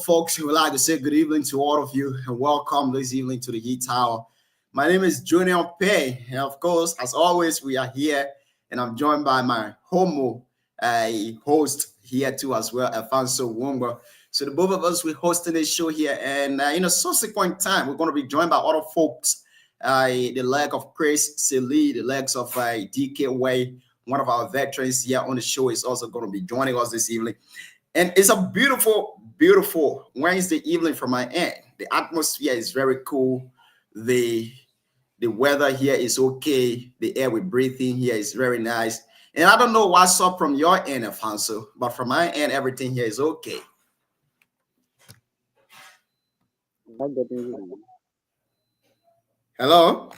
folks. We would like to say good evening to all of you and welcome this evening to the Heat Tower. My name is Junior Pay, and of course, as always, we are here, and I'm joined by my host here too as well, Alfonso Wumba. So the both of us we're hosting this show here, and in a subsequent time, we're going to be joined by other folks. The leg of Chris Sili, the legs of DK Way, one of our veterans here on the show, is also going to be joining us this evening. And it's a beautiful, beautiful Wednesday evening from my end. The atmosphere is very cool. The weather here is okay. The air we're breathing here is very nice. And I don't know what's up from your end, Alfonso, but from my end, everything here is okay. Hello?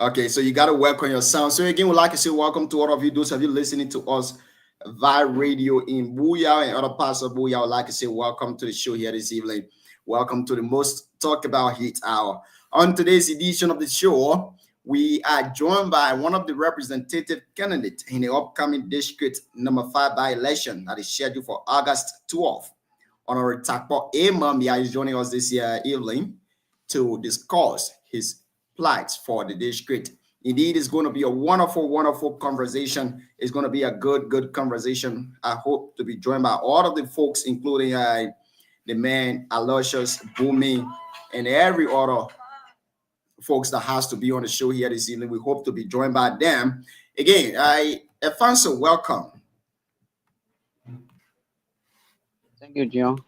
Okay, so you got to work on your sound. So again, we'd like to say welcome to all of you, those of you listening to us via radio in Booyah and other parts of Booyah. I would like to say welcome to the show here this evening. Welcome to the most talked about Heat Hour. On today's edition of the show, we are joined by one of the representative candidates in the upcoming district number 5 by election that is scheduled for August 12th. Honorable Takpo Amambia is joining us this evening to discuss his plights for the district. Indeed, it's going to be a wonderful, wonderful conversation. It's going to be a good conversation. I hope to be joined by all of the folks, including the man Aloysius Booming and every other folks that has to be on the show here this evening. We hope to be joined by them. Again, Alfonso, welcome. Thank you, John.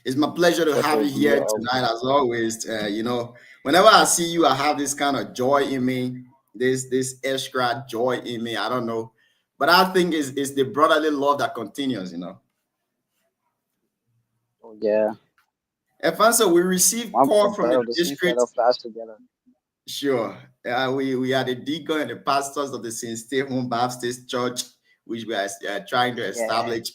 It's my pleasure to have you here tonight, as always. Whenever I see you, I have this kind of joy in me, this extra joy in me. I don't know, but I think it's the brotherly love that continues. Oh yeah. Alfonso, we received call from the district. Together. Sure, we are the deacon and the pastors of the St. Stephen Baptist Church, which we are trying to establish.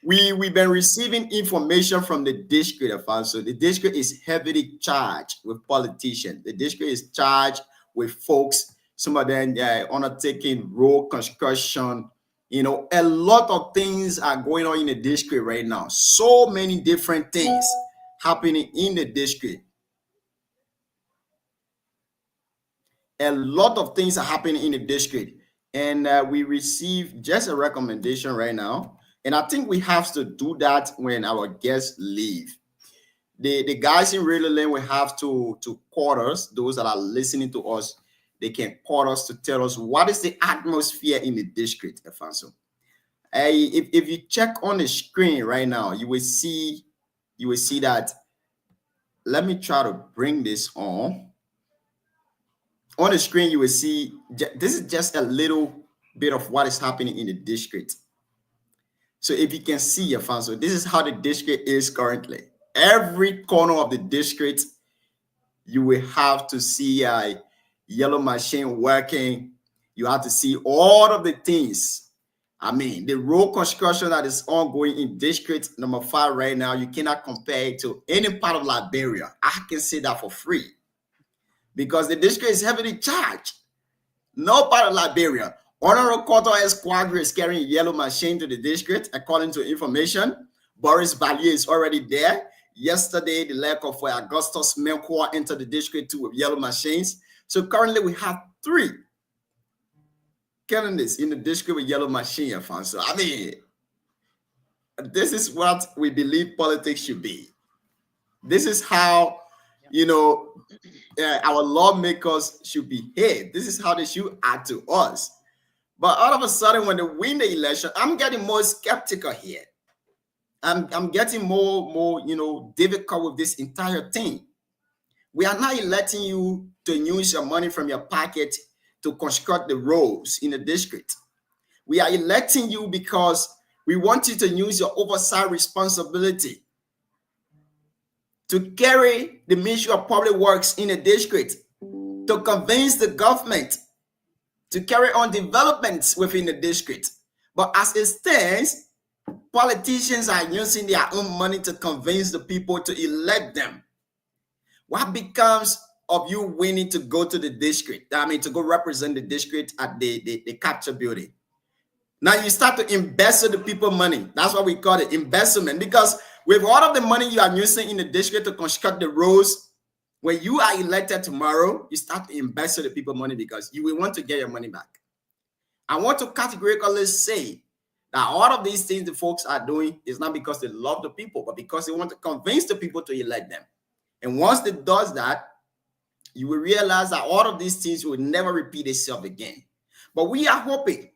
We've been receiving information from the district, Alfonso. The district is heavily charged with politicians. The district is charged with folks, some of them undertaking road construction. A lot of things are going on in the district right now. So many different things happening in the district. A lot of things are happening in the district. And we received just a recommendation right now. And I think we have to do that when our guests leave. The guys in Radio Lane will have to call us. Those that are listening to us, they can call us to tell us what is the atmosphere in the district, Alfonso. If you check on the screen right now, you will see that. Let me try to bring this on. On the screen, you will see this is just a little bit of what is happening in the district. So if you can see, Alfonso, this is how the district is currently. Every corner of the district, you will have to see a yellow machine working. You have to see all of the things. I mean, the road construction that is ongoing in district number 5 right now, you cannot compare it to any part of Liberia. I can say that for free. Because the district is heavily charged. No part of Liberia. Honorable Koto Esquadra is carrying a yellow machine to the district, according to information. Boris Valier is already there. Yesterday, the leg of Augustus Melchior entered the district too with yellow machines. So currently, we have 3 candidates in the district with yellow machine, Alfonso. I mean, this is what we believe politics should be. This is how, our lawmakers should behave. This is how they should act to us. But all of a sudden, when they win the election, I'm getting more skeptical here. I'm getting more, difficult with this entire thing. We are not electing you to use your money from your pocket to construct the roads in the district. We are electing you because we want you to use your oversight responsibility to carry the Ministry of Public Works in the district, to convince the government to carry on developments within the district. But as it stands, politicians are using their own money to convince the people to elect them. What becomes of you winning to go to the district. I mean, to go represent the district at the capture building. Now you start to invest the people money. That's what we call it, investment. Because with all of the money you are using in the district to construct the roads, when you are elected tomorrow, you start to invest the people money because you will want to get your money back. I want to categorically say that all of these things the folks are doing is not because they love the people, but because they want to convince the people to elect them. And once they does that, you will realize that all of these things will never repeat itself again. But we are hoping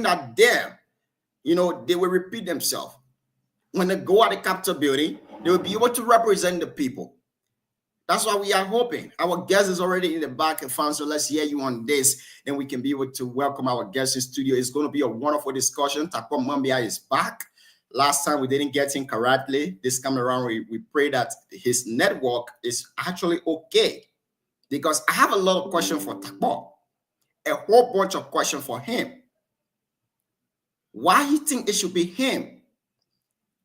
that them, they will repeat themselves. When they go at the Capitol building, they will be able to represent the people. That's what we are hoping. Our guest is already in the back and found, so let's hear you on this, and we can be able to welcome our guest in studio. It's going to be a wonderful discussion. Takpo Mambia is back. Last time we didn't get him correctly. This time around, we pray that his network is actually okay, because I have a lot of questions for Takpo, a whole bunch of questions for him. Why he think it should be him?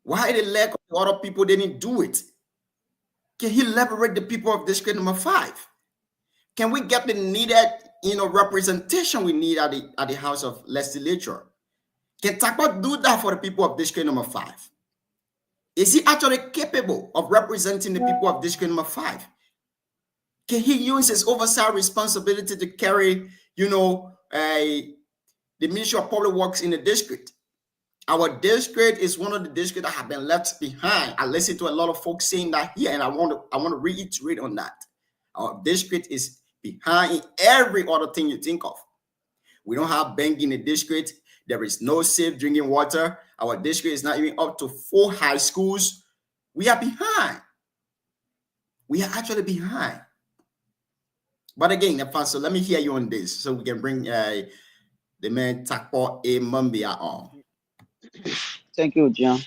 Why the lack of the other people didn't do it? Can he liberate the people of district number 5? Can we get the needed, representation we need at the House of Legislature? Can Takpo do that for the people of district number 5? Is he actually capable of representing the people of district number 5? Can he use his oversight responsibility to carry, the Ministry of Public Works in the district? Our district is one of the districts that have been left behind. I listen to a lot of folks saying that here, and I want to reiterate on that. Our district is behind in every other thing you think of. We don't have bank in the district. There is no safe drinking water. Our district is not even up to 4 high schools. We are behind. We are actually behind. But again, so let me hear you on this, so we can bring the man Takpo A. Mambia on. Thank you, John.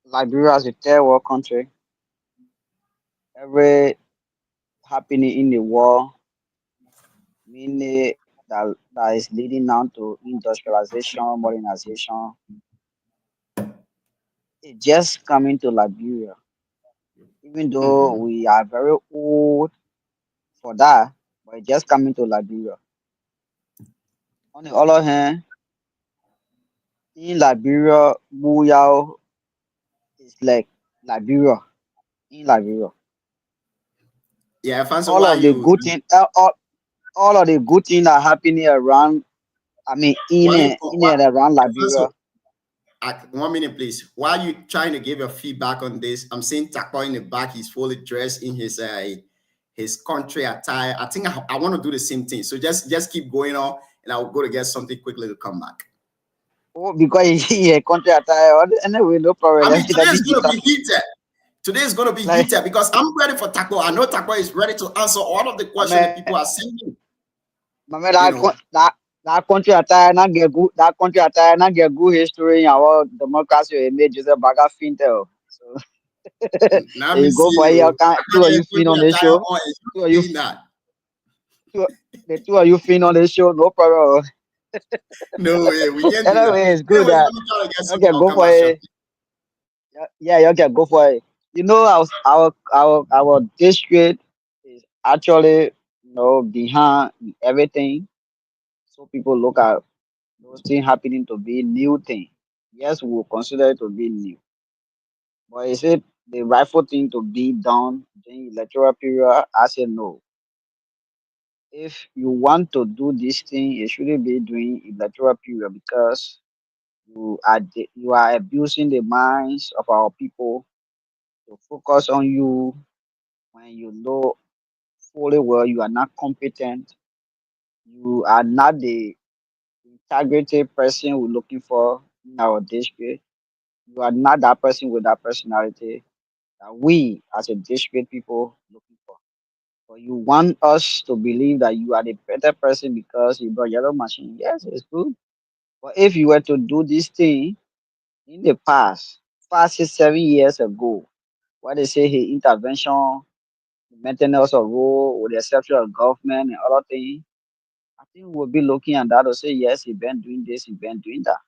Liberia is a third world country. Every happening in the world, meaning that is leading now to industrialization, modernization, it's just coming to Liberia. Even though we are very old for that, but it's just coming to Liberia. On the other hand, in Liberia, Buyao is like Liberia. In Liberia, Yeah, Fanso, all why of the you good thing, all of the good things are happening around. I mean, in and around Liberia. Fanso, 1 minute, please. While you trying to give your feedback on this, I'm seeing Takpo in the back. He's fully dressed in his country attire. I think I want to do the same thing. So just keep going on, and I'll go to get something quickly to come back. Oh, because he a country attire. Anyway, no problem. I mean, today Let me is going keep to be talking. heated. Today is going to be Like, heated because I'm ready for Takpo. I know Takpo is ready to answer all of the questions that people are sending. my man, that country attire not get good. That country attire not get good history in our democracy. Made Joseph Baga Fintel. So Now me you go see for it. you. I Two got of a you fin on country the attire show. on, and Two of you you, doing that. the 2 of you fin on the show. No problem. No way, we can't do that. Anyway, it's good Anyways, that let me try to get you something. can I'll go come for back it. shortly. Yeah, you can go for it. Our district is actually behind everything. So people look at those things happening to be new thing. Yes, we will consider it to be new. But is it the rightful thing to be done during electoral period? I say no. If you want to do this thing, it shouldn't be during electoral period because you are abusing the minds of our people to focus on you when you know fully well you are not competent. You are not the integrity person we're looking for in our district. You are not that person with that personality that we as a district people looking for. But you want us to believe that you are the better person because you brought yellow machine. Yes, it's good. But if you were to do this thing in the past, 5, 6, 7 years ago, what they say here intervention, maintenance of road with the exception of government and other things, I think we'll be looking at that to say yes, he been doing this, he been doing that.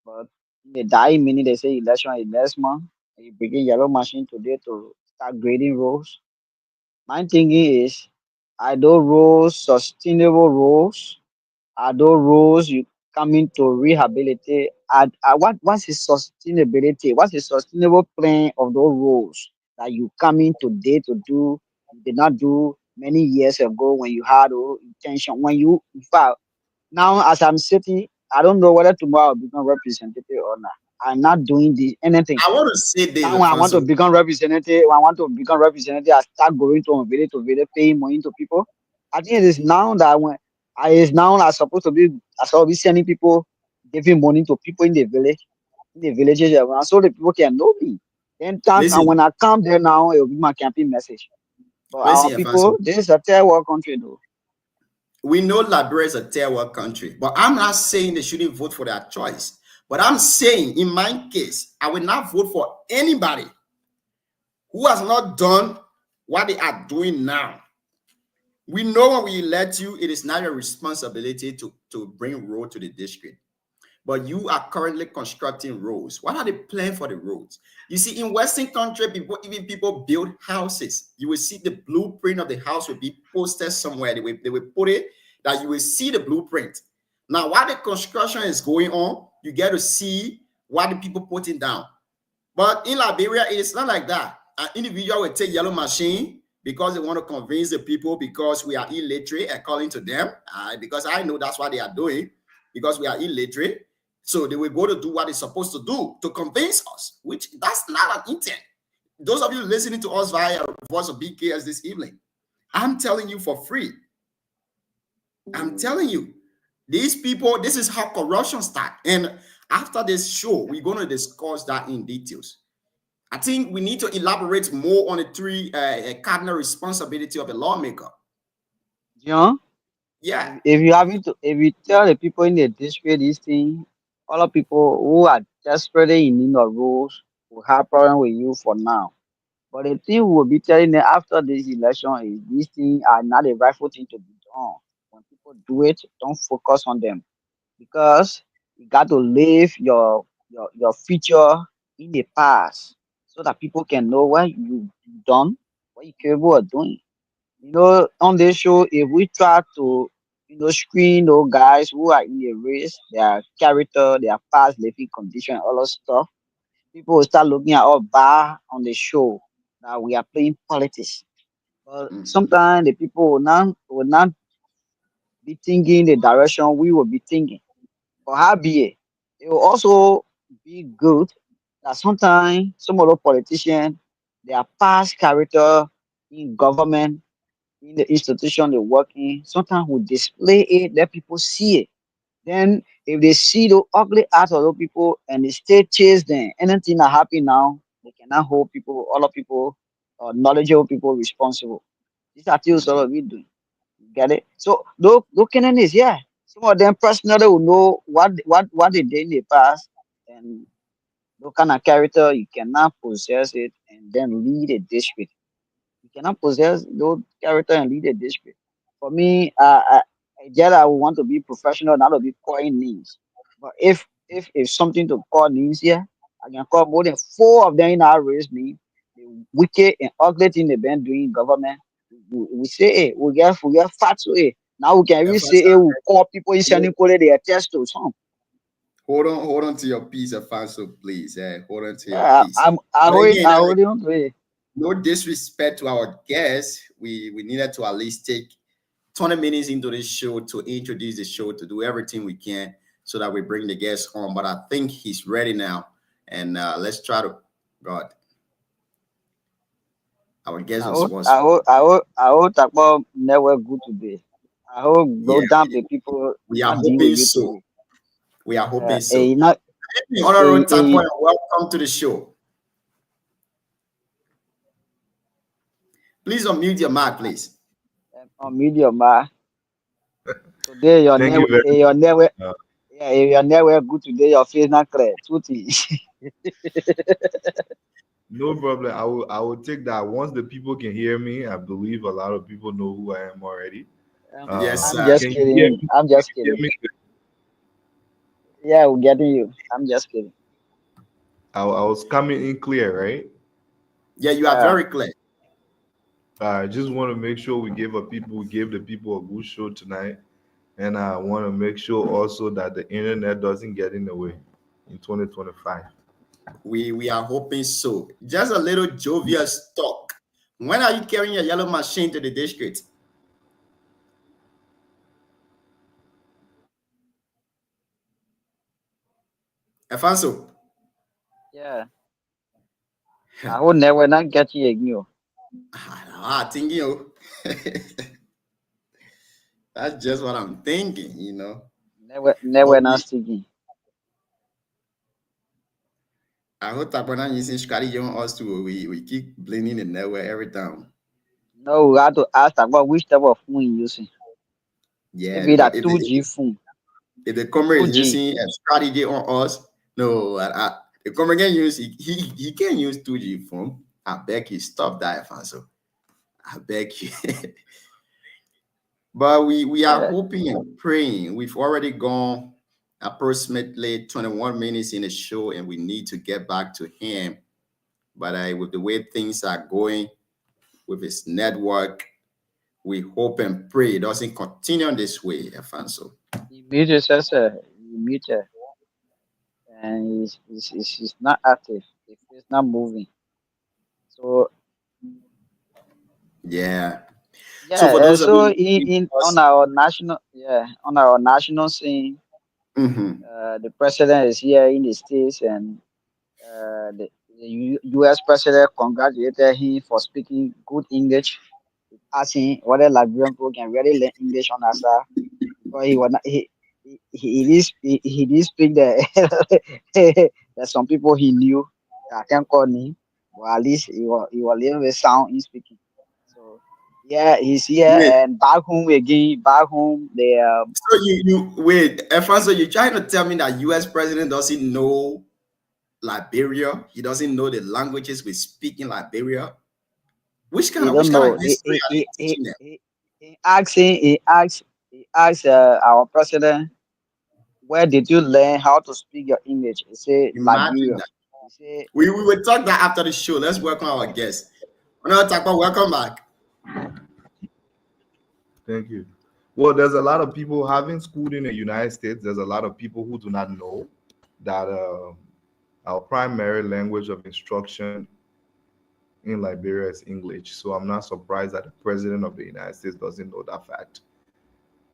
But in the dying minute, they say election is next month. And you begin yellow machine today to start grading roads. My thinking is, are those roles sustainable roles? Are those roles you coming to rehabilitate? What's the sustainability? What's the sustainable plan of those roles that you coming today to do? You did not do many years ago when you had intention. When you, in fact, now as I'm sitting, I don't know whether tomorrow I'll become representative or not. I'm not doing this anything. I want to say this, Now when I want to Alfonso. become representative, when I want to become representative, I start going to village, paying money to people. I think it is now that when I is now I supposed to be sending people, giving money to people in the villages, so the people can know me. Then time and Listen, when I come there now, it will be my campaign message. But our listen, people, Alfonso. this is a third world country though. We know Liberia is a third world country, but I'm not saying they shouldn't vote for their choice. But I'm saying, in my case, I will not vote for anybody who has not done what they are doing now. We know when we elect you, it is not your responsibility to bring road to the district. But you are currently constructing roads. What are the plan for the roads? You see, in Western country, even people build houses. You will see the blueprint of the house will be posted somewhere. They will put it that you will see the blueprint. Now, while the construction is going on, you get to see what the people putting down. But in Liberia, it's not like that. An individual will take yellow machine because they want to convince the people because we are illiterate, according to them. Because I know that's what they are doing because we are illiterate. So they will go to do what they're supposed to do to convince us, which that's not an intent. Those of you listening to us via Voice of BKS this evening, I'm telling you for free. I'm telling you, these people, this is how corruption starts. And after this show, we're going to discuss that in details. I think we need to elaborate more on the three cardinal responsibility of a lawmaker. You know, Yeah, if you having to, if you tell the people in the district this thing, all the people who are desperately in need of rules will have problem with you for now. But the thing we will be telling them after this election is these things are not the rightful thing to be done. When people do it, don't focus on them because you got to live your future in the past so that people can know what you done, what you're capable of doing. On this show, if we try to, screen those guys who are in the race, their character, their past living condition, all that stuff, people will start looking at our bar on the show that we are playing politics. But mhm, sometimes the people will not be thinking the direction we will be thinking. But how be it will also be good that sometimes some of the politicians, their past character in government, in the institution they work in, sometimes we display it, let people see it. Then if they see the ugly act of those people and they stay chase them, anything that happen now, they cannot hold people, other people, knowledgeable people responsible. These are things all mhm. of we do. You get it? So those Canadians, yeah. Some of them personally will know what they did in the past and those kind of character you cannot possess it and then lead a district. You cannot possess those character and lead a district. For me, I would want to be professional, not to be calling names. But if something to call names here, I can call more than four of them in our race name. The wicked and ugly thing they've been doing in government. We say, hey, we get fat to it. Now we can even say, Alfonso, hey, we call people in hold sending call they attest to some. hold on to your peace, Alfonso, please. Hold on to your Yeah, peace. But I again, hold on to it. no disrespect to our guests. We needed to at least take 20 minutes into this show to introduce the show, to do everything we can so that we bring the guest on. But I think he's ready now. And let's try to, God, our guest was I hope Takbo never good today. I hope yeah, those damn people we are not deal with hoping you so. today. We are hoping A so. not Honorable Tapo, a and welcome to the show. Please unmute your mic, please. on medium today Thank you very your never much. yeah your never good today your face not clear. Two things. No problem. I will take that. Once the people can hear me, I believe a lot of people know who I am already. Yes, I'm sir. just Can you hear kidding. me? I'm just Hear kidding. me? Yeah, we're getting you. I'm just kidding. I was coming in clear, right? Yeah, you are Yeah. very clear. I just want to make sure we gave the people a good show tonight, and I want to make sure also that the internet doesn't get in the way in 2025. We are hoping so. Just a little jovial talk. When are you carrying your yellow machine to the district? Alfonso. Yeah. I will never not get you again. I think that's just what I'm thinking. Never But not speaking. I hope that when I'm using strategy on us too, we keep blaming the network every time. No, we have to ask about which type of phone you using. Yeah, Maybe because that 2G phone. if the comrade is 2G. using a strategy on us, no, the comrade can use he can use 2G phone. I beg you stop that, Alfonso. I beg you. But we are Yeah. hoping and praying. We've already gone approximately 21 minutes in the show, and we need to get back to him. But with the way things are going with his network, we hope and pray it doesn't continue this way, Alfonso. He mute yourself, sir. He mute her, and he's not active. He's not moving. So Yeah. So yeah, for those of so you in who on our national scene, mhm. the president is here in the states, and U.S. president congratulated him for speaking good English, asking whether Liberian people can really learn English on our side because he was not, he did speak the there's some people he knew that I can't call him, but at least he was a little bit sound in speaking. So yeah, he's here Wait, and back home again. Back home, they so you wait, Alfonso, you're trying to tell me that US president doesn't know Liberia? He doesn't know the languages we speak in Liberia? he Which don't kind know. of history are they teaching them? He asked our president, where did you learn how to speak your English? He said Imagine Liberia. that. He said We will talk that after the show. Let's welcome our guest. Honorable Takwa, welcome back. Thank you. Well, there's a lot of people having schooled in the United States. There's a lot of people who do not know that our primary language of instruction in Liberia is English. So I'm not surprised that the president of the United States doesn't know that fact,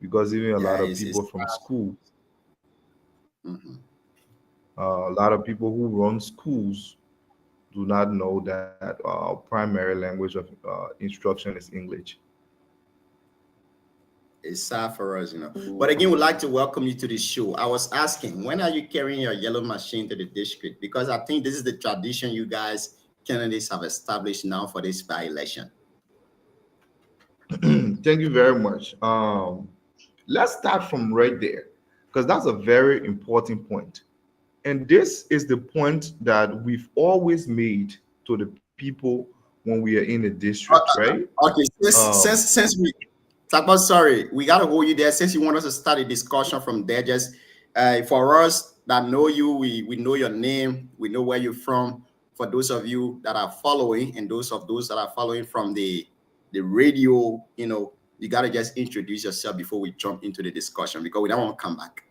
because even a Yeah, lot of it's people from school, mhm. a lot of people who run schools do not know that our primary language of instruction is English. It's sad for us. But again, we'd like to welcome you to the show. I was asking, when are you carrying your yellow machine to the district? Because I think this is the tradition you guys, candidates, have established now for this by-election. Thank you very much. Let's start from right there, because that's a very important point. And this is the point that we've always made to the people when we are in the district, right? Okay, Um, since we talk about, sorry, we gotta hold you there. Since you want us to start a discussion from there, just for us that know you, we know your name, we know where you're from. For those of you that are following, and those that are following from the radio, you gotta just introduce yourself before we jump into the discussion because we don't want to come back.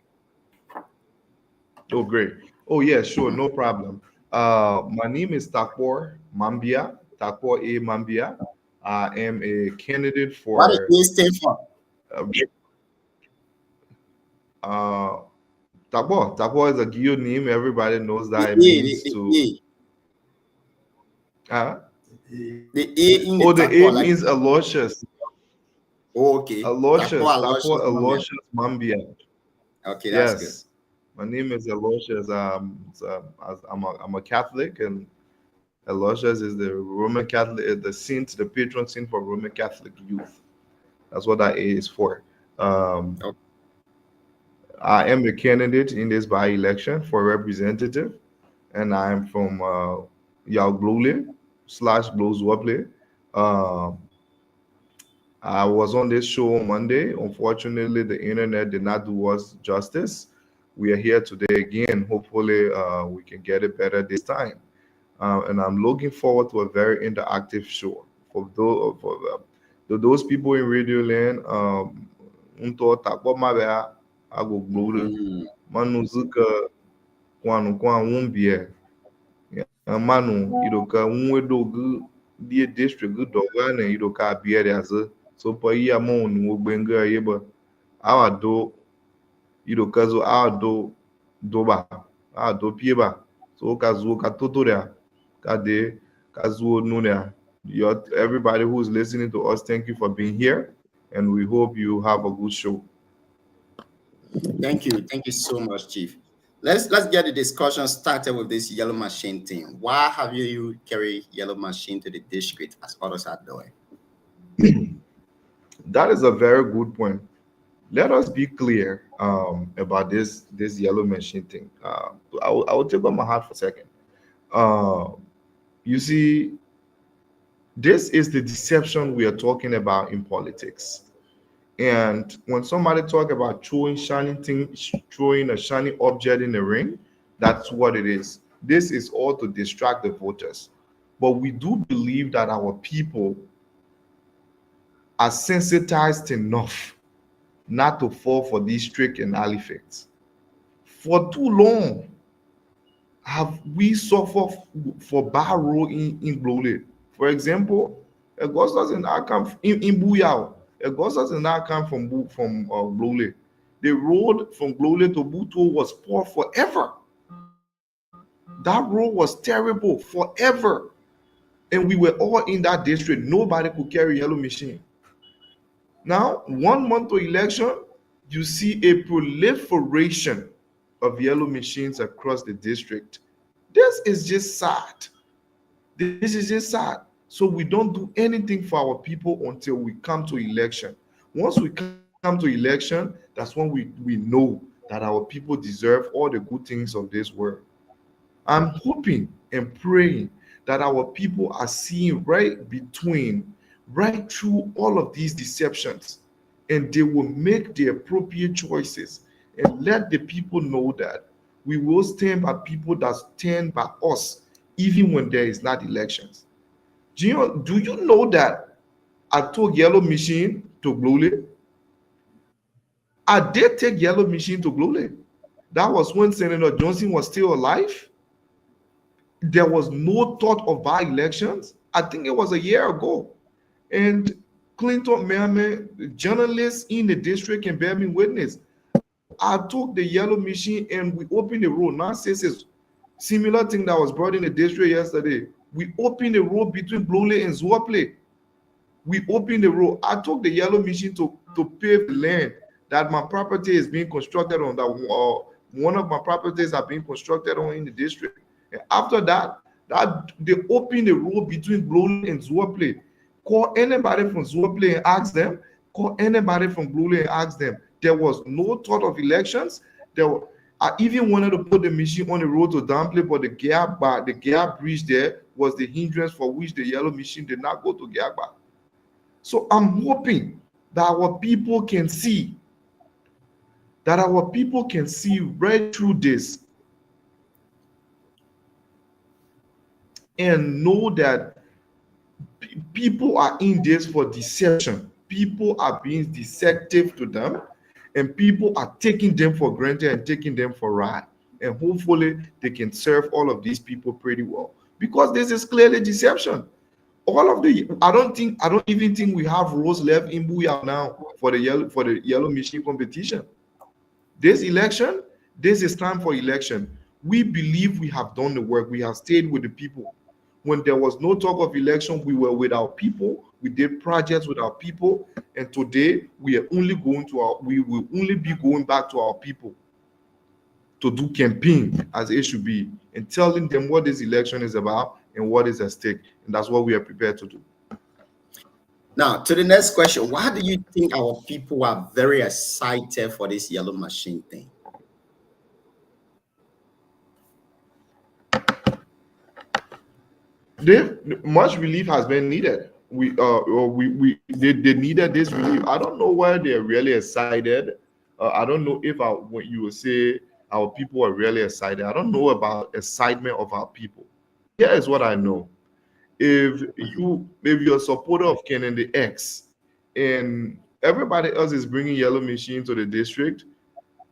oh, great. Oh, yeah, sure, Mhm. no problem. My name is Takpor Mambia, Takpor A. Mambia. I am a candidate What does for A stand for? uh, uh, Takpor. Takpor is a Guild name. Everybody knows The that it A, means to. Uh, the A in the oh, the A Takwa, like, means Aloysius. oh, okay, Aloysius, Takwa, Takpor Aloysius Mamiya. Aloysius Mambia. Okay, that's good. Yes, my name is Aloysius. I'm a Catholic, and Aloysius is the Roman Catholic, the saint, the patron saint for Roman Catholic youth. That's what that A is for. Um, Okay. I am a candidate in this by-election for representative, and I am from Yauglule slash Blozwaple. Um, I was on this show on Monday. Unfortunately, the internet did not do us justice. We are here today again. Hopefully, we can get it better this time. And I'm looking forward to a very interactive show those people in Radio Land, unto takbo mabea ago glore Mm. manu zuka kwanu kwa wumbie manu idoka unwedo gu die district gu dogane idoka biere as so pa iya mo nu ogbenga yeba awa do idoka zo awa do doba awa do pieba so ka zo ka totoria ka de ka zo nunia. Everybody who's listening to us, thank you for being here, and we hope you have a good show. Thank you. Thank you so much, Chief. Let's get the discussion started with this yellow machine thing. Why have you carry yellow machine to the district as others are doing? That is a very good point. Let us be clear about this yellow machine thing. I will take on my heart for a second. Uh, you see, this is the deception we are talking about in politics. And when somebody talk about throwing shining thing, throwing a shiny object in the ring, that's what it is. This is all to distract the voters. But we do believe that our people are sensitized enough not to fall for these trick and effects. For too long, have we suffered for bad role in Glole? For example, Augustus and I come in Buyao. Augustus and I come from Glole. The road from Glole to Buto was poor forever. That road was terrible forever. And we were all in that district. Nobody could carry yellow machine. Now, 1 month to election, you see a proliferation of yellow machines across the district. This is just sad. This is just sad. So we don't do anything for our people until we come to election. Once we come to election, that's when we know that our people deserve all the good things of this world. I'm hoping and praying that our people are seeing right through all of these deceptions, and they will make the appropriate choices and let the people know that we will stand by people that stand by us even when there is not elections. Do you know that I took yellow machine to Glole? I did take yellow machine to Glole. That was when Senator Johnson was still alive. There was no thought of by elections. I think it was a year ago. And Clinton Merriman, journalists in the district can bear me witness. I took the yellow machine and we opened the road. Now says it's similar thing that was brought in the district yesterday. We opened the road between Blole and Zwople. We opened the road. I took the yellow machine to pave the land that my property is being constructed on. That one of my properties are being constructed on in the district. And after that they opened the road between Blole and Zwople. Call anybody from Zwople and ask them. Call anybody from Blole and ask them. There was no thought of elections. I even wanted to put the machine on the road to Dample, but the gap bridge there was the hindrance for which the yellow machine did not go to Giagba. So I'm hoping that our people can see right through this and know that people are in this for deception. People are being deceptive to them, and people are taking them for granted and taking them for right. And hopefully they can serve all of these people pretty well, because this is clearly deception. I don't even think we have roles left in Booyah now for the yellow machine competition. This election, this is time for election. We believe we have done the work. We have stayed with the people. When there was no talk of election, we were with our people. We did projects with our people, and today we will only be going back to our people to do campaign as it should be and telling them what this election is about and what is at stake, and that's what we are prepared to do. Now, to the next question, why do you think our people are very excited for this yellow machine thing? Much relief has been needed. They needed this relief. I don't know why they're really excited. I don't know if when you will say our people are really excited. I don't know about excitement of our people. Here is what I know. if you're a supporter of candidate X and everybody else is bringing yellow machine to the district,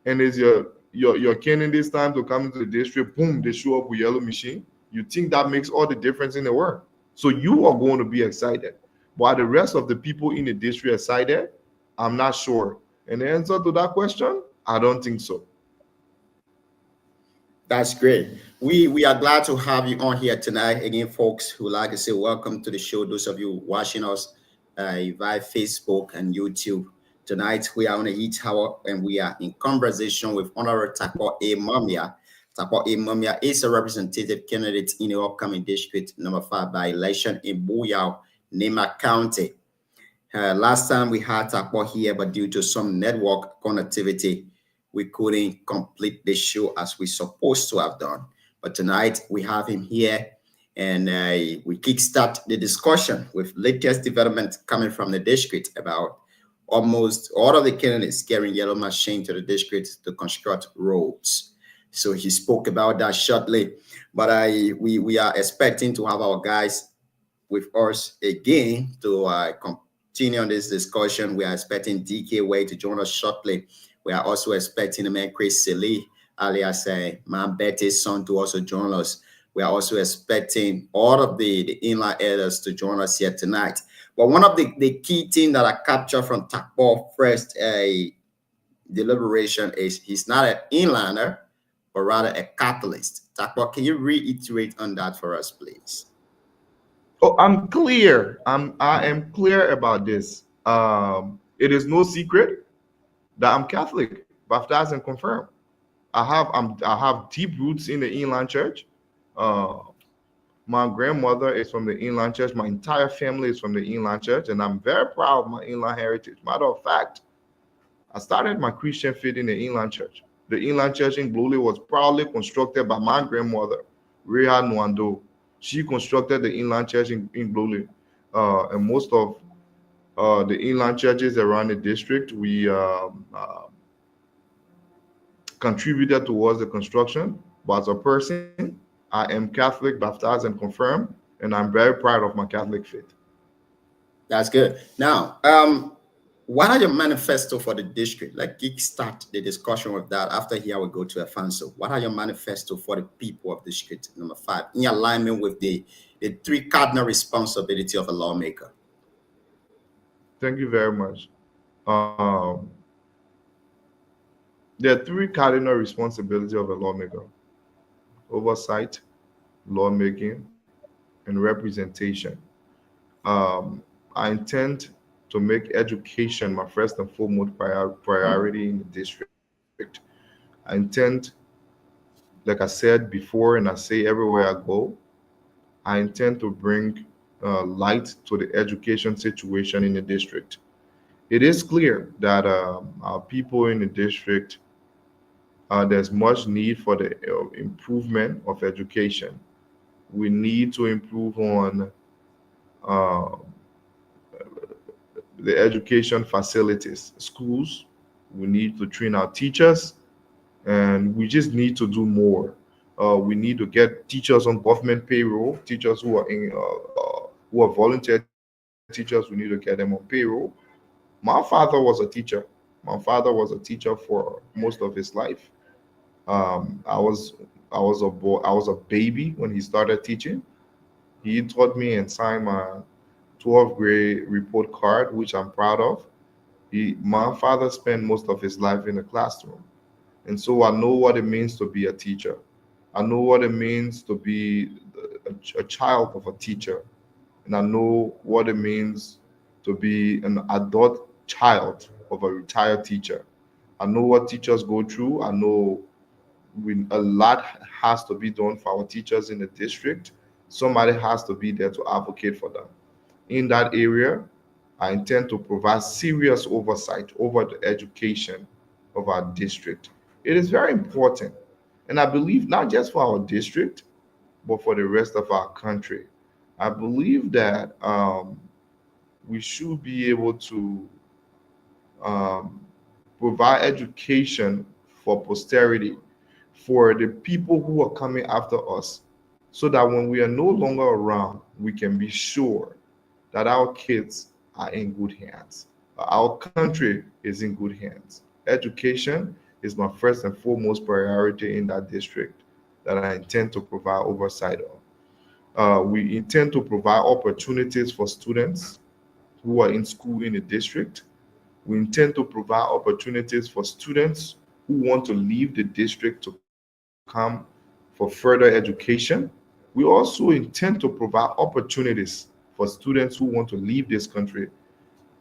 and it's your candidate's time to come into the district, boom, they show up with yellow machine. You think that makes all the difference in the world? So you are going to be excited. While the rest of the people in the district excited, I'm not sure. And the answer to that question, I don't think so. That's great. We are glad to have you on here tonight. Again, folks, who like to say welcome to the show. Those of you watching us via Facebook and YouTube. Tonight we are on the Heat Tower and we are in conversation with Honorable Takwa A. Mumia. Takwa A. Mumia is a representative candidate in the upcoming district number 5 by election in Buyao, Nema County. Last time we had Takwa here, but due to some network connectivity, we couldn't complete the show as we supposed to have done. But tonight we have him here, and we kickstart the discussion with latest development coming from the district about almost all of the candidates carrying yellow machine to the district to construct roads. So he spoke about that shortly, but we are expecting to have our guys with us again to continue on this discussion. We are expecting DK Way to join us shortly. We are also expecting the man Chris Silly, alias Man Betty's son, to also join us. We are also expecting all of the inline elders to join us here tonight. But one of the key things that I captured from Takpo first deliberation is he's not an inliner, but rather a catalyst. Takpo, can you reiterate on that for us, please? Oh, I'm clear. I am clear about this. It is no secret that I'm Catholic, baptized and confirmed. I have deep roots in the inland church. Uh, my grandmother is from the inland church. My entire family is from the inland church, and I'm very proud of my inland heritage. Matter of fact, I started my Christian faith in the inland church. The inland church in Glule was proudly constructed by my grandmother, Rhea Nwando. She constructed the inland church in Glule. And most of the inland churches around the district, we contributed towards the construction. But as a person, I am Catholic, baptized, and confirmed, and I'm very proud of my Catholic faith. That's good. Now, what are your manifesto for the district? Like kickstart the discussion with that. After here, we'll go to Afanso. What are your manifesto for the people of district number 5 in alignment with the three cardinal responsibility of a lawmaker? Thank you very much. Um, there are three cardinal responsibilities of a lawmaker: oversight, lawmaking, and representation. I intend to make education my first and foremost priority in the district. I intend, like I said before, and I say everywhere I go, I intend to bring light to the education situation in the district. It is clear that our people in the district, there's much need for the improvement of education. We need to improve on uh, the education facilities, schools. We need to train our teachers, and we just need to do more. We need to get teachers on government payroll, teachers who are volunteer teachers. We need to get them on payroll. My father was a teacher. My father was a teacher for most of his life. I was a boy. I was a baby when he started teaching. He taught me and signed my 12th grade report card, which I'm proud of. My father spent most of his life in the classroom. And so I know what it means to be a teacher. I know what it means to be a child of a teacher. And I know what it means to be an adult child of a retired teacher. I know what teachers go through. I know a lot has to be done for our teachers in the district. Somebody has to be there to advocate for them. In that area, I intend to provide serious oversight over the education of our district. It is very important. And I believe not just for our district, but for the rest of our country. I believe that we should be able to um, provide education for posterity, for the people who are coming after us. so that when we are no longer around, we can be sure that our kids are in good hands. Our country is in good hands. Education is my first and foremost priority in that district that I intend to provide oversight of. We intend to provide opportunities for students who are in school in the district. We intend to provide opportunities for students who want to leave the district to come for further education. We also intend to provide opportunities for students who want to leave this country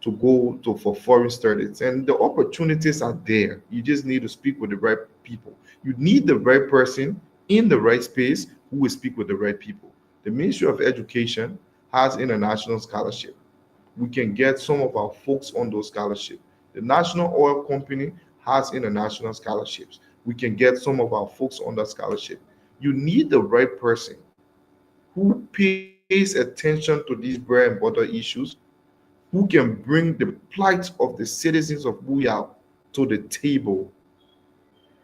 to go to for foreign studies. And the opportunities are there. You just need to speak with the right people. You need the right person in the right space who will speak with the right people. The Ministry of Education has international scholarship. We can get some of our folks on those scholarships. The National Oil Company has international scholarships. We can get some of our folks on that scholarship. You need the right person who pays attention to these bread and butter issues, who can bring the plight of the citizens of Buyao to the table.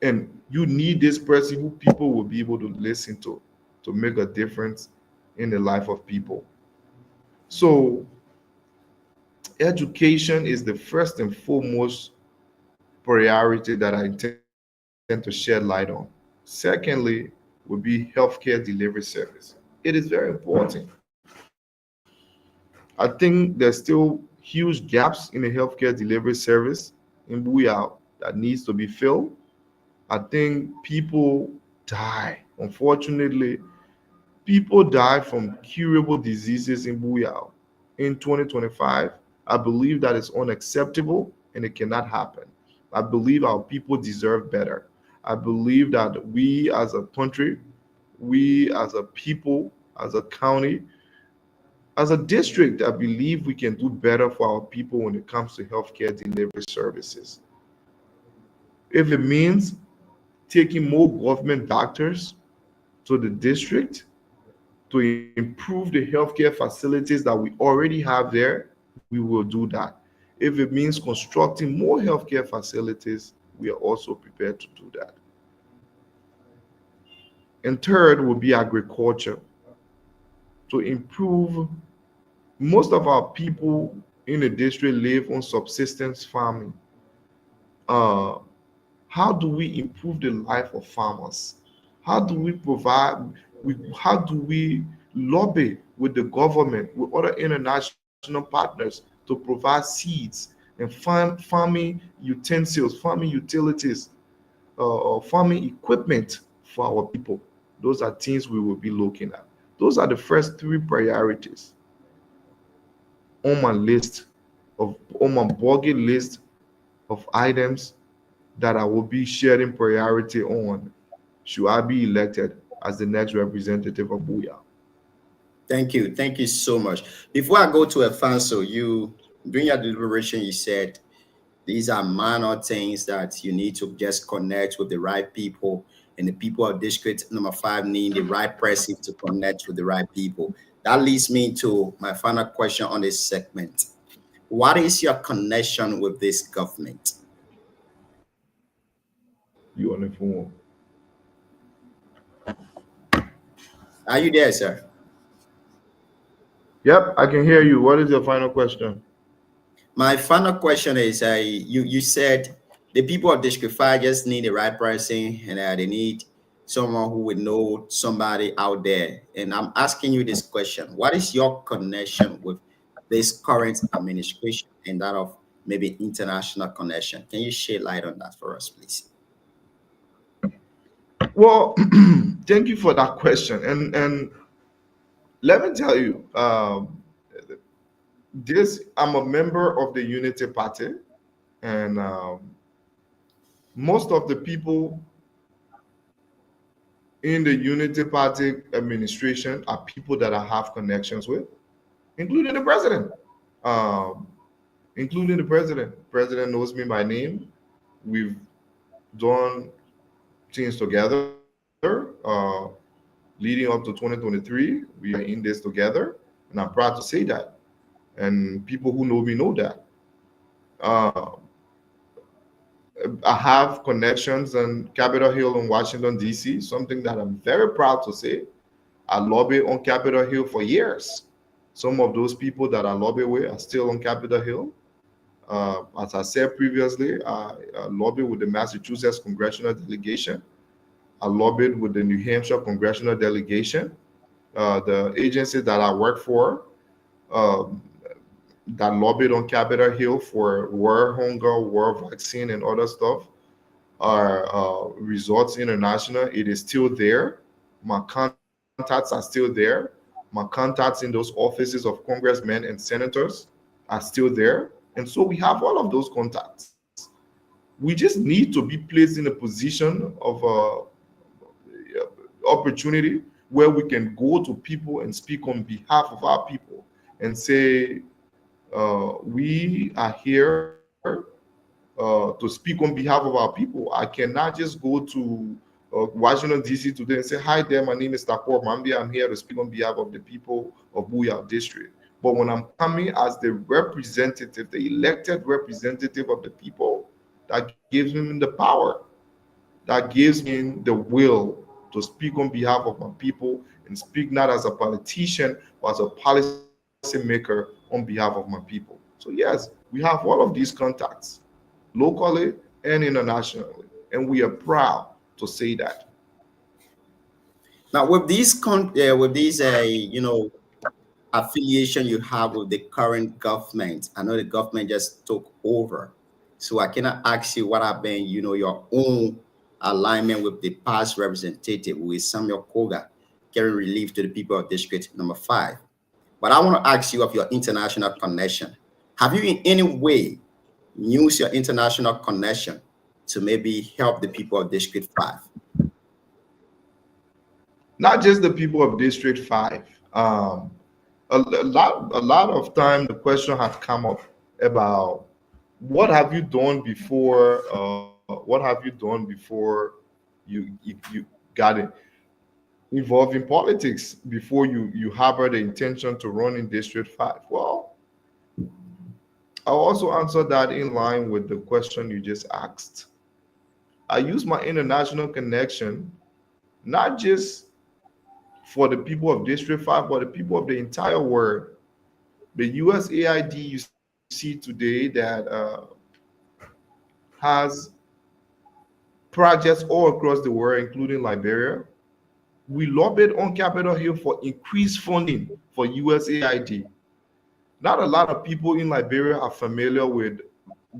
And you need this person who people will be able to listen to make a difference in the life of people. So education is the first and foremost priority that I intend to shed light on. Secondly, would be healthcare delivery service. It is very important. I think there's still huge gaps in the healthcare delivery service in Buyao that needs to be filled. I think people die. Unfortunately, people die from curable diseases in Buyao. In 2025, I believe that is unacceptable and it cannot happen. I believe our people deserve better. I believe that we as a country, we as a people, as a county, as a district, I believe we can do better for our people when it comes to healthcare delivery services. If it means taking more government doctors to the district to improve the healthcare facilities that we already have there, we will do that. If it means constructing more healthcare facilities, we are also prepared to do that. And third will be agriculture to improve. Most of our people in the district live on subsistence farming. Uh, how do we improve the life of farmers? How do we provide, how do we lobby with the government, with other international partners to provide seeds and farming utensils, farming utilities, farming equipment for our people? Those are things we will be looking at. Those are the first three priorities on my list on my bucket list of items that I will be sharing priority on should I be elected as the next representative of Booyah. Thank you. Thank you so much. Before I go to Afanso, you during your deliberation, you said these are minor things that you need to just connect with the right people, and the people of district number 5 need the right person to connect with the right people. That leads me to my final question on this segment. What is your connection with this government? You on the phone? Are you there, sir? Yep, I can hear you. What is your final question? My final question is, you said the people of District 5 just need the right person, and they need someone who would know somebody out there. And I'm asking you this question: what is your connection with this current administration and that of maybe international connection? Can you shed light on that for us, please? Well, thank you for that question. And let me tell you, this I'm a member of the Unity Party, and most of the people in the Unity Party administration are people that I have connections with, including the president. Um, Including the president. President knows me by name. We've done things together. Leading up to 2023, we are in this together, and I'm proud to say that. And people who know me know that. Uh, I have connections on Capitol Hill in Washington, D.C., something that I'm very proud to say. I lobbied on Capitol Hill for years. Some of those people that I lobbied with are still on Capitol Hill. As I said previously, I lobbied with the Massachusetts congressional delegation. I lobbied with the New Hampshire congressional delegation. The agency that I work for, um, that lobbied on Capitol Hill for war hunger, war vaccine, and other stuff, are Results International. It is still there. My contacts are still there. My contacts in those offices of congressmen and senators are still there. And so we have all of those contacts. We just need to be placed in a position of opportunity where we can go to people and speak on behalf of our people and say, we are here to speak on behalf of our people. I cannot just go to Washington, D.C. today and say, hi there, my name is Takor Mambia. I'm here to speak on behalf of the people of Booyah District. But when I'm coming as the representative, the elected representative of the people, that gives me the power, that gives me the will to speak on behalf of my people and speak not as a politician, but as a policymaker on behalf of my people. So, yes, we have all of these contacts locally and internationally, and we are proud to say that. Now, with these affiliation you have with the current government, I know the government just took over, so I cannot ask you what have been, your own alignment with the past representative, with Samuel Koga, carrying relief to the people of District Number 5. But I want to ask you of your international connection. Have you in any way used your international connection to maybe help the people of District 5? Not just the people of District 5. A lot of time the question has come up about what have you done before, what have you done before you got involved in politics, before you harbor the intention to run in District 5. Well, I'll also answer that in line with the question you just asked. I use my international connection not just for the people of District 5, but the people of the entire world. The USAID you see today that has projects all across the world, including Liberia. We lobbied on Capitol Hill for increased funding for USAID. Not a lot of people in Liberia are familiar with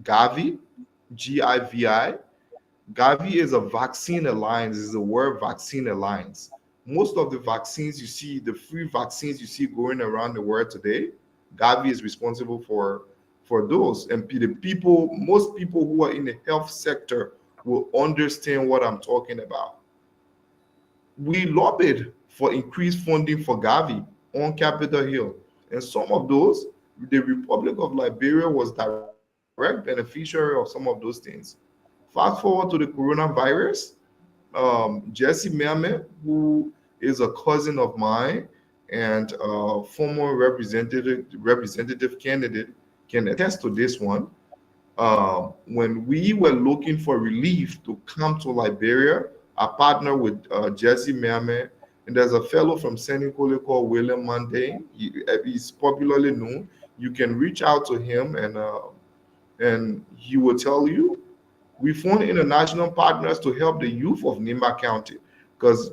Gavi, GIVI. Gavi is a vaccine alliance, is a world vaccine alliance. Most of the vaccines you see, the free vaccines you see going around the world today, Gavi is responsible for those. And the people, most people who are in the health sector will understand what I'm talking about. We lobbied for increased funding for Gavi on Capitol Hill. And some of those, the Republic of Liberia was direct beneficiary of some of those things. Fast forward to the coronavirus, Jesse Merme, who is a cousin of mine and former representative candidate, can attest to this one. When we were looking for relief to come to Liberia, I partnered with Jesse Merme, and there's a fellow from Senegal called William Mundane. He's popularly known. You can reach out to him, and he will tell you. We found international partners to help the youth of Nimba County because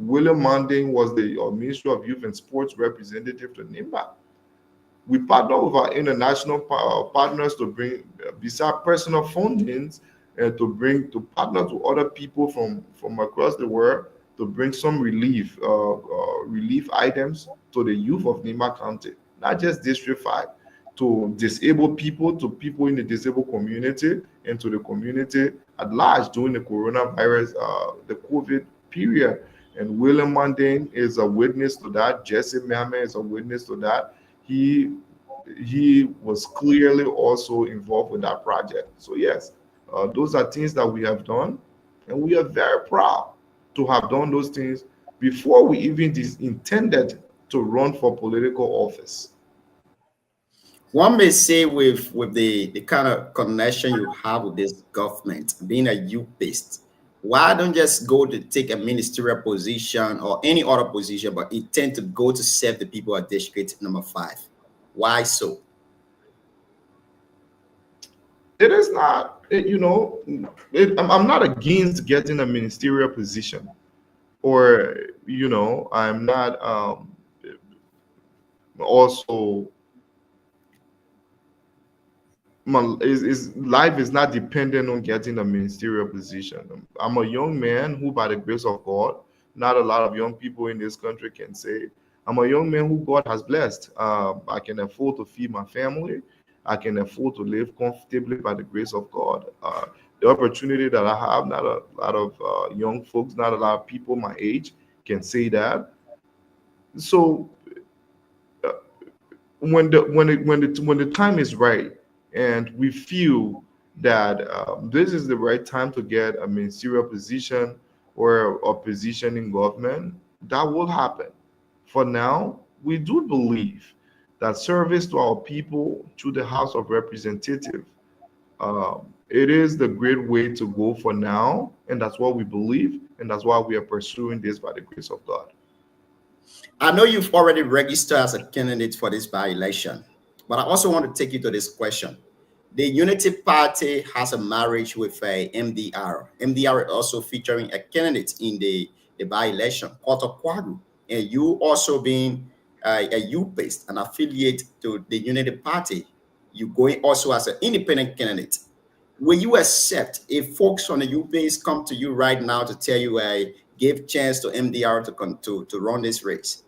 William Mundane was the Minister of Youth and Sports representative to Nimba. We partner with our international partners to bring, beside personal fundings, to partner to other people from across the world to bring some relief items to the youth of Nimba County, not just District 5, to disabled people, to people in the disabled community, and to the community at large during the coronavirus, the COVID period. And William Mundane is a witness to that. Jesse Merme is a witness to that. He was clearly also involved with that project. So yes, those are things that we have done, and we are very proud to have done those things before we even intended to run for political office. One may say with the kind of connection you have with this government, being a youth based, Why don't just go to take a ministerial position or any other position, but intend to go to serve the people of district number 5? Why so? It is not, I'm not against getting a ministerial position, or I'm not also is life is not dependent on getting a ministerial position. I'm a young man who, by the grace of God, not a lot of young people in this country can say, I'm a young man who God has blessed. I can afford to feed my family. I can afford to live comfortably by the grace of God. The opportunity that I have, not a lot of young folks, not a lot of people my age can say that. So uh, when the time is right, and we feel that this is the right time to get a ministerial position or a position in government, that will happen. For now, we do believe that service to our people through the House of Representatives, it is the great way to go for now, and that's what we believe, and that's why we are pursuing this by the grace of God. I know you've already registered as a candidate for this by-election, but I also want to take you to this question. The Unity Party has a marriage with a MDR. MDR is also featuring a candidate in the by-election, Otto Quadru, and you also being a U-based, an affiliate to the Unity Party. You going also as an independent candidate. Will you accept if folks from the U-base come to you right now to tell you I give chance to MDR to run this race?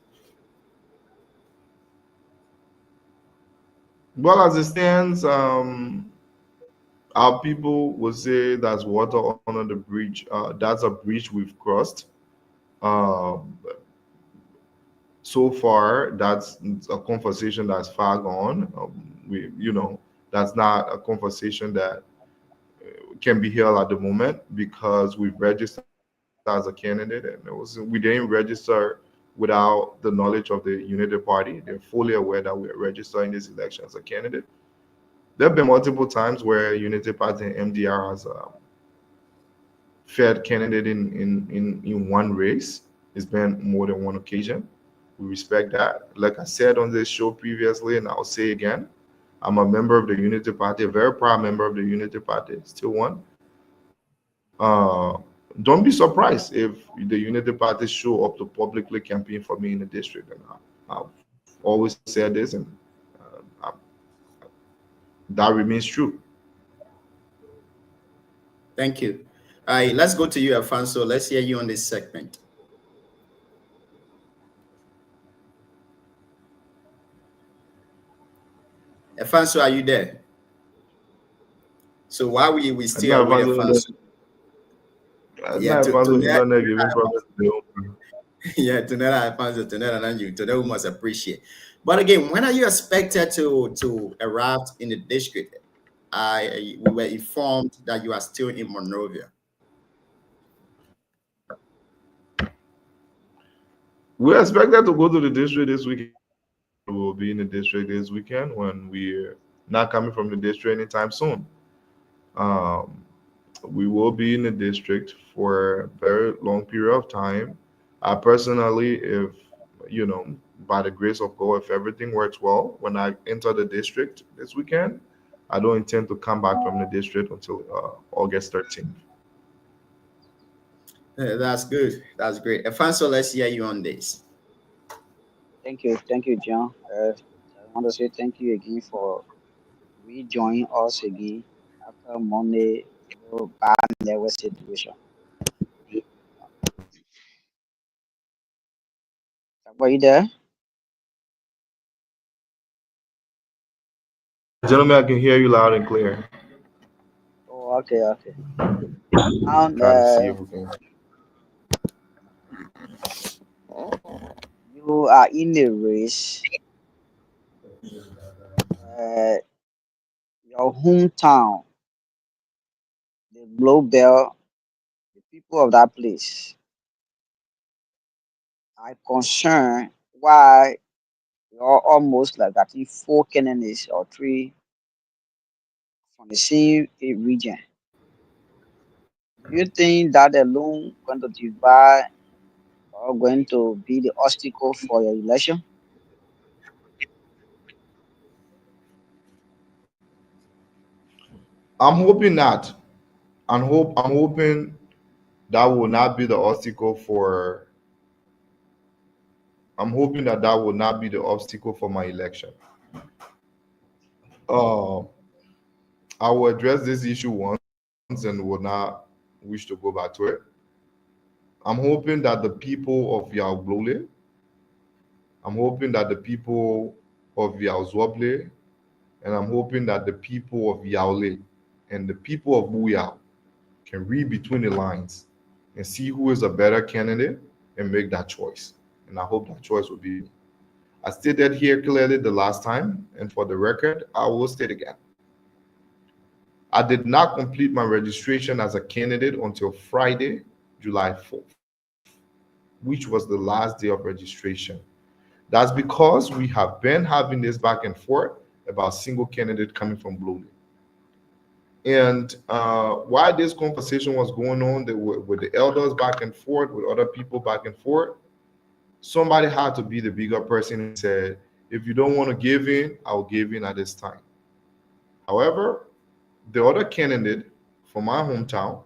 Well, as it stands, our people will say that's water under the bridge. That's a bridge we've crossed. Um, so far, that's a conversation that's far gone. That's not a conversation that can be held at the moment because we've registered as a candidate, and we didn't register without the knowledge of the Unity Party. They're fully aware that we are registering this election as a candidate. There have been multiple times where Unity Party and MDR has fair candidate in one race. It's been more than one occasion. We respect that. Like I said on this show previously, and I'll say again, I'm a member of the Unity Party, a very proud member of the Unity Party, still one. Don't be surprised if the Unity Party show up to publicly campaign for me in the district. And I've always said this, and that remains true. Thank you. All right, let's go to you, Alfonso. Let's hear you on this segment. Alfonso, are you there? So while we still Adnan await Alfonso, Alfonso, yeah, to Alfonso, that, giving problems to the open. yeah, to that Alfonso, to that and you, to that we must appreciate. But again, when are you expected to arrive in the district? We were informed that you are still in Monrovia. We're expected to go to the district this weekend. We'll be in the district this weekend when we're not coming from the district anytime soon. Um, we will be in the district for a very long period of time. I personally, if by the grace of God, if everything works well, when I enter the district this weekend, I don't intend to come back from the district until August 13th. That's good. That's great. Alfonso, let's hear you on this. Thank you, John. I want to say thank you again for rejoining us again after Monday, bad level situation. Were you there? Gentlemen, I can hear you loud and clear. Oh, okay, okay. And Try to see if we can. you are in a race. Uh, your hometown, the Global, the people of that place are concerned why you're almost like I think four candidates or three from the same region. Do you think that alone going to divide or going to be the obstacle for your election? I'm hoping not. I'm hoping that will not be the obstacle for. I'm hoping that that will not be the obstacle for my election. Uh, I will address this issue once and will not wish to go back to it. I'm hoping that the people of Yaoglole, I'm hoping that the people of Yaozwable, and I'm hoping that the people of Yaole and the people of Buyao can read between the lines and see who is a better candidate and make that choice. And I hope that choice will be me. I stated here clearly the last time, and for the record, I will state again. I did not complete my registration as a candidate until Friday, July 4th, which was the last day of registration. That's because we have been having this back and forth about single candidate coming from Blue. And while this conversation was going on with the elders back and forth, with other people back and forth, somebody had to be the bigger person and said, if you don't want to give in, I'll give in at this time. However, the other candidate from my hometown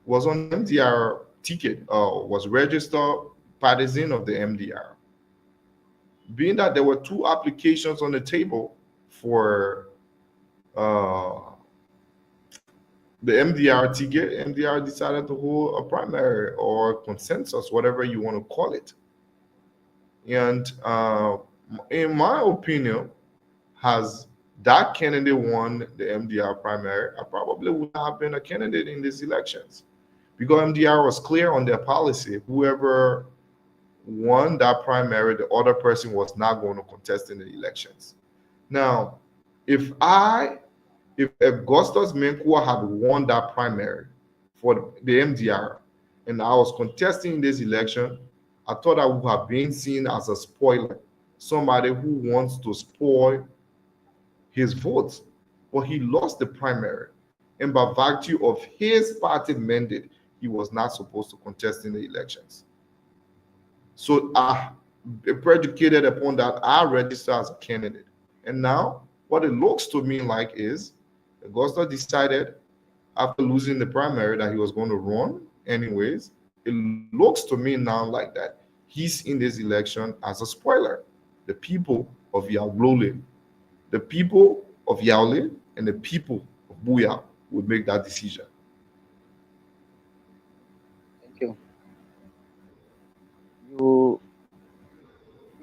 was on the MDR ticket, was registered partisan of the MDR. Being that there were two applications on the table for uh, the MDR ticket, MDR decided to hold a primary or consensus, whatever you want to call it. And in my opinion, has that candidate won the MDR primary, I probably would not have been a candidate in these elections because MDR was clear on their policy. Whoever won that primary, the other person was not going to contest in the elections. Now, if I if Augustus Menkwa had won that primary for the MDR and I was contesting in this election, I thought I would have been seen as a spoiler, somebody who wants to spoil his votes. But he lost the primary. And by virtue of his party mandate, he was not supposed to contest in the elections. So I predicated upon that, I registered as a candidate. And now what it looks to me like is Augusta decided after losing the primary that he was going to run anyways. It looks to me now like that he's in this election as a spoiler. The people of Yaulole, the people of Yaule, and the people of Buya would make that decision. Thank you.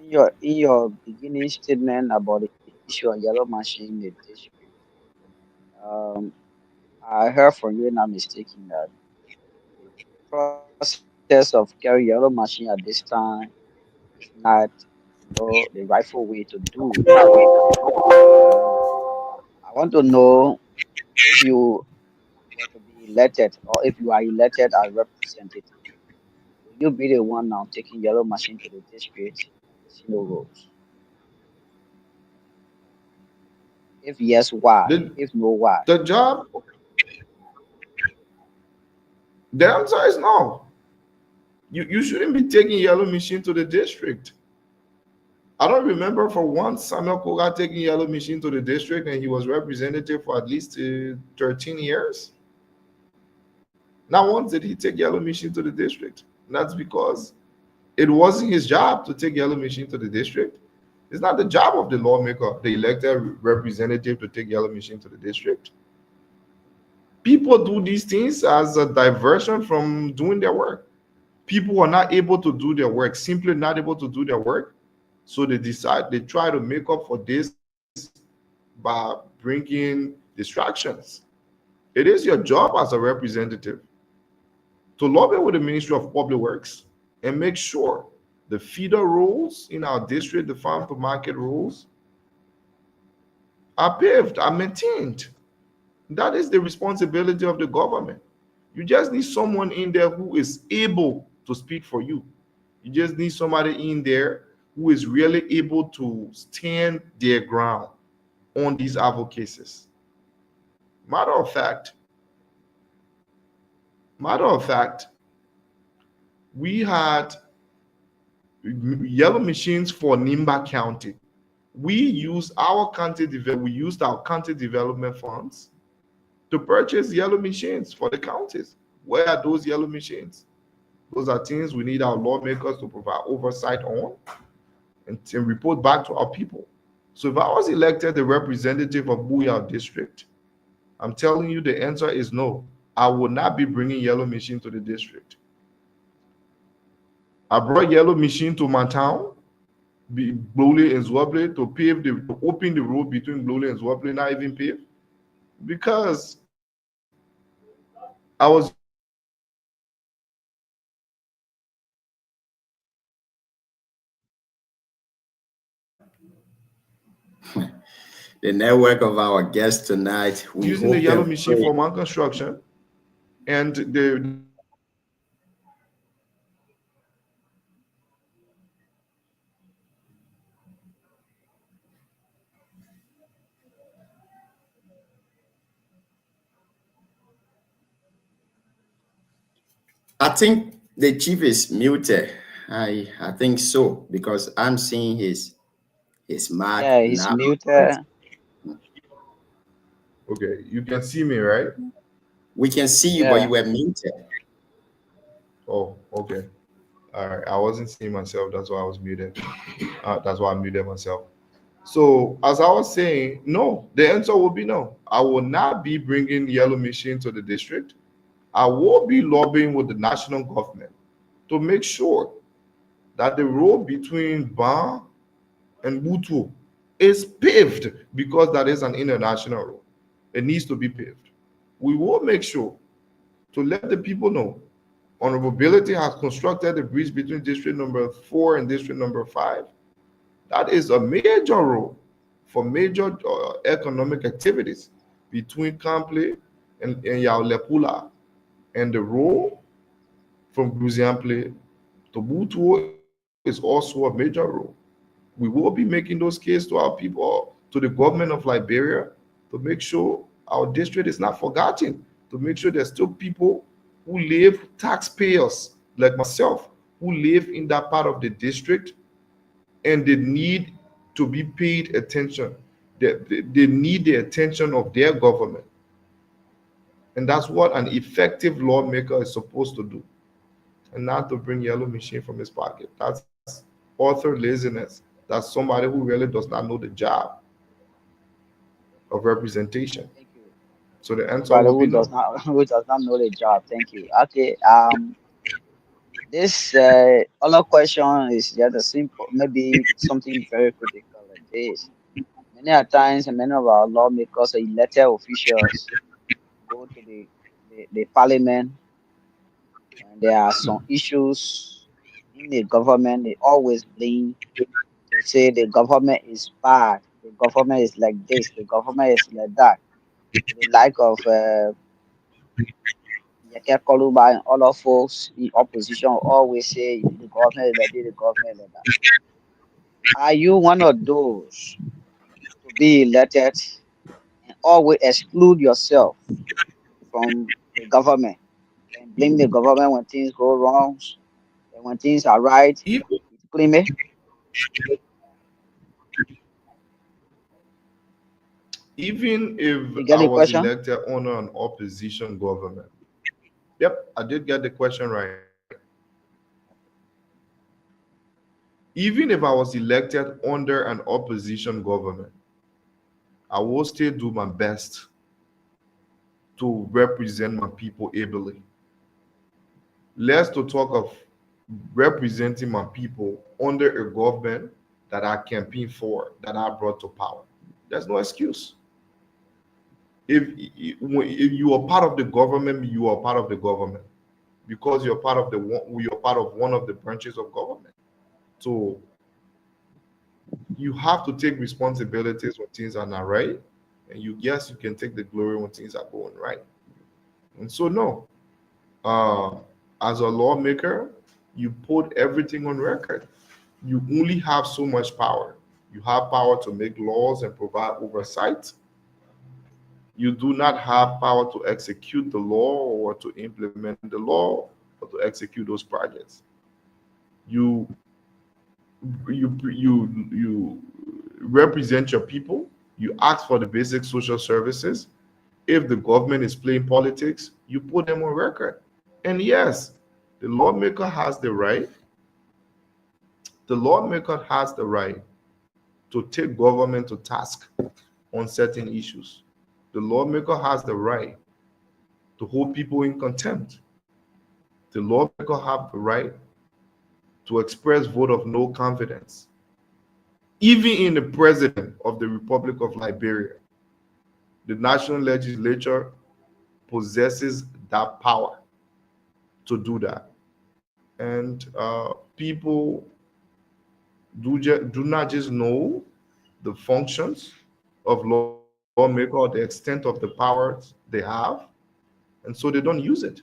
You in your beginning statement about the issue of yellow machine in the district, um, I heard from you not mistaken that the process of carrying yellow machine at this time is not, the rightful way to do. And I want to know if you were to be elected or if you are elected as representative, will you be the one now taking yellow machine to the district and fixing the roads? If yes, why? The, If no, why? the job, the answer is no. You shouldn't be taking yellow machine to the district. I don't remember for once Samuel Koga taking yellow machine to the district and he was representative for at least 13 years. Not once did he take yellow machine to the district. And that's because it wasn't his job to take yellow machine to the district. It's not the job of the lawmaker, the elected representative to take yellow machine to the district. People do these things as a diversion from doing their work. People are not able to do their work, simply not able to do their work. So they try to make up for this by bringing distractions. It is your job as a representative to lobby with the Ministry of Public Works and make sure the feeder rules in our district, the farm to market rules, are paved, are maintained. That is the responsibility of the government. You just need someone in there who is able to speak for you. You just need somebody in there who is really able to stand their ground on these advocacies. Matter of fact, Matter of fact, we had yellow machines for Nimba County. We used our county development funds to purchase yellow machines for the counties. Where are those yellow machines? Those are things we need our lawmakers to provide oversight on and report back to our people. So if I was elected a representative of Booyah District, I'm telling you the answer is no. I will not be bringing yellow machine to the district. I brought yellow machine to my town, Bloley and Zwoble, to open the road between Bloley and Zwoble, not even pave, because I was using the yellow machine for market construction. The network of our guests tonight, we Using the hope yellow and machine pray. for market construction, and the yellow machine was used to open the road between Bloley and Zwoble. I think the chief is muted. I think so because I'm seeing his mark Yeah, he's now. muted. Okay, you can see me, right? We can see you, but Yeah. you were muted. Oh, okay. All right. I wasn't seeing myself. That's why I was muted. That's why I muted myself. So, as I was saying, no, the answer will be no. I will not be bringing yellow machine to the district. I will be lobbying with the national government to make sure that the road between Ban and Butu is paved because that is an international road. It needs to be paved. We will make sure to let the people know Honorability has constructed a bridge between district number 4 and district number 5. That is a major road for major economic activities between Kample and Yaulepula. And the road from Bruziample to Butuo is also a major road. We will be making those cases to our people, to the government of Liberia, to make sure our district is not forgotten, to make sure there's still people who live, taxpayers like myself, who live in that part of the district and they need to be paid attention. They need the attention of their government. And that's what an effective lawmaker is supposed to do, and not to bring yellow machine from his pocket. That's author laziness. That's somebody who really does not know the job of representation. Thank you. So the answer Somebody will be who does no. not who does not know the job. Thank you. Okay. This other question is just a simple, maybe something very critical like this. Many a times, many of our lawmakers or elected officials go to the parliament when there are some issues in the government. They always blame to say the government is bad, the government is like this, the government is like that. To the like of Yeke Koluba and other folks in opposition always say the government is like this, the government is like that. Are you one of those to be elected and always exclude yourself from the government and blame the government when things go wrong and when things are right, If, you claim it? even if You get I the was question? elected under an opposition government, yep, I did get the question right. Even if I was elected under an opposition government, I will still do my best to represent my people ably. Let's to talk of representing my people under a government that I campaigned for, that I brought to power. There's no excuse. If you are part of the government, you are part of the government because you're part of one of the branches of government. So you have to take responsibilities when things are not right, and you can take the glory when things are going right. And so no, uh, as a lawmaker, you put everything on record. You only have so much power. You have power to make laws and provide oversight, You do not have power to execute the law or to implement the law or to execute those projects. You you represent your people. You ask for the basic social services. If the government is playing politics, you put them on record. And yes, the lawmaker has the right. The lawmaker has the right to take government to task on certain issues. The lawmaker has the right to hold people in contempt. The lawmaker have the right to express vote of no confidence. Even in the president of the Republic of Liberia, the national legislature possesses that power to do that. And people do not just know the functions of lawmaker or the extent of the powers they have, and so they don't use it.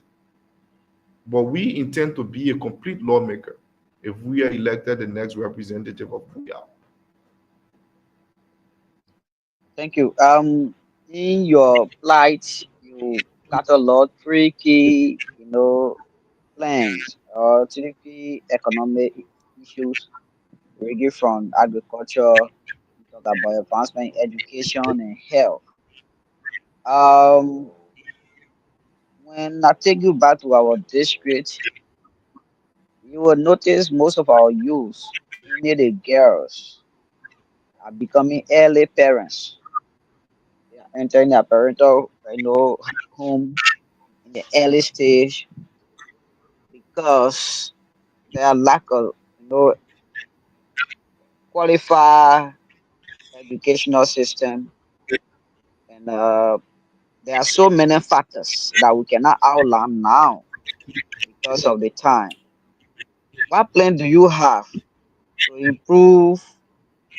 But we intend to be a complete lawmaker if we are elected the next representative of who we are. Thank you. In your plight, you catalog three key, plans or three key economic issues ranging from agriculture, we talk about advancement in education and health. Um, when I take you back to our district, you will notice most of our youth, mainly the girls, are becoming early parents. They are entering their parental, home in the early stage because there are lack of, qualified educational system, and there are so many factors that we cannot outline now because of the time. What plan do you have to improve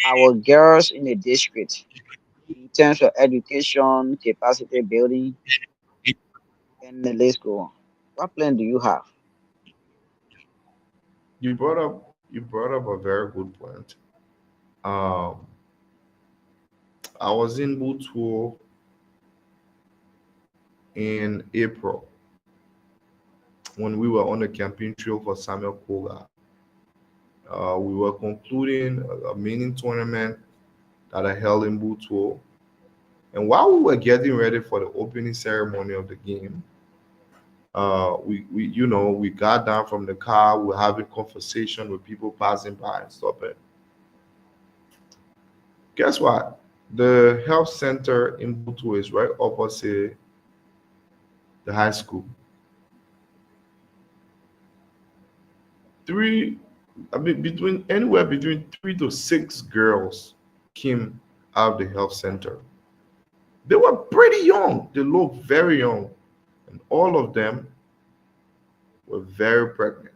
our girls in the district in terms of education, capacity building, and the list go on? What plan do you have? You brought up a very good point. Um, I was in Butuo in April when we were on the campaign trail for Samuel Koga. We were concluding a mini tournament that I held in Butuo. And while we were getting ready for the opening ceremony of the game, we got down from the car, we were having conversation with people passing by and stuff. And guess what? The health center in Butuo is right opposite the high school. Three, I mean, between anywhere between 3 to 6 girls came out of the health center. They were pretty young. They looked very young, and all of them were very pregnant.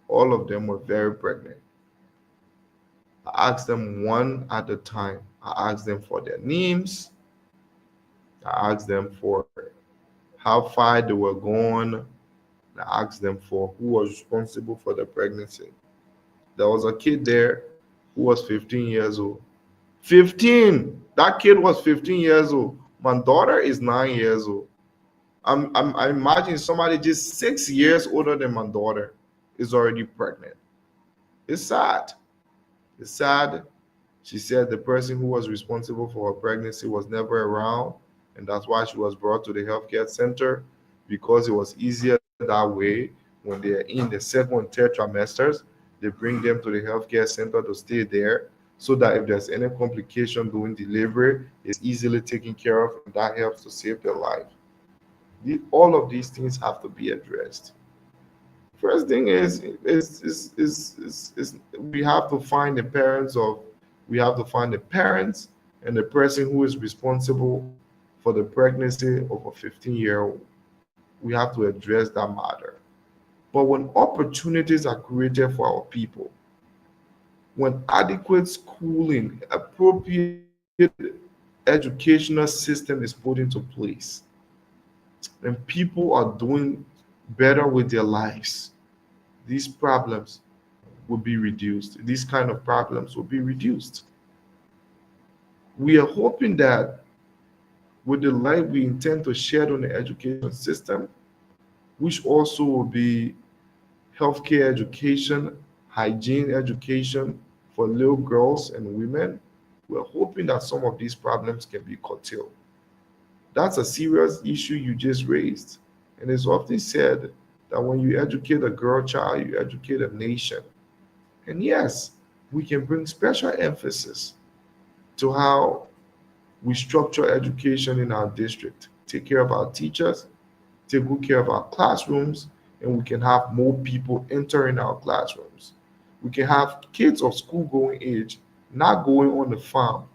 All of them were very pregnant. I asked them one at a time. I asked them for their names. I asked them for how far they were gone. I asked them for who was responsible for the pregnancy. There was a kid there who was 15 years old. 15! That kid was 15 years old. My daughter is 9 years old. I imagine somebody just 6 years older than my daughter is already pregnant. It's sad. It's sad. She said the person who was responsible for her pregnancy was never around, and that's why she was brought to the healthcare center because it was easier that way. When they're in the second and third trimesters, they bring them to the healthcare center to stay there so that if there's any complication during delivery, it's easily taken care of, and that helps to save their life. All of these things have to be addressed. First thing is we have to find the parents of we have to find the parents and the person who is responsible for the pregnancy of a 15-year-old. We have to address that matter. But when opportunities are created for our people, when adequate schooling, appropriate educational system is put into place, and people are doing better with their lives, these problems will be reduced. These kind of problems will be reduced. We are hoping that with the light we intend to shed on the education system, which also will be healthcare education, hygiene education for little girls and women, we're hoping that some of these problems can be curtailed. That's a serious issue you just raised. And it's often said that when you educate a girl child, you educate a nation. And yes, we can bring special emphasis to how we structure education in our district, take care of our teachers, take good care of our classrooms, and we can have more people entering our classrooms. We can have kids of school going age not going on the farm,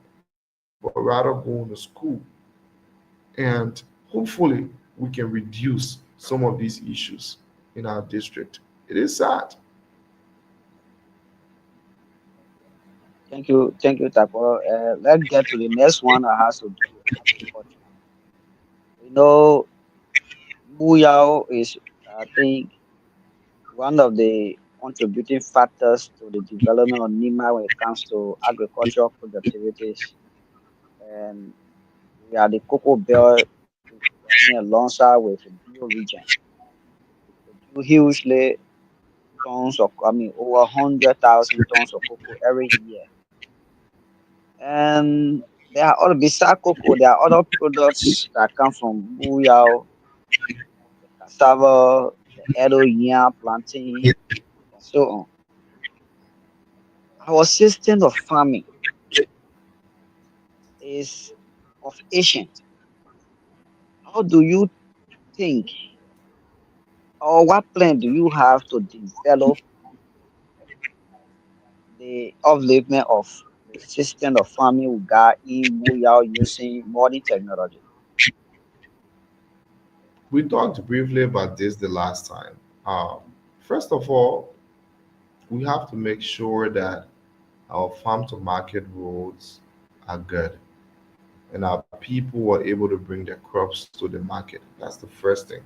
but rather going to school. And hopefully, we can reduce some of these issues in our district. It is sad. Thank you, Tapo. Let's get to the next one that has to do with agriculture. You know, Buyao is, I think, one of the contributing factors to the development of NIMA when it comes to agricultural productivities. And we are the cocoa belt, I mean, alongside with the Bio region. We produce hugely tons of, I mean, over 100,000 tons of cocoa every year. And there are other, besides cocoa, there are other products that come from Buyao, the cassava, the Edo yam, plantain, and so on. Our system of farming is of ancient. How do you think, or what plan do you have to develop the upliftment of the system of farming we got in Buyao using modern technology? We talked briefly about this the last time. Um, First of all, we have to make sure that our farm to market roads are good and our people are able to bring their crops to the market. That's the first thing.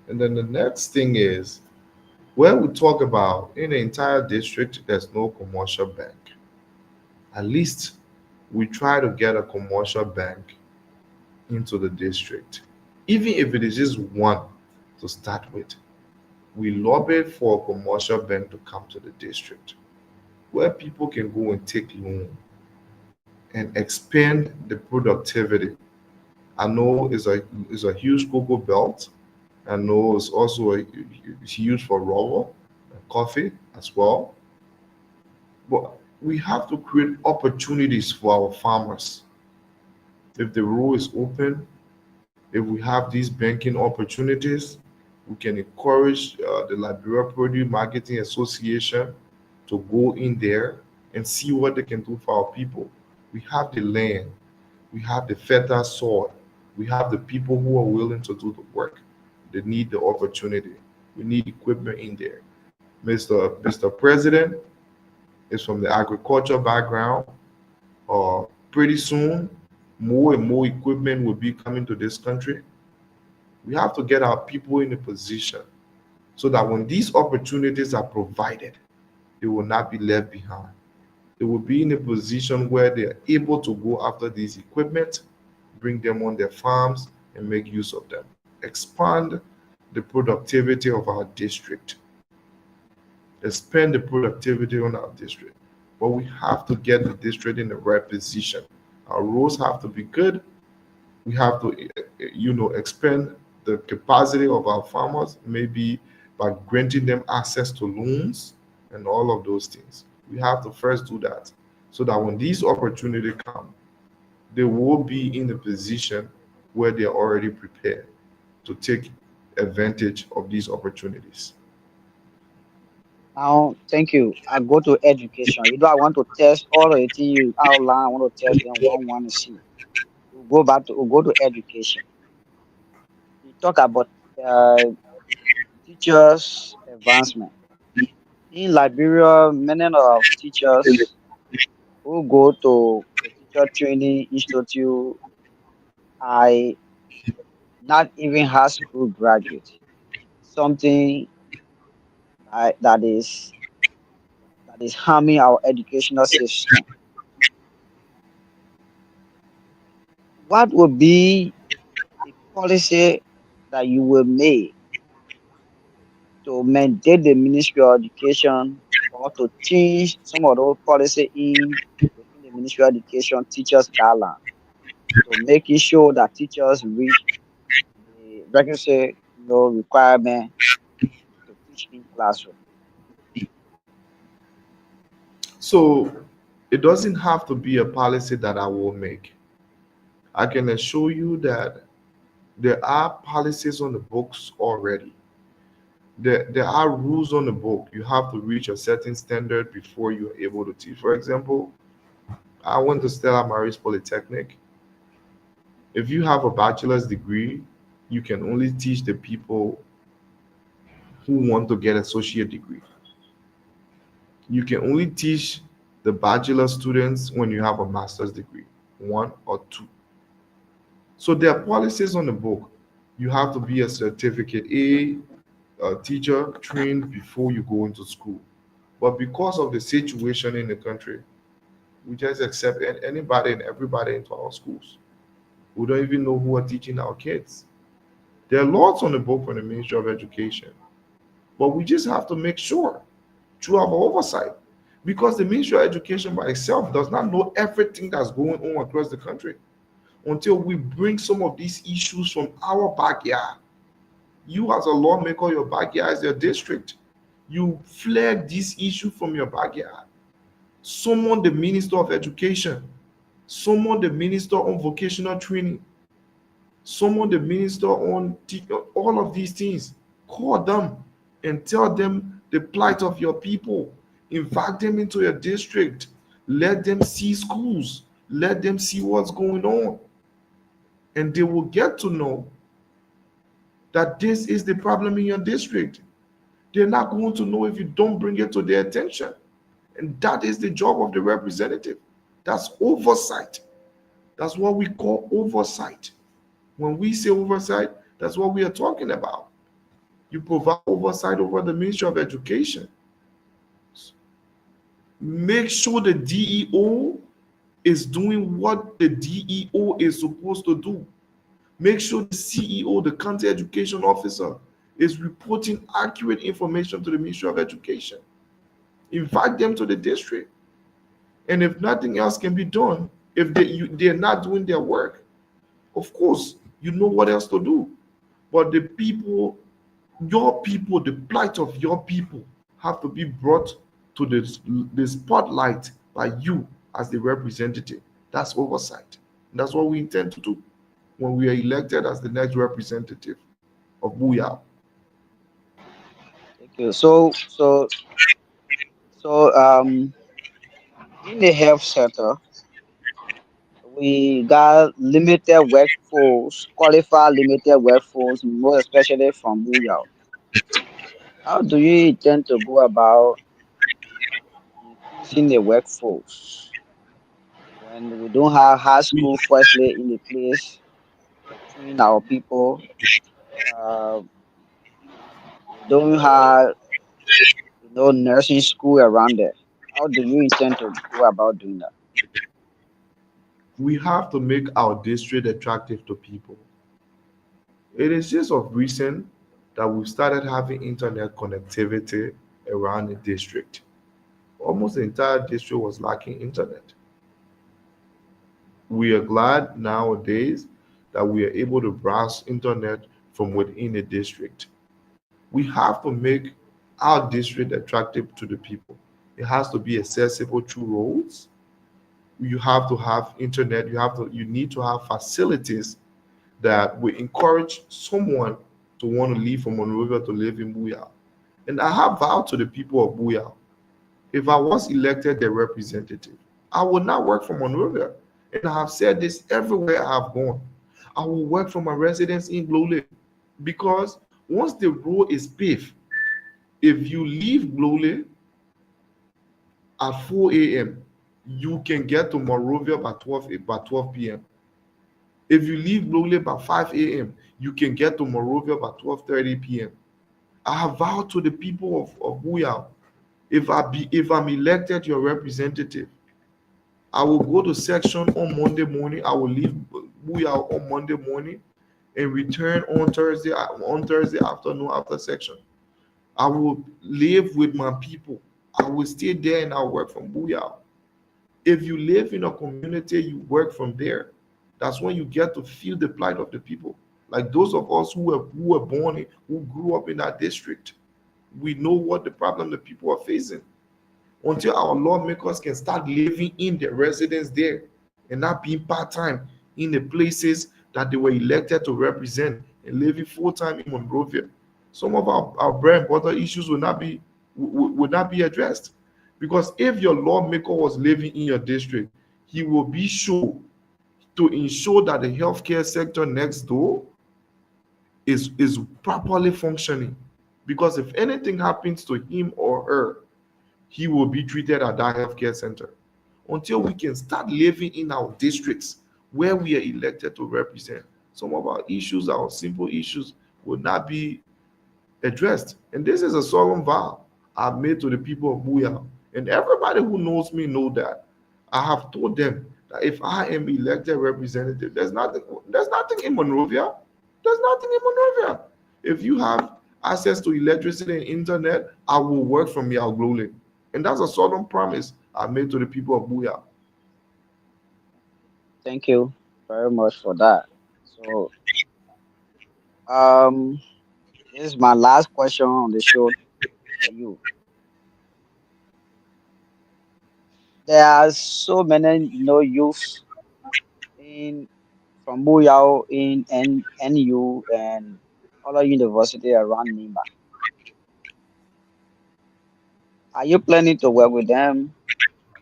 And then the next thing is when we talk about in the entire district, there's no commercial bank. At least we try to get a commercial bank into the district, even if it is just one to start with. We lobbied for a commercial bank to come to the district where people can go and take loan and expand the productivity. I know it's a huge cocoa belt. I know it's also it's used for rubber and coffee as well. But we have to create opportunities for our farmers. If the road is open, if we have these banking opportunities, we can encourage the Liberia Produce Marketing Association to go in there and see what they can do for our people. We have the land, we have the fertile soil, we have the people who are willing to do the work. They need the opportunity. We need equipment in there. Mr. President is from the agriculture background. Pretty soon, more and more equipment will be coming to this country. We have to get our people in a position so that when these opportunities are provided, they will not be left behind. They will be in a position where they are able to go after these equipment, bring them on their farms, and make use of them. Expand the productivity of our district. Expand the productivity on our district. But we have to get the district in the right position. Our roads have to be good. We have to, expand the capacity of our farmers, maybe by granting them access to loans and all of those things. We have to first do that so that when these opportunities come, they will be in a position where they are already prepared to take advantage of these opportunities. Now, thank you. I go to education. You know, I want to test all the things you outline. I want to test them one to see. We'll go to education. You talk about uh, teachers' advancement. In Liberia, many of teachers who go to the teacher training institute I not even high school graduate. Something that is harming our educational system. what would be a policy that you will make to maintain the Ministry of Education or to change some of those policy in within the Ministry of Education teachers guideline to making sure that teachers reach the requisite requirement to teach in classroom. So it doesn't have to be a policy that I will make. I can assure you that there are policies on the books already. There are rules on the book. You have to reach a certain standard before you're able to teach. For example, I went to Stella Maris Polytechnic. If you have a bachelor's degree, you can only teach the people who want to get associate degree. You can only teach the bachelor students when you have a master's degree, one or two. So there are policies on the book. You have to be a certificate a teacher trained before you go into school. But because of the situation in the country, we just accept anybody and everybody into our schools. We don't even know who are teaching our kids. There are lots on the book from the Ministry of Education, but we just have to make sure through our oversight, because the Ministry of Education by itself does not know everything that's going on across the country until we bring some of these issues from our backyard. You, as a lawmaker, your backyard is your district. You flag this issue from your backyard. Summon the Minister of Education, summon the Minister on Vocational Training, summon the Minister on all of these things. Call them and tell them the plight of your people. Invite them into your district. Let them see schools. Let them see what's going on. And they will get to know that this is the problem in your district. They're not going to know if you don't bring it to their attention. And that is the job of the representative. That's oversight. That's what we call oversight. When we say oversight, that's what we are talking about. You provide oversight over the Ministry of Education. Make sure the DEO is doing what the DEO is supposed to do. Make sure the CEO, the county education officer, is reporting accurate information to the Ministry of Education. Invite them to the district. And if nothing else can be done, if they're not doing their work, of course, you know what else to do. But the people, your people, the plight of your people have to be brought to the spotlight by you as the representative. That's oversight. And that's what we intend to do when we are elected as the next representative of Booyah. Thank you. So in the health sector, we got limited workforce, qualified limited workforce, most especially from Booyah. How do you intend to go about increasing the workforce when we don't have high We, school firstly in the place to train our people? Uh, we don't have nursing school around there. How do you intend to go about doing that? we have to make our district attractive to people. It is just of recent that we've started having internet connectivity around the district. Almost the entire district was lacking internet. We are glad nowadays that we are able to browse internet from within the district. We have to make our district attractive to the people. It has to be accessible through roads. You have to have internet. You need to have facilities that will encourage someone to want to leave from Monrovia to live in Booyah. And I have vowed to the people of Booyah, if I was elected their representative, I would not work for Monrovia. And I have said this everywhere I have gone. I will work for my residents in Glole, because once the road is paved, if you leave Glole at 4 a.m., you can get to Monrovia by 12 p.m. If you leave Glole by 5 a.m., you can get to Monrovia by 12:30 p.m. I have vowed to the people of Booyah, if I'm elected your representative, I will go to section on Monday morning. I will leave Booyah on Monday morning and return on Thursday afternoon after section. I will live with my people. I will stay there and I'll work from Booyah. If you live in a community, you work from there. That's when you get to feel the plight of the people. Like those of us who were born in, who grew up in that district, we know what the problem the people are facing. Until our lawmakers can start living in their residence there and not being part-time in the places that they were elected to represent and living full-time in Monrovia, some of our bread and butter issues will not be addressed. Because if your lawmaker was living in your district, he will be sure to ensure that the healthcare sector next door is properly functioning. Because if anything happens to him or her, he will be treated at that healthcare center. Until we can start living in our districts where we are elected to represent, some of our issues, our simple issues, will not be addressed. And this is a solemn vow I've made to the people of Booyah. And everybody who knows me know that. I have told them that if I am elected representative, there's nothing in Monrovia. There's nothing in Monrovia. If you have access to electricity and internet, I will work from Yagluli. And that's a solemn promise I made to the people of Booyah. Thank you very much for that. So, um, this is my last question on the show for you. There are so many, youths in from Buyao in NU and other university around Nima. Are you planning to work with them,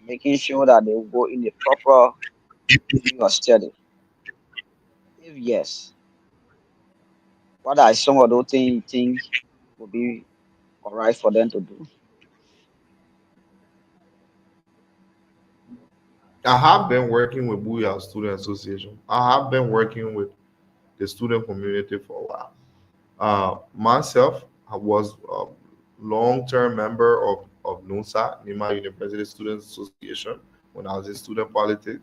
making sure that they will go in the proper field of study? If yes, what are some of those things you think would be all right for them to do? I have been working with Booyah Student Association. I have been working with the student community for a while. Myself, I was a long-term member of NUSA, Nima University Students Association, when I was in student politics.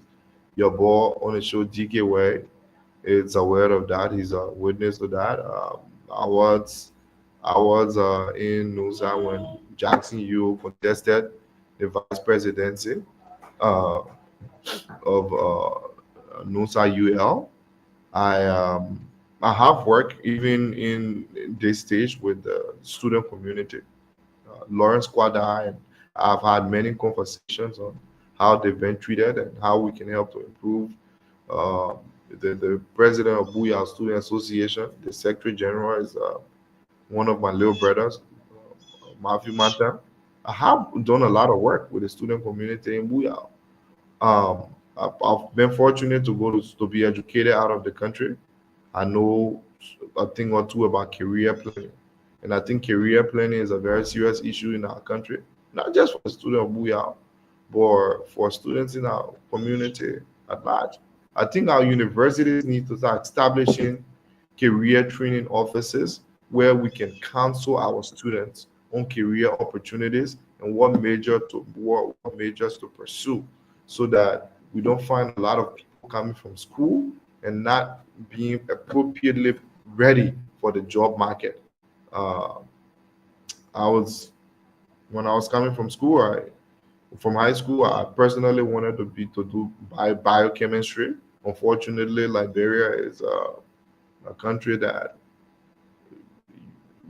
Your boy on the show, GK Way, is aware of that. He's a witness to that. I was in NUSA when Jackson Yu contested the vice presidency uh, of NUSA UL. I um, I have worked even in this stage with the student community. Lawrence Quada, and I've had many conversations on how they've been treated and how we can help to improve. Uh, the president of Booyah Student Association, the secretary general, is one of my little brothers, Matthew Mata. I have done a lot of work with the student community in Booyah. I've been fortunate to go to be educated out of the country. I know a thing or two about career planning. And I think career planning is a very serious issue in our country, not just for the student of Booyah, but for students in our community at large. I think our universities need to start establishing career training offices where we can counsel our students on career opportunities and what majors to pursue, so that we don't find a lot of people coming from school and not being appropriately ready for the job market. Uh, I was when I was coming from school, from high school, I personally wanted to do biochemistry. Unfortunately, Liberia is a country that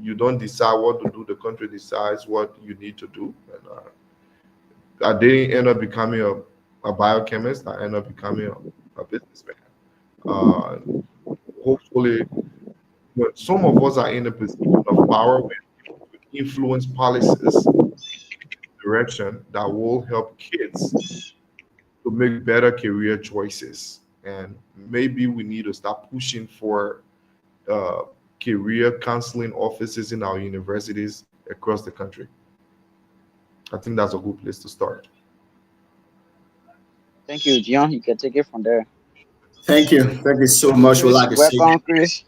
you don't decide what to do. The country decides what you need to do. And I didn't end up becoming a biochemist. I ended up becoming a businessman. Uh, Hopefully, when some of us are in a position of power, we influence policies direction that will help kids to make better career choices. And maybe we need to start pushing for uh, career counseling offices in our universities across the country. I think that's a good place to start. Thank you, John. You can take it from there. Thank you. Thank you so much. We'd Chris, like to say welcome, Chris.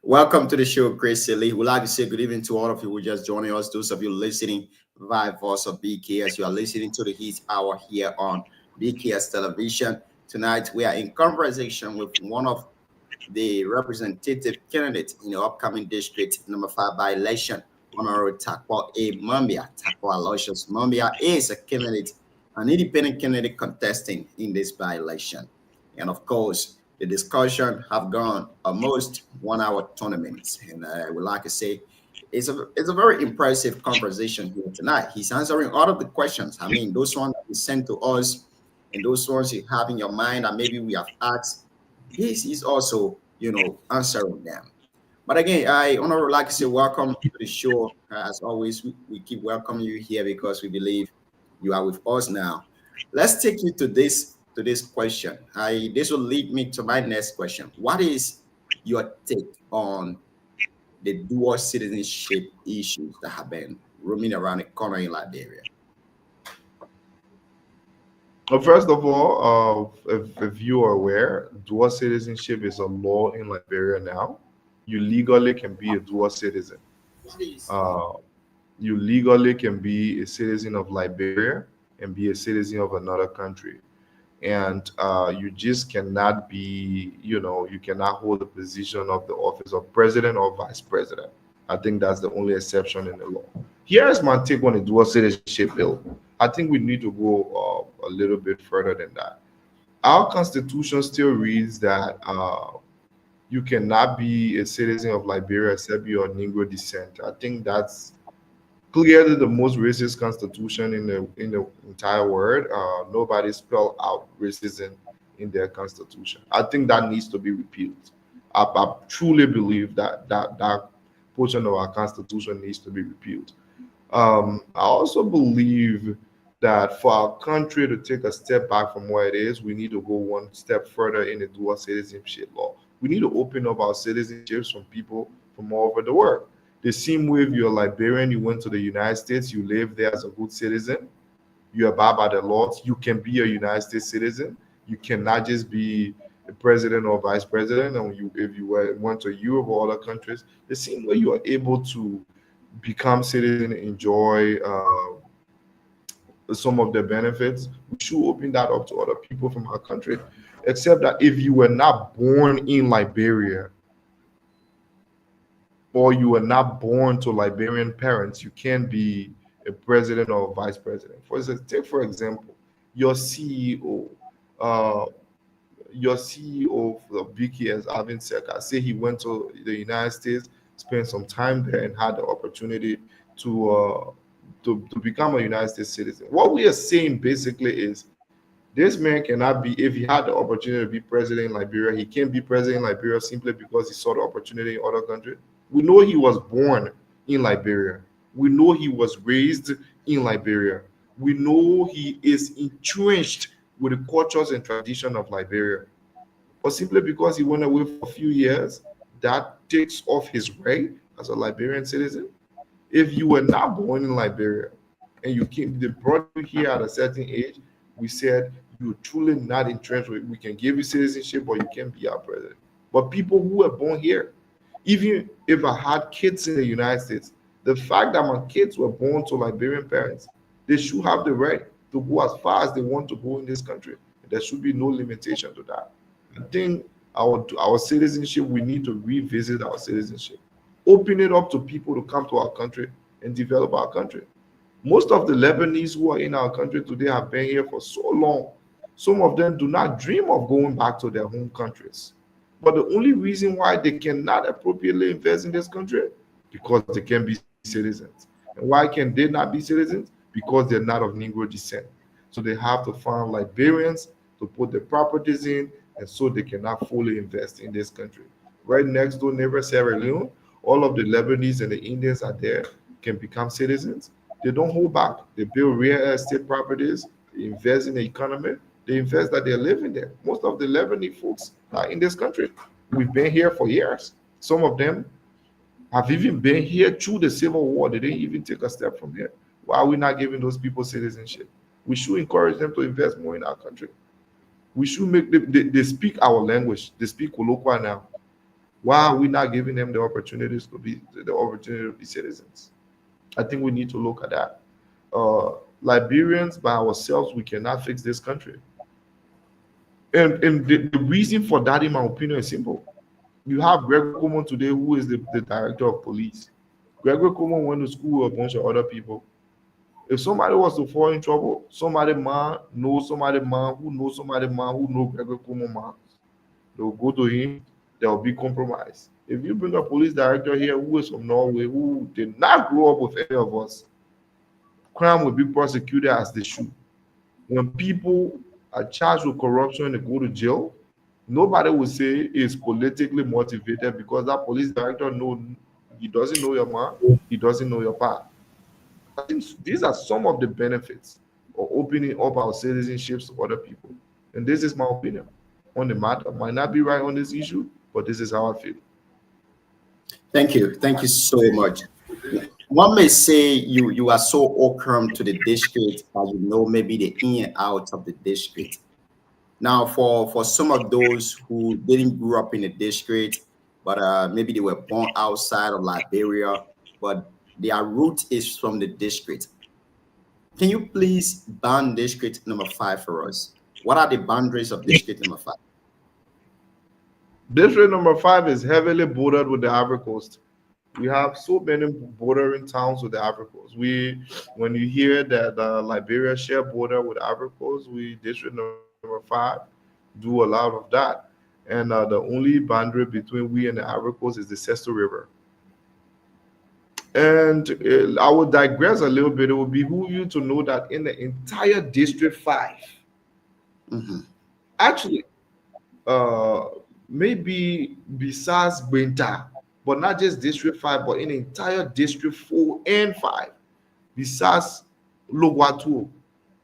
welcome to the show, Grace Lee. We'd like to say good evening to all of you who just joining us. Those of you listening via Voice of BKS, you are listening to the Heat Hour here on BKS Television. Tonight, we are in conversation with one of the representative candidates in the upcoming district number 5 by election, Honorable Takwa A. Mambia. Takwa Aloysius Mambia is a candidate, an independent candidate contesting in this by election. And of course, the discussion have gone almost 1 hour tournaments. And I would like to say it's a very impressive conversation here tonight. He's answering all of the questions. I mean, those ones that you sent to us and those ones you have in your mind that maybe we have asked, he's also, answering them. But again, I want to like to say welcome to the show. As always, we keep welcoming you here because we believe you are with us now. Let's take you to this question. I This will lead me to my next question. What is your take on the dual citizenship issues that have been roaming around the corner in Liberia? First of all, if you are aware, dual citizenship is a law in Liberia now. You legally can be a dual citizen. What is Uh, you legally can be a citizen of Liberia and be a citizen of another country. And you just cannot be, you cannot hold the position of the office of president or vice president. I think that's the only exception in the law. Here's my take on the dual citizenship bill. I think we need to go a little bit further than that. Our constitution still reads that you cannot be a citizen of Liberia except you're of Negro descent. I think that's clearly the most racist constitution in the entire world. Nobody spelled out racism in their constitution. I think that needs to be repealed. I truly believe that portion of our constitution needs to be repealed. I also believe that for our country to take a step back from where it is, we need to go one step further in the dual citizenship law. We need to open up our citizenships from people from all over the world. The same way if you're Liberian, you went to the United States, you live there as a good citizen, you abide by the laws, you can be a United States citizen. You cannot just be a president or vice president. And if you went to Europe or other countries, the same way you are able to become citizen, enjoy some of the benefits, we should open that up to other people from our country. Except that if you were not born in Liberia or you were not born to Liberian parents, you can't be a president or a vice president. For instance, take for example, your CEO, uh, your CEO of BKS, Alvin Seka, say he went to the United States, spent some time there, and had the opportunity to to become a United States citizen. What we are saying basically is this man cannot be, if he had the opportunity to be president in Liberia, he can't be president in Liberia simply because he saw the opportunity in other countries. We know he was born in Liberia. We know he was raised in Liberia. We know he is entrenched with the cultures and tradition of Liberia. But simply because he went away for a few years, that takes off his right as a Liberian citizen. If you were not born in Liberia and you came, they brought you here at a certain age, we said you're truly not entrenched. We can give you citizenship, but you can't be our president. But people who were born here, even if I had kids in the United States, the fact that my kids were born to Liberian parents, they should have the right to go as far as they want to go in this country. There should be no limitation to that. I think our citizenship, we need to revisit our citizenship, open it up to people to come to our country and develop our country. Most of the Lebanese who are in our country today have been here for so long. Some of them do not dream of going back to their home countries. But the only reason why they cannot appropriately invest in this country, because they can be citizens. And why can they not be citizens? Because they're not of Negro descent. So they have to find Liberians to put their properties in, and so they cannot fully invest in this country. Right next door, neighbor Sierra Leone, all of the Lebanese and the Indians are there, can become citizens. They don't hold back. They build real estate properties, they invest in the economy, they invest that they're living there. Most of the Lebanese folks are in this country. We've been here for years. Some of them have even been here through the Civil War. They didn't even take a step from here. Why are we not giving those people citizenship? We should encourage them to invest more in our country. We should make them, they speak our language. They speak Kolokwa now. Why are we not giving them the opportunities to be the opportunity to be citizens? I think we need to look at that. Uh, Liberians by ourselves, we cannot fix this country. And the reason for that, in my opinion, is simple. You have Gregor Coleman today, who is the director of police. Gregor Coleman went to school with a bunch of other people. If somebody was to fall in trouble, somebody man knows somebody man who knows somebody man who knows Gregor Coleman man. They'll go to him, there'll be compromise. If you bring a police director here who is from Norway, who did not grow up with any of us, crime will be prosecuted as they should. When people are charged with corruption and they go to jail, nobody will say it's politically motivated because that police director know he doesn't know your man, he doesn't know your pa. I think these are some of the benefits of opening up our citizenships to other people. And this is my opinion on the matter. Might not be right on this issue, but this is how I feel. Thank you so much. One may say you are so welcome to the district that you know maybe the in and out of the district. Now, for some of those who didn't grow up in the district, but maybe they were born outside of Liberia, but their root is from the district. Can you please ban district number 5 for us? What are the boundaries of district number 5? District number 5 is heavily bordered with the Ivory Coast. We have so many bordering towns with the Ivory Coast. When you hear that Liberia share border with Ivory Coast, we District number 5 do a lot of that. And the only boundary between we and the Ivory Coast is the Sesto River. And I will digress a little bit. It will behoove you to know that in the entire District 5, actually, uh, maybe besides Benta, but not just District 5, but in the entire District 4 and 5, besides Logwatu,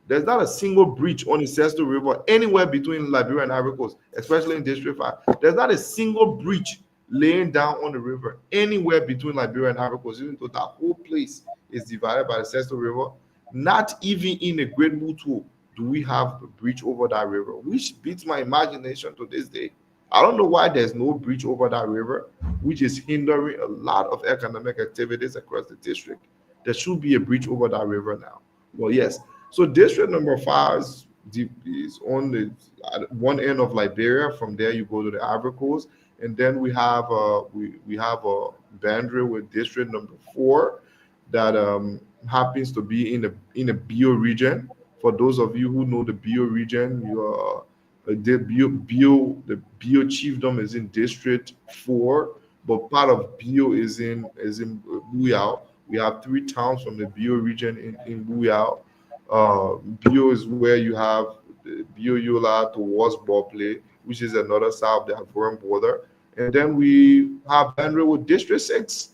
there's not a single breach on the Sesto River anywhere between Liberia and Ivory Coast, especially in District 5. There's not a single breach laying down on the river anywhere between Liberia and Ivory Coast, even though that whole place is divided by the Sesto River. Not even in the Great Mutu do we have a breach over that river, which beats my imagination to this day. I don't know why there's no breach over that river, which is hindering a lot of economic activities across the district. There should be a breach over that river now. Well, yes. So district number 5 is on the at one end of Liberia. From there, you go to the Ivory Coast, and then we have a boundary with district number 4 that happens to be in the Bio region. For those of you who know the Bio region, the Bio chiefdom is in District 4, but part of Bio is in Buyao. We have 3 towns from the Bio region in Buyao. Bio is where you have the Bio Yola towards Bopley, which is another side of the Ivorian border. And then we have boundary with District 6.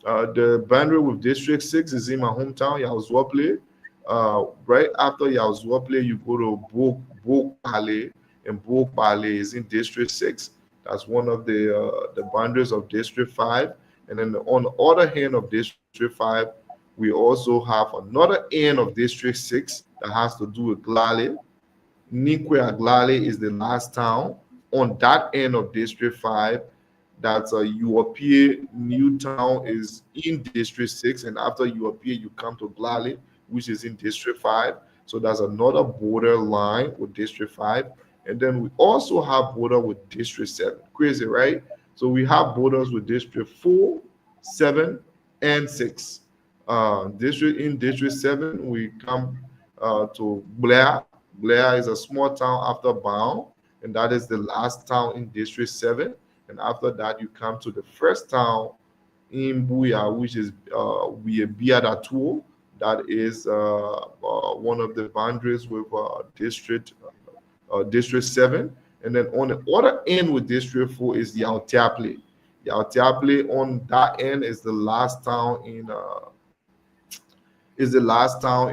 The boundary with District 6 is in my hometown, Yaouzouaple. Right after Yaouzouaple, you go to Bokpale, and Bokpale is in District 6. That's one of the boundaries of District 5. And then on the other hand of District 5, we also have another end of District 6 that has to do with Glale. Nikwe Aglale is the last town on that end of District 5. That's Uapie New Town is in District 6, and after Uapie, you come to Glale, which is in District 5. So that's another border line with District 5. And then we also have border with District 7. Crazy, right? So we have borders with District 4, 7, and 6. District 7, we come to Blair. Blair is a small town after Baon, and that is the last town in District 7. And after that, you come to the first town in Buya, which is Biadatou. That is one of the boundaries with District 7. And then on the other end with District 4 is Yaoteaple. Yaoteaple on that end is the last town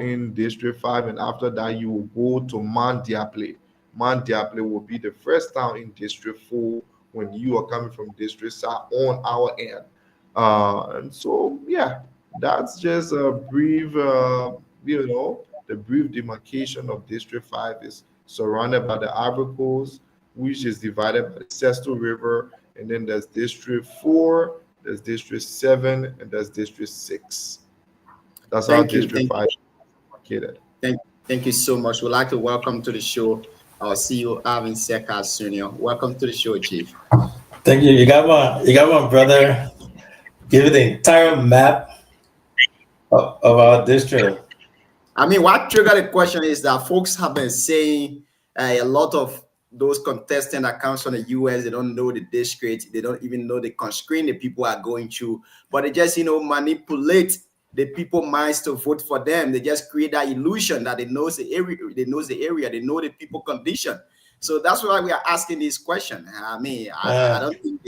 in District 5, and after that you will go to Mandiaple. Mandiaple will be the first town in District 4 when you are coming from District 6 on our end. And so, yeah, that's just a brief, the brief demarcation of District 5 is surrounded by the Ivory Coast, which is divided by the Sesto River, and then there's District 4, there's District 7, and there's District 6. That's how District 5 is located. Thank you so much. We'd like to welcome to the show I'll see you, Alvin Sekas Sr. Welcome to the show, Chief. Thank you. You got my brother. Give it the entire map of our district. I mean, what triggered the question is that folks have been saying a lot of those contestant accounts from the US, they don't know the district, they don't even know the constraint the people are going through, but they just, manipulate the people minds to vote for them. They just create that illusion that they area, they know the people condition. So that's why we are asking this question. I mean, I Uh, don't think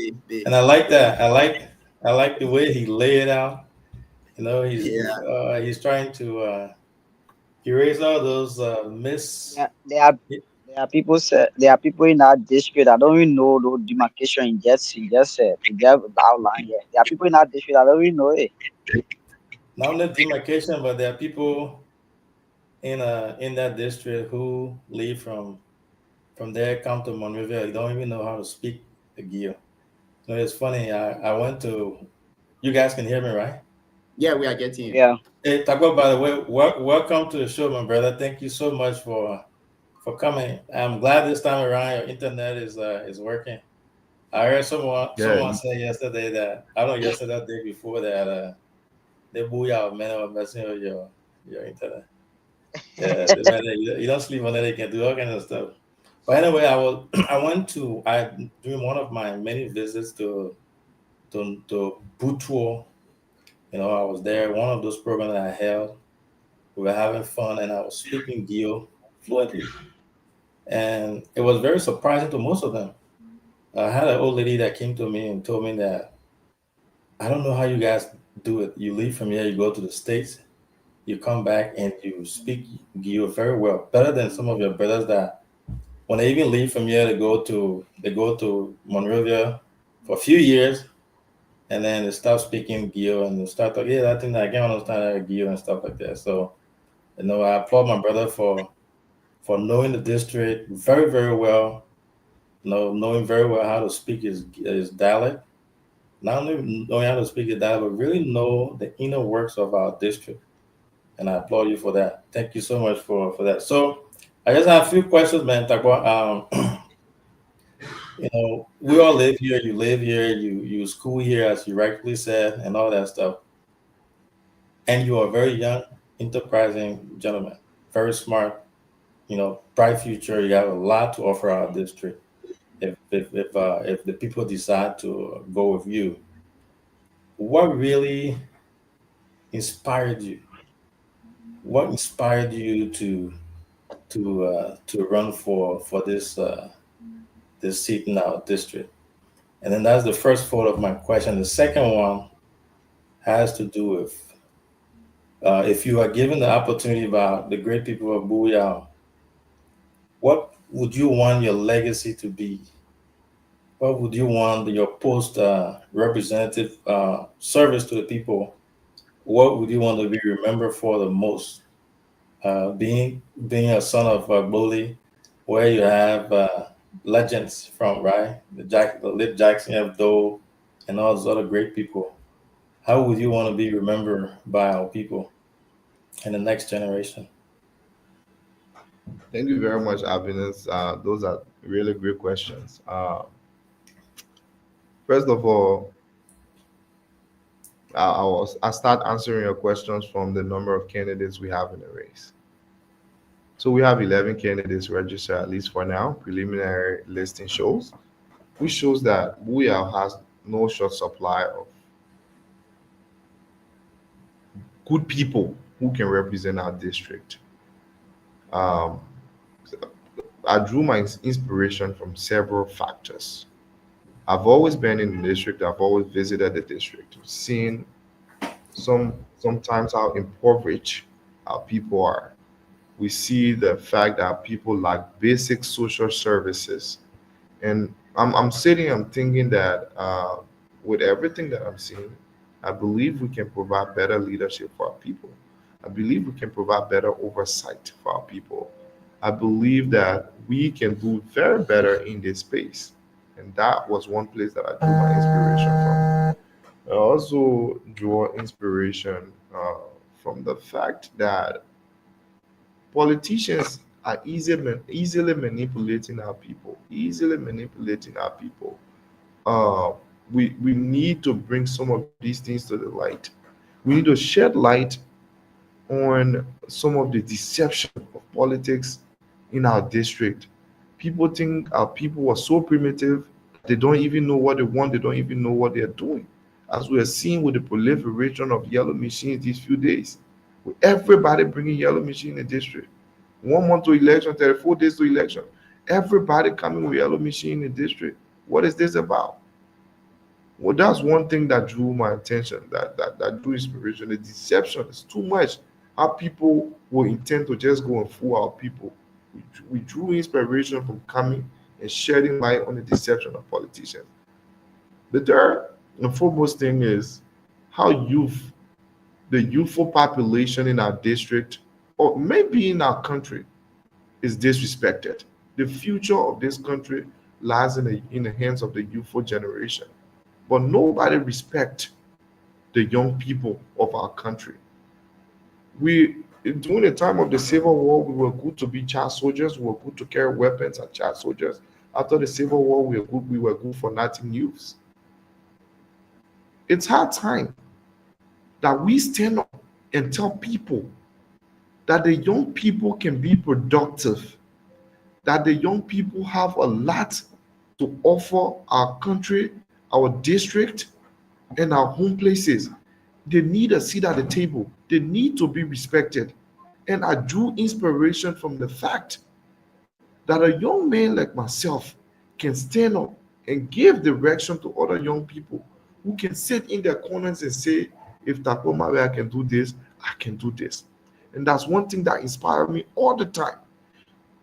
and I like that. I like the way he lay it out. yeah. He's trying to erase all those mis. Yeah, there are people in that district that don't even know the demarcation he just said. He just outlined here. There are people in that district that don't even know it. Not only demarcation, but there are people in that district who leave from there, come to Monrovia. They don't even know how to speak the Gio. It's funny. I went to. You guys can hear me, right? Yeah, we are getting you. Yeah. Hey, Taco, by the way, welcome to the show, my brother. Thank you so much for coming. I'm glad this time around your internet is working. I heard someone Yeah, someone say yesterday that I don't know yesterday or the day before that they booyah man are messing with your internet. Yeah, they man, you don't sleep on it, they can do all kinds of stuff. But anyway, I during one of my many visits to Butuo. I was there. One of those programs that I held, we were having fun, and I was speaking Geo fluently, and it was very surprising to most of them. I had an old lady that came to me and told me that I don't know how you guys do it. You leave from here, you go to the States, you come back, and you speak Geo very well, better than some of your brothers that when they even leave from here, they go to Monrovia for a few years, and then they start speaking Geo and they start talking. Yeah, I think that I can understand Geo and stuff like that. So I applaud my brother for knowing the district very very well. Knowing very well how to speak his dialect. Not only knowing how to speak his dialect, but really know the inner works of our district. And I applaud you for that. Thank you so much for that. So I just have a few questions, man. Takwa. We all live here. You live here. You school here, as you rightfully said, and all that stuff. And you are a very young, enterprising gentleman, very smart. Bright future. You have a lot to offer our district. If the people decide to go with you, what really inspired you? What inspired you to run for this seat in our district? And then that's the first part of my question. The second one has to do with if you are given the opportunity by the great people of Booyah, what would you want your legacy to be? What would you want your post representative service to the people? What would you want to be remembered for the most? Being a son of Bully, where you have legends from, right? The late Jackson F. Dole, and all those other great people. How would you want to be remembered by our people and the next generation? thank you very much, Happiness. Those are really great questions. First of all, I start answering your questions from the number of candidates we have in the race. So we have 11 candidates registered, at least for now. Preliminary listing shows, which shows that Booyah has no short supply of good people who can represent our district. Um, I drew my inspiration from several factors. I've always been in the district. I've always visited the district, seen sometimes how impoverished our people are. We see the fact that people lack basic social services, and I'm thinking that with everything that I'm seeing, I believe we can provide better leadership for our people. I believe we can provide better oversight for our people. I believe that we can do very better in this space. And that was one place that I drew my inspiration from. I also draw inspiration from the fact that politicians are easily manipulating our people, easily manipulating our people. Uh, we need to bring some of these things to the light. We need to shed light on some of the deception of politics in our district. People think our people are so primitive that they don't even know what they want, they don't even know what they're doing. As we are seeing with the proliferation of yellow machines these few days, with everybody bringing yellow machine in the district. 1 month to election, 34 days to election. Everybody coming with yellow machine in the district. What is this about? Well, that's one thing that drew my attention, that drew inspiration. The deception is too much. How people will intend to just go and fool our people. We drew inspiration from coming and shedding light on the deception of politicians. The third and foremost thing is how the youthful population in our district, or maybe in our country, is disrespected. The future of this country lies in the hands of the youthful generation. But nobody respect the young people of our country. We During the time of the Civil War, we were good to be child soldiers. We were good to carry weapons as child soldiers. After the Civil War, we were good for nothing youths. It's hard time that we stand up and tell people that the young people can be productive, that the young people have a lot to offer our country, our district, and our home places. They need a seat at the table. They need to be respected. And I drew inspiration from the fact that a young man like myself can stand up and give direction to other young people who can sit in their corners and say, if Tapomawe, I can do this, I can do this. And that's one thing that inspires me all the time.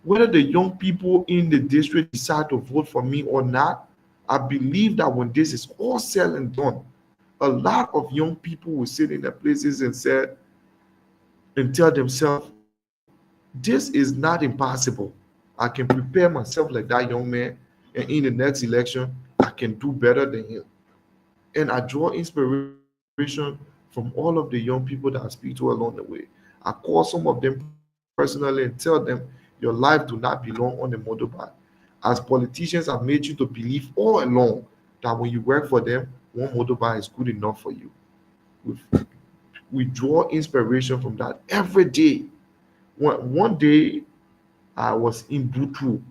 Whether the young people in the district decide to vote for me or not, I believe that when this is all said and done, a lot of young people will sit in their places and say and tell themselves, this is not impossible. I can prepare myself like that young man, and in the next election, I can do better than him. And I draw inspiration from all of the young people that I speak to along the way. I call some of them personally and tell them, your life do not belong on the motorbike. As politicians have made you to believe all along that when you work for them, one motorbike is good enough for you. We, we draw inspiration from that every day. One day I was in Butu,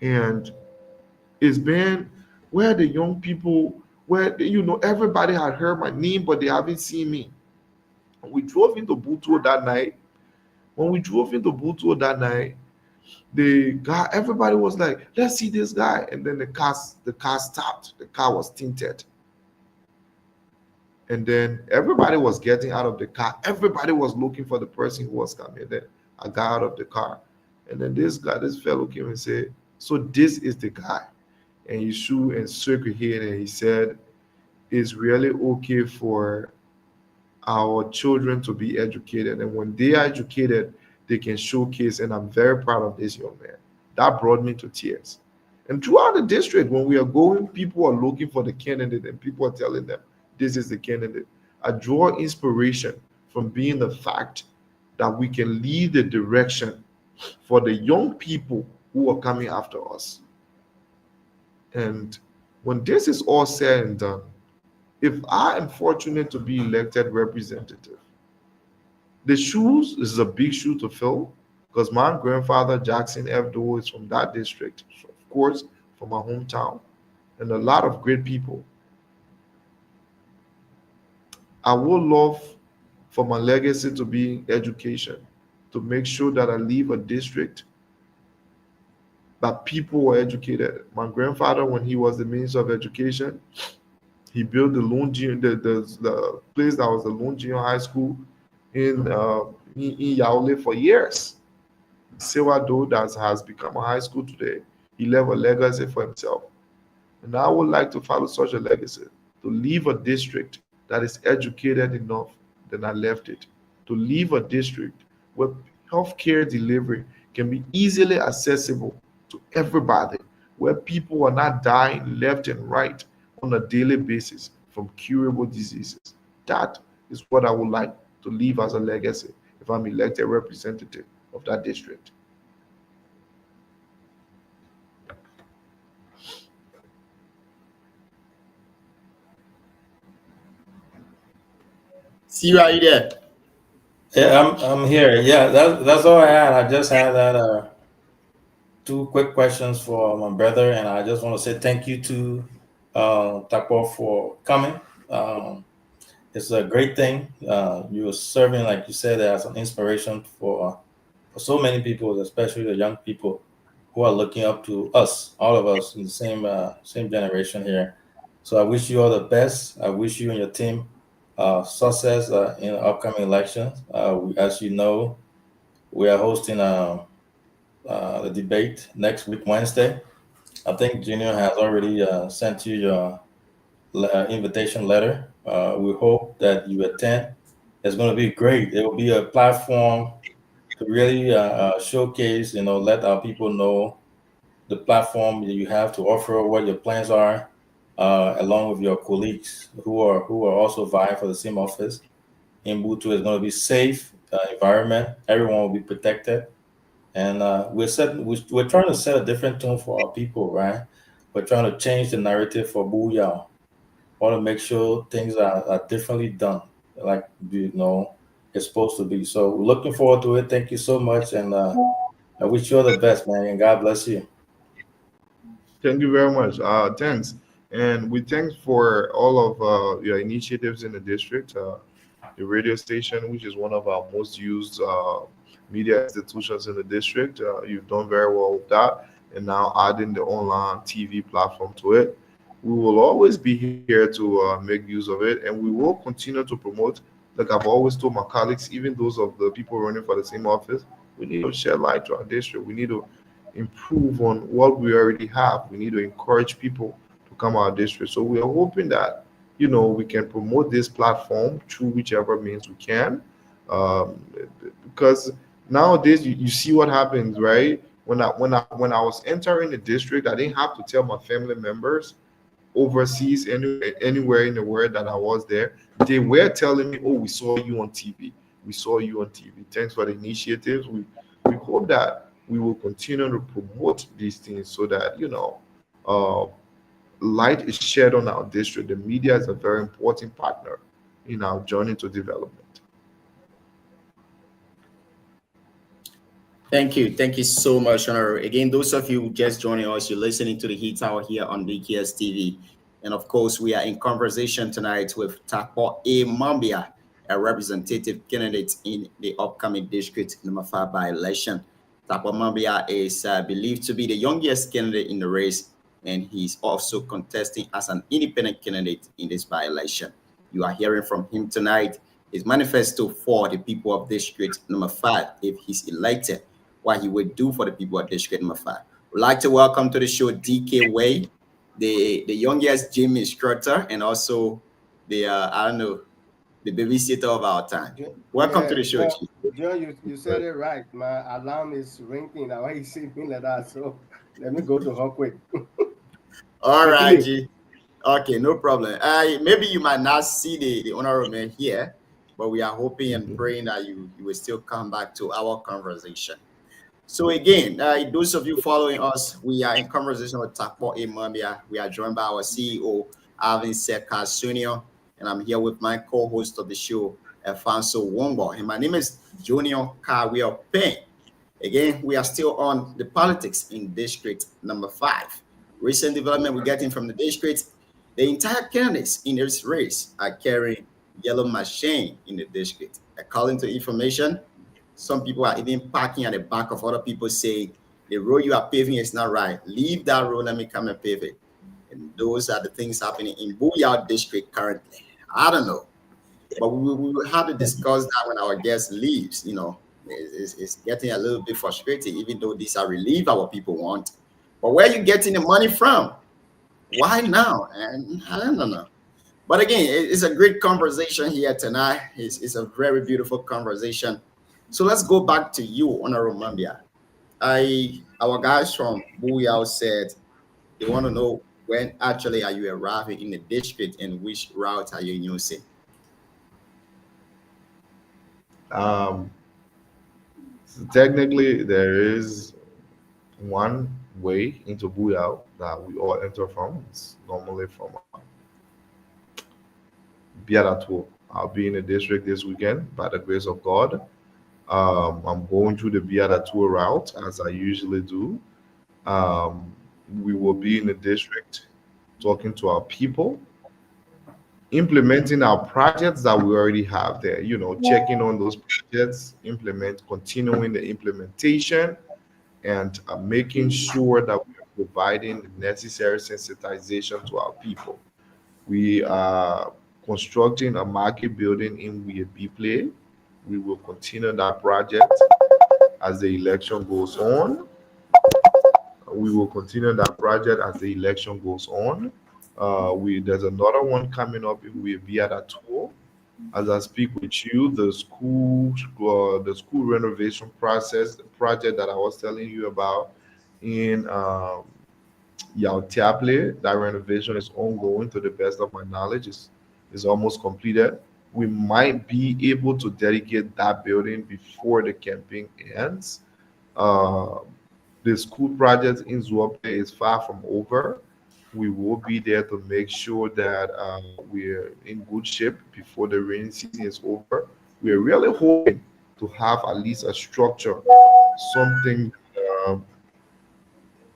and it's been where the young people, where everybody had heard my name, but they haven't seen me. We drove into Butu that night. When we drove into Butu that night, the guy, everybody was like, "Let's see this guy," and then the car stopped. The car was tinted, and then everybody was getting out of the car. Everybody was looking for the person who was coming. Then I got out of the car, and then this fellow came and said, "So this is the guy," and he shook and shook his head and he said, "It's really okay for our children to be educated, and when they are educated, they can showcase." And I'm very proud of this young man. That brought me to tears. And throughout the district, when we are going, people are looking for the candidate, and people are telling them, "This is the candidate." I draw inspiration from being the fact that we can lead the direction for the young people who are coming after us. And when this is all said and done, if I am fortunate to be elected representative, the shoes is a big shoe to fill because my grandfather Jackson F. Doe is from that district, so of course, from my hometown, and a lot of great people. I would love for my legacy to be education, to make sure that I leave a district that people were educated. My grandfather, when he was the Minister of Education, he built the the place that was the Lone Junior High School in Yaole for years. Sewado, that has become a high school today, he left a legacy for himself. And I would like to follow such a legacy, to leave a district that is educated enough, then I left it. To leave a district where healthcare delivery can be easily accessible to everybody, where people are not dying left and right on a daily basis from curable diseases. That is what I would like to leave as a legacy if I'm elected representative of that district. See, right there. Yeah, I'm here. Yeah, that's all I had. I just had that two quick questions for my brother, and I just want to say thank you to Takpo for coming. Um, it's a great thing. You are serving, like you said, as an inspiration for so many people, especially the young people who are looking up to us, all of us in the same generation here. So I wish you all the best. I wish you and your team success in the upcoming elections. As you know, we are hosting the debate next week, Wednesday. I think Junior has already sent you your invitation letter. We hope that you attend. It's going to be great. It will be a platform to really showcase, let our people know the platform that you have to offer, what your plans are, along with your colleagues who are also vying for the same office. Ubuntu is going to be safe environment. Everyone will be protected, and we're trying to set a different tone for our people, right? We're trying to change the narrative for Booyah. Want to make sure things are differently done, like it's supposed to be. So looking forward to it. Thank you so much, and I wish you all the best, man, and God bless you. Thank you very much. Thanks. And we thanks for all of your initiatives in the district. The radio station, which is one of our most used media institutions in the district. You've done very well with that. And now adding the online TV platform to it. We will always be here to make use of it, and we will continue to promote. Like I've always told my colleagues, even those of the people running for the same office, we need to shed light to our district. We need to improve on what we already have. We need to encourage people to come our district. So we are hoping that we can promote this platform through whichever means we can, um, because nowadays you see what happens, right? When I was entering the district, I didn't have to tell my family members overseas, anywhere in the world that I was there. They were telling me, "Oh, we saw you on TV. We saw you on TV. Thanks for the initiatives. We hope that we will continue to promote these things so that light is shed on our district. The media is a very important partner in our journey to development." Thank you. Thank you so much, Honor. Again, those of you just joining us, you're listening to the Heat Hour here on BKS TV. And of course, we are in conversation tonight with Takpo A. Mambia, a representative candidate in the upcoming District Number 5 by-election. Takpo Mambia is believed to be the youngest candidate in the race, and he's also contesting as an independent candidate in this by-election. You are hearing from him tonight. His manifesto for the people of District Number 5, if he's elected, what he would do for the people of District Number 5. We'd like to welcome to the show DK Way, the youngest gym instructor, and also the the babysitter of our time. Welcome to the show, John, Chief. John, you said it right. My alarm is ringing. Now why you see me like that? So let me go to her quick. All right, G. Okay, no problem. Maybe you might not see the honorable man here, but we are hoping and praying that you will still come back to our conversation. So again, those of you following us, we are in conversation with Takpo Imambia. We are joined by our CEO, Alvin Seka Senior, and I'm here with my co-host of the show, Alfonso Wombo. And my name is Junior Kawio Payne. Again, we are still on the politics in District Number 5. Recent development we're getting from the district, the entire candidates in this race are carrying yellow machine in the district. According to information, some people are even parking at the back of other people saying, the road you are paving is not right. Leave that road, let me come and pave it. And those are the things happening in Booyah district currently. I don't know. But we will have to discuss that when our guest leaves. It's getting a little bit frustrating, even though these are relief our people want. But where are you getting the money from? Why now? And I don't know. But again, it's a great conversation here tonight. It's a very beautiful conversation. So let's go back to you, Honorable Mambia. Our guys from Booyah said they want to know when actually are you arriving in the district and which route are you using? Um, so technically, there is one way into Buyao that we all enter from. It's normally from Biaratua. I'll be in the district this weekend by the grace of God. I'm going through the Beata tour route as I usually do. Um, we will be in the district talking to our people, implementing our projects that we already have there, checking on those projects, continuing the implementation, and making sure that we are providing the necessary sensitization to our people. We are constructing a market building in Weabi Play. We will continue that project as the election goes on. We will continue that project as the election goes on. We There's another one coming up. We will be at a tour. As I speak with you, the school renovation process project that I was telling you about in Yautiaple, that renovation is ongoing to the best of my knowledge. Is almost completed. We might be able to dedicate that building before the campaign ends. Uh, the school project in Zwolle is far from over. We will be there to make sure that we're in good shape before the rainy season is over. We're really hoping to have at least a structure, something,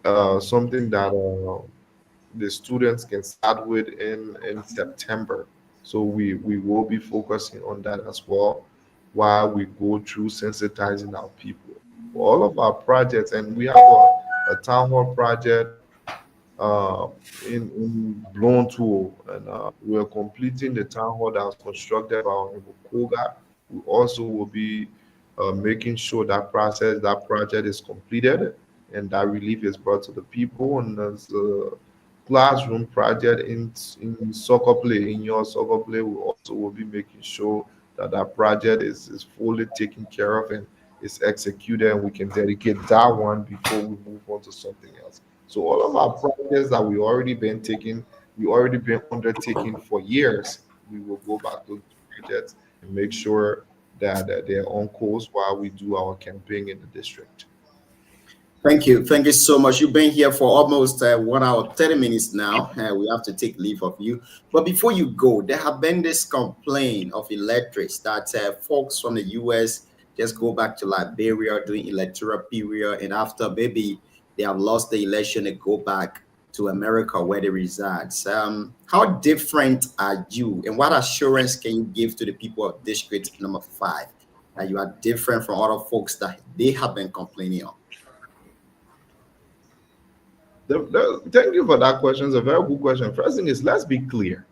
uh, something that the students can start with in September. So we will be focusing on that as well while we go through sensitizing our people. For all of our projects, and we have a town hall project uh, in Blown Tool, and we're completing the town hall that was constructed by Honorable Koga. We also will be making sure that project is completed and that relief is brought to the people. And there's a classroom project in soccer play, in your soccer play. We also will be making sure that that project is fully taken care of and is executed, and we can dedicate that one before we move on to something else. So all of our projects that we already been undertaking for years, we will go back to those projects and make sure that they're on course while we do our campaign in the district. Thank you. Thank you so much. You've been here for almost 1 hour, 30 minutes now. We have to take leave of you. But before you go, there have been this complaint of electorates that folks from the US just go back to Liberia during electoral period. And after maybe they have lost the election, they go back to America where they reside. How different are you? And what assurance can you give to the people of District number 5 that you are different from other folks that they have been complaining of? Thank you for that question. It's a very good question. First thing is, let's be clear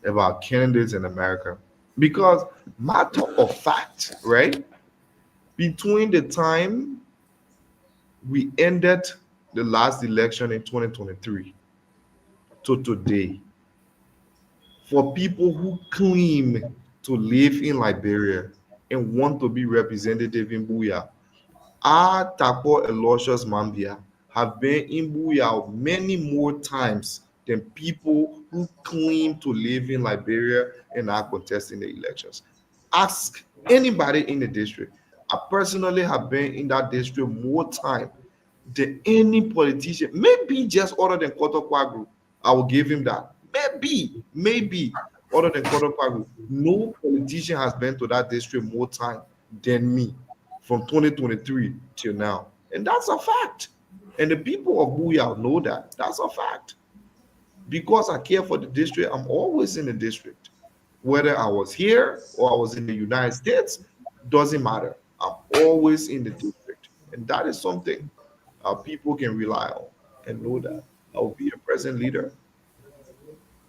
about candidates in America. Because matter of fact, right? Between the time we ended the last election in 2023 to today, for people who claim to live in Liberia and want to be representative in Buya, our Tapo Elotius Mambia have been in Buya many more times than people who claim to live in Liberia and are contesting the elections. Ask anybody in the district. I personally have been in that district more time than any politician, maybe just other than Koto Kwagru. I will give him that. Maybe other than Koto Kwagru. No politician has been to that district more time than me from 2023 till now. And that's a fact. And the people of Booyah know that. That's a fact. Because I care for the district, I'm always in the district. Whether I was here or I was in the United States, doesn't matter. I'm always in the district. And that is something people can rely on and know that I'll be a present leader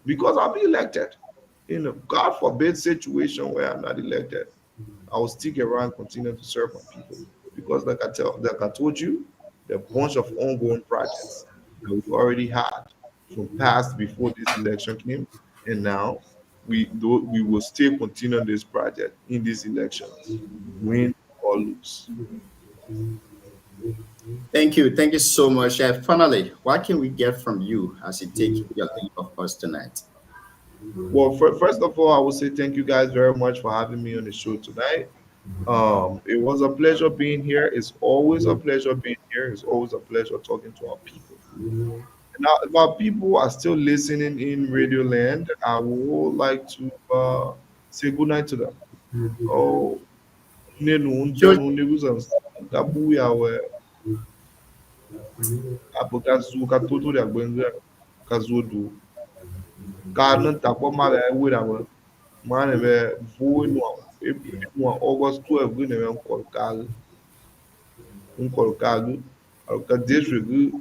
because I'll be elected. In a God forbid situation where I'm not elected, I will stick around, continue to serve my people. Because like I told you, the bunch of ongoing projects that we already had from past before this election came, and now we will still continue this project in these elections, win or lose. Thank you. Thank you so much. Finally, what can we get from you as you take your leave of us tonight? Well, first of all, I will say thank you guys very much for having me on the show tonight. It was a pleasure being here. It's always a pleasure being here. It's always a pleasure talking to our people. Now, if our people are still listening in Radio Land, I would like to say good night to them. Oh, Nenu, Sure. Janu, Negusans, Kabuya, where Apokazu, Katutu, Yabenga, Kazudu, Garden, Tapoma, Wira, man, void one August 12, good name, Uncolcago, Alka district,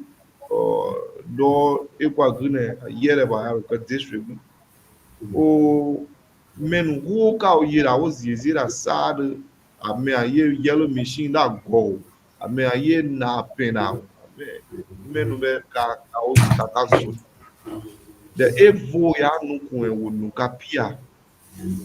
or do Equa Gune, a year by Alka district. Oh, men who cow year, I was easier sad. I may a year yellow machine that go. I may a year na pen out. Men who Kakasu. The Evo Yanuku and would look appear.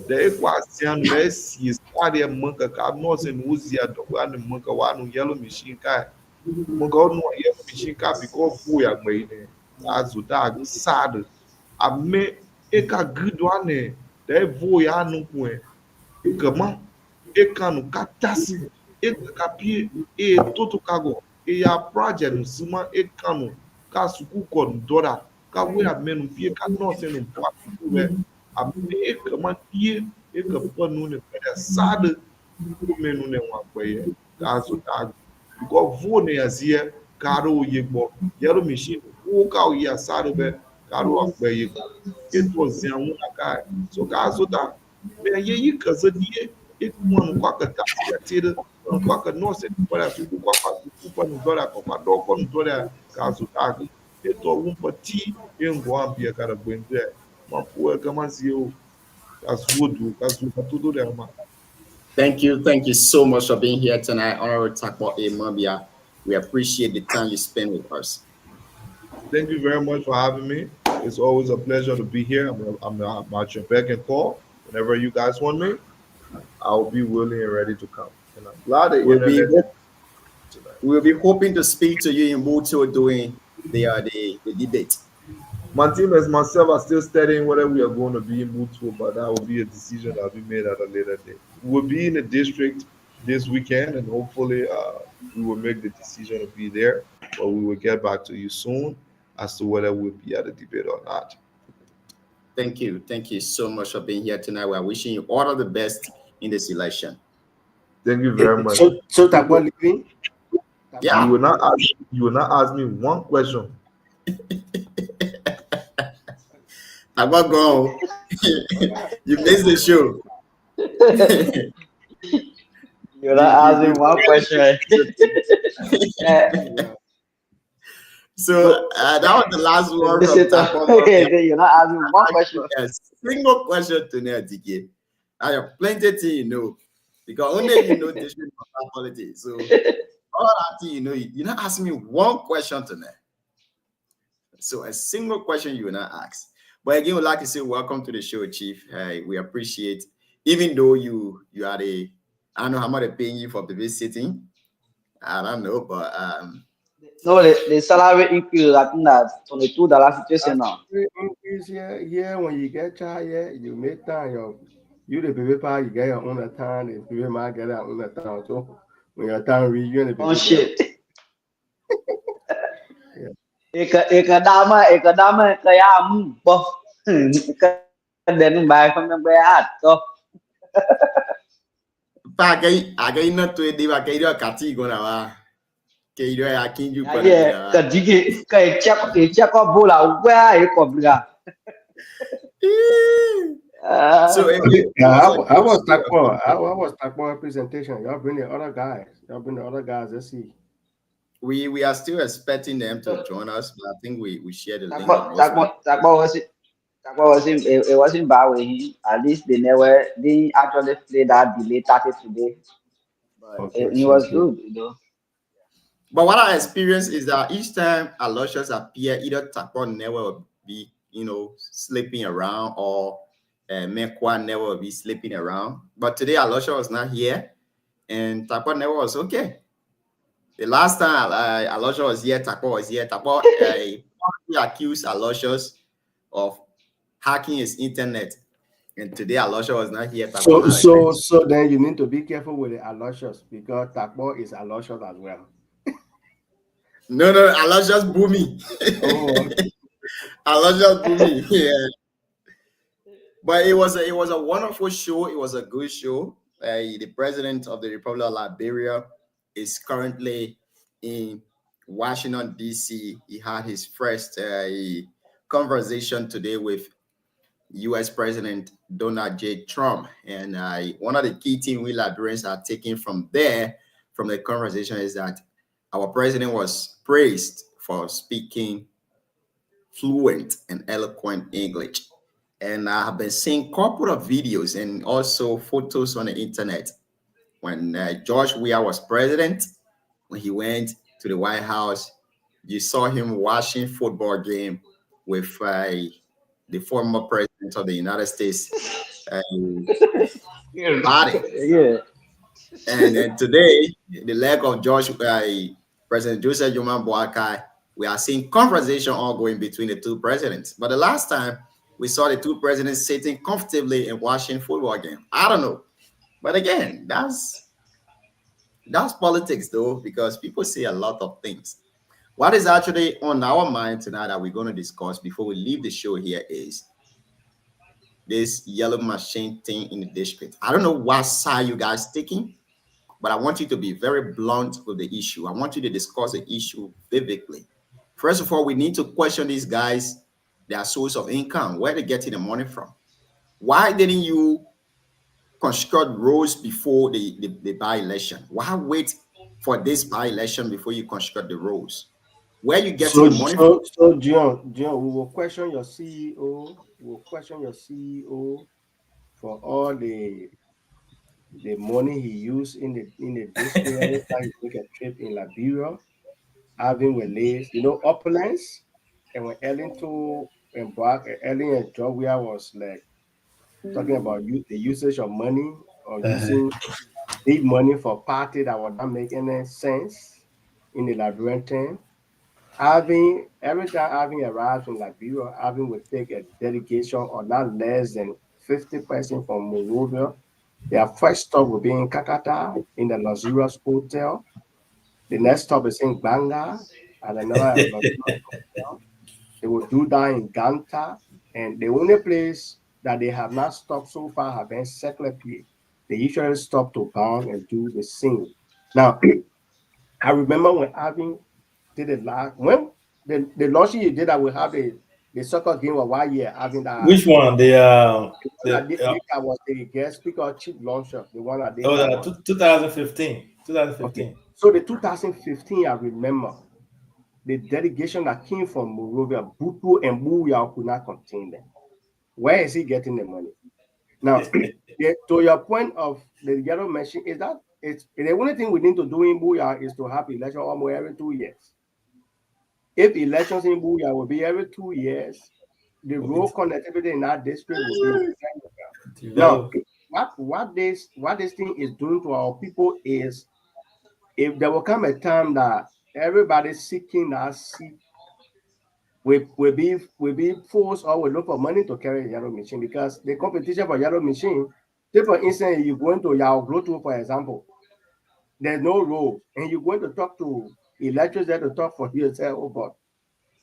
The Equasian Messi is Quadia Munka, Carnos and Uzia, the one Munka one yellow machine car. Munka no yellow machine car because Fuya made as to dag sad. I may eka good one. The Evo Yanuku. Ekama, eka no katasi, eka kapi, toto kago, ya project no sima eka no ka suku kon dora, ka we a menu pie ka no se no pa we a eka man pie eka pa no ne pa sad menu ne wa kwe ka so ta ko vo ne azia karo yegbo yero machine wo ka o ya sad be karo akwe yegbo eto zia wo ka so ka so ta me ye kaza die mano quaca tira quaca nossa parece que quaca no dólar quaca do com dólar caso tá e to pati em guambia cara buende uma poa kama zio azudo tudo é uma. Thank you so much for being here tonight. Honorable Takpo A. Mambia. We appreciate the time you spend with us. Thank you very much for having me. It's always a pleasure to be here. I'm at your beck and call. Whenever you guys want me, I'll be willing and ready to come. And I'm glad that we'll be hoping to speak to you in Muto during the debate. My team as myself are still studying whether we are going to be in Muto, but that will be a decision that will be made at a later date. We'll be in the district this weekend, and hopefully we will make the decision to be there. But we will get back to you soon as to whether we'll be at the debate or not. Thank you so much for being here tonight. We are wishing you all of the best in this election. Thank you very much. So Takpo leaving? Yeah. You will not ask me one question. Takpo go. You missed the show. You're not asking one question. So that was the last one from Takpo. You're not asking one question. A single question to DK. I have plenty of things you know, because only you know district politics. So all that thing you know, you're not asking me one question tonight. So a single question you will not ask. But again, we'd like to say welcome to the show, Chief. We appreciate, even though you are I don't know how much they're paying you for babysitting. I don't know, but no, the salary increase, I think that's $22 situation now. Increase here when you get child, you make time. You the baby pa, you get your own time, and baby ma get their own time. So when your time reach, you and the baby. Oh shit. Ekadama kaya bo. Then buy from the bad. So pa I not to it, I get your kati go now. I can't you. Yeah, check up bola where you come. So I was Takpo representation. Y'all bring the other guys. Let's see. We are still expecting them to join us, but I think we share the link. It wasn't bad with him. At least they actually played that delay 30 today. But it was good, you know. But what I experienced is that each time Aloysius appear, either Takpo never will be, sleeping around, or Mekwa never will be sleeping around. But today Aloysius was not here, and Takpo never was okay. The last time Aloysius was here, Takpo was here. Takpo accused Aloysius of hacking his internet, and today Aloysius was not here. So then you need to be careful with the Aloysius, because Takpo is Aloysius as well. No, Aloysius booming. Oh. Aloysius booming. Yeah. But it was a wonderful show. It was a good show. The president of the Republic of Liberia is currently in Washington D.C. He had his first conversation today with U.S. President Donald J. Trump, and one of the key things we Liberians are taking from there, from the conversation, is that our president was praised for speaking fluent and eloquent English. And I have been seeing a couple of videos and also photos on the internet when George Weah was president, when he went to the White House. You saw him watching football game with the former president of the United States, Biden. Yeah. And today, the leg of George, President Joseph Joman Boakai, we are seeing conversation ongoing between the two presidents. But the last time we saw the two presidents sitting comfortably and watching football game. I don't know, but again, that's politics though, because people say a lot of things. What is actually on our mind tonight that we're going to discuss before we leave the show here is this yellow machine thing in the district. I don't know what side you guys taking, but I want you to be very blunt with the issue. I want you to discuss the issue vividly. First of all, we need to question these guys, their source of income, where they getting the money from. Why didn't you construct roads before the by-election? Why wait for this by-election before you construct the roads? Where you getting the money from? So John, we will question your CEO. We will question your CEO for all the money he used in the district every time he make a trip in Liberia, having released, opulence. And when Ellington and Ellen and Georgia was like talking about the usage of money or using big money for party that was not making any sense in the Liberian time. Every time having arrived in Liberia, having will take a delegation or not less than 50% from Monrovia. Their first stop will be in Kakata in the luxurious hotel. The next stop is in Banga and another luxurious hotel. They will do that in Ganta, and the only place that they have not stopped so far have been Seklepi. They usually stop to Bang and do the same. Now, I remember when Avin did it when the launching you did that we have the soccer game of 1 year having that. Which one? That was the guest speaker chief launcher, the one that they 2015. 2015. Okay. So the 2015, I remember the delegation that came from Monrovia, Butu and Bouya could not contain them. Where is he getting the money? Now, to your point of the yellow machine, is that it's the only thing we need to do in Bouya is to have election almost every 2 years. If elections in Bouya will be every 2 years, the road connectivity in that district will be now. What this thing is doing to our people is, if there will come a time that everybody seeking that seat will be forced or will look for money to carry a yellow machine, because the competition for yellow machine, say for instance, you go into Yao Gloto, for example, there's no road, and you're going to talk to electors there to talk for you and say, oh, but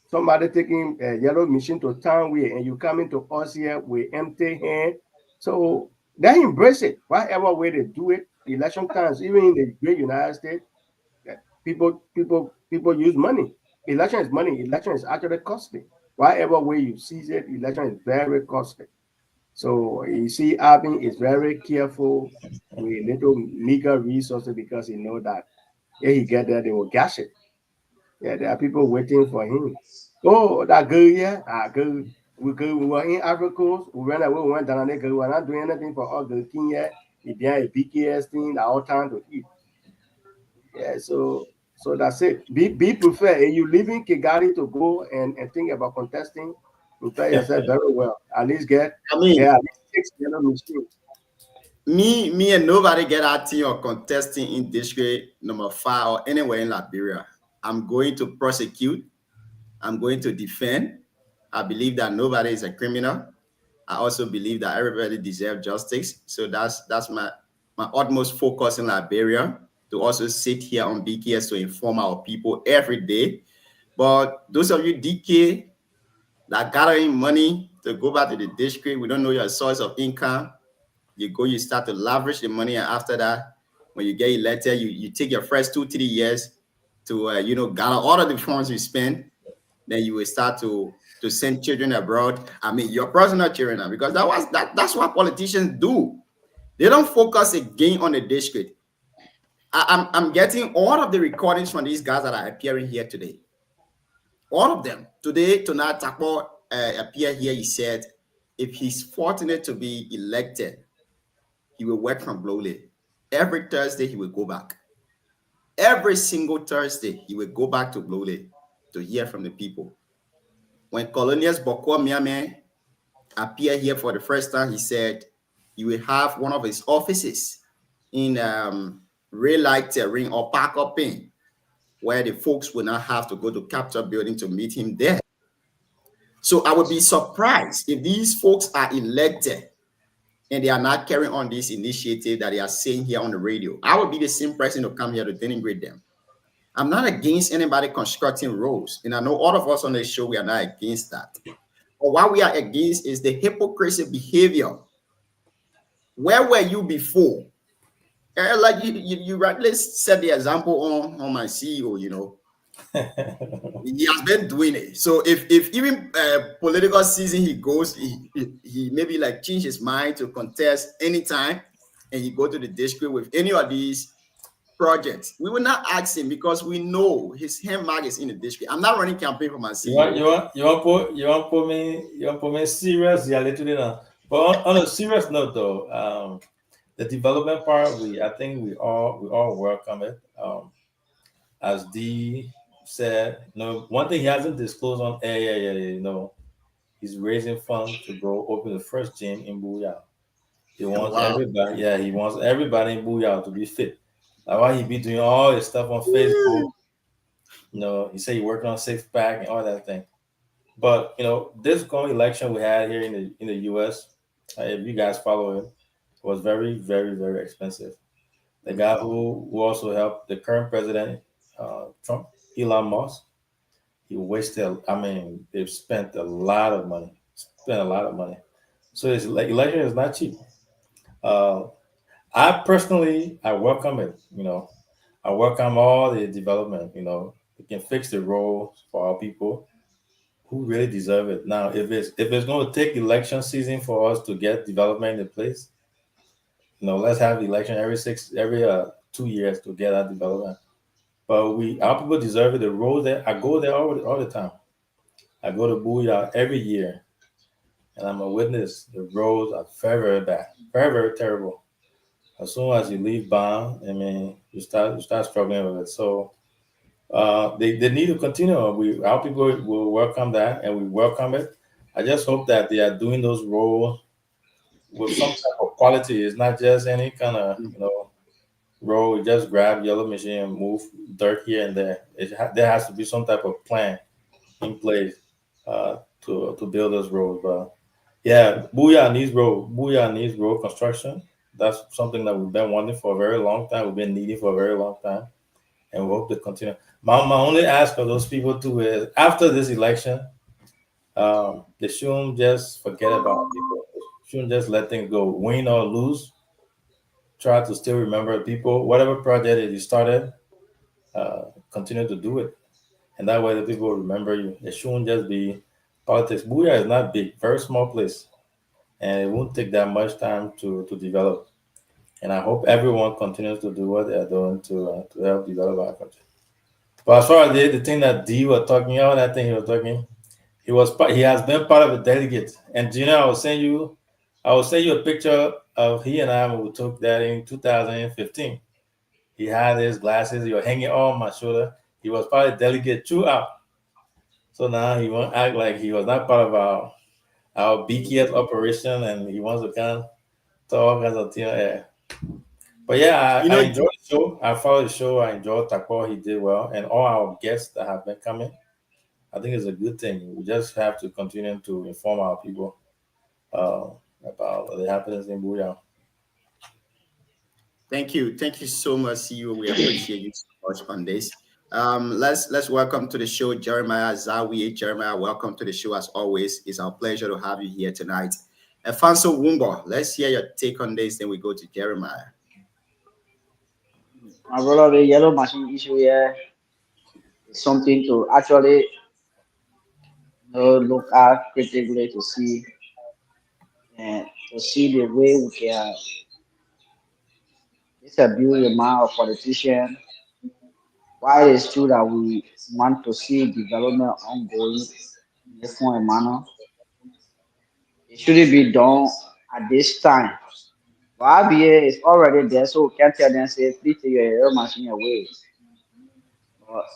somebody taking a yellow machine to town way, and you come into us here with empty hand. So they embrace it. Whatever way they do it, election times, even in the great United States, people use money. Election is money. Election is actually costly. Whatever way you seize it, election is very costly. So you see, Abin is very careful with little meager resources, because he know that if he get there, they will gash it. Yeah, there are people waiting for him. Oh, that girl, yeah, girl. We were in Africa. We went down there. We were not doing anything for all the king yet. If they are a BKS thing, all time to eat. Yeah, so that's it. Be prepared. If you leave in Kigali to go and think about contesting, prepare yourself very well. At least at least 6 yellow machines. Me and nobody get out here or contesting in district number 5 or anywhere in Liberia. I'm going to prosecute. I'm going to defend. I believe that nobody is a criminal. I also believe that everybody deserves justice. So that's my utmost focus in Liberia, to also sit here on BKS to inform our people every day. But those of you DK that gathering money to go back to the district. We don't know your source of income. You start to leverage the money, and after that, when you get elected, you take your first 2-3 years to gather all of the funds you spend. Then you will start to send children abroad. I mean, your personal children, because that's what politicians do. They don't focus again on the district. I'm getting all of the recordings from these guys that are appearing here today. All of them. Tonight, Takpo appeared here. He said, if he's fortunate to be elected, he will work from Blowley. Every Thursday, he will go back. Every single Thursday, he will go back to Blowley to hear from the people. When Colonius Bokwa Miame appeared here for the first time, he said he will have one of his offices in Ray Light Ring or Park Up in, where the folks will not have to go to Capitol Building to meet him there. So I would be surprised if these folks are elected and they are not carrying on this initiative that they are saying here on the radio. I would be the same person to come here to denigrate them. I'm not against anybody constructing roads, and I know all of us on the show, we are not against that. But what we are against is the hypocrisy behavior. Where were you before? Like you rightly set the example on my CEO, he has been doing it. So if even political season he goes, he maybe like change his mind to contest anytime, and he go to the district with any of these projects, we will not ask him because we know his handmark is in the district. I'm not running campaign for my CEO. You want put me serious? Yeah, literally now. But on a serious note, though, the development part, I think we all welcome it. As D said, one thing he hasn't disclosed on air, he's raising funds to go open the first gym in Booyah. He wants everybody, he wants everybody in Booyah to be fit. Like why he be doing all this stuff on Facebook. He said he working on six pack and all that thing. But this going election we had here in the US, if you guys follow it, was very, very, very expensive. The guy who also helped the current president, Trump, Elon Musk, he wasted. I mean, they've spent a lot of money. So it's like election is not cheap. I personally, I welcome it. I welcome all the development. We can fix the roads for our people who really deserve it. Now, if it's going to take election season for us to get development in place, let's have election every 2 years to get that development. But our people deserve it. The roads there, I go there all the time. I go to Booyah every year, and I'm a witness. The roads are very, very bad, very, very terrible. As soon as you leave Bond, I mean, you start struggling with it. So they need to continue. Our people will welcome that, and we welcome it. I just hope that they are doing those roads with some type of quality. It's not just any kind of road. You just grab yellow machine and move dirt here and there. There has to be some type of plan in place to build those roads. But yeah, Booyah needs road construction. That's something that we've been wanting for a very long time. We've been needing for a very long time, and we hope to continue. My only ask of those people too is after this election, they shouldn't just forget about people. They shouldn't just let things go, win or lose. Try to still remember people. Whatever project that you started, continue to do it, and that way the people will remember you. It shouldn't just be politics. Booyah is not big, very small place, and it won't take that much time to develop. And I hope everyone continues to do what they're doing to help develop our country. But as far as the thing that D was talking about, that thing he was talking, he has been part of the delegate. And Gina, I will send you a picture of he and I when we took that in 2015. He had his glasses, he was hanging on my shoulder. He was part of the delegate throughout. So now he won't act like he was not part of our BKS operation, and he wants to kind of talk as a team. But yeah, I enjoyed the show. I followed the show. I enjoyed Takpo. He did well. And all our guests that have been coming, I think it's a good thing. We just have to continue to inform our people about the happenings in Booyah. Thank you so much, CEO. We appreciate you so much on this. Let's welcome to the show Jeremiah Zawi. Jeremiah, welcome to the show as always. It's our pleasure to have you here tonight. Afonso Wumbo, let's hear your take on this. Then we go to Jeremiah. My brother, the yellow machine issue here is something to actually look at critically to see and to see the way we can disabuse the mind of politicians. Why it's true that we want to see development ongoing in a different manner, it shouldn't be done at this time. But IBA is already there, so we can't tell them, say, please take your yellow machine away.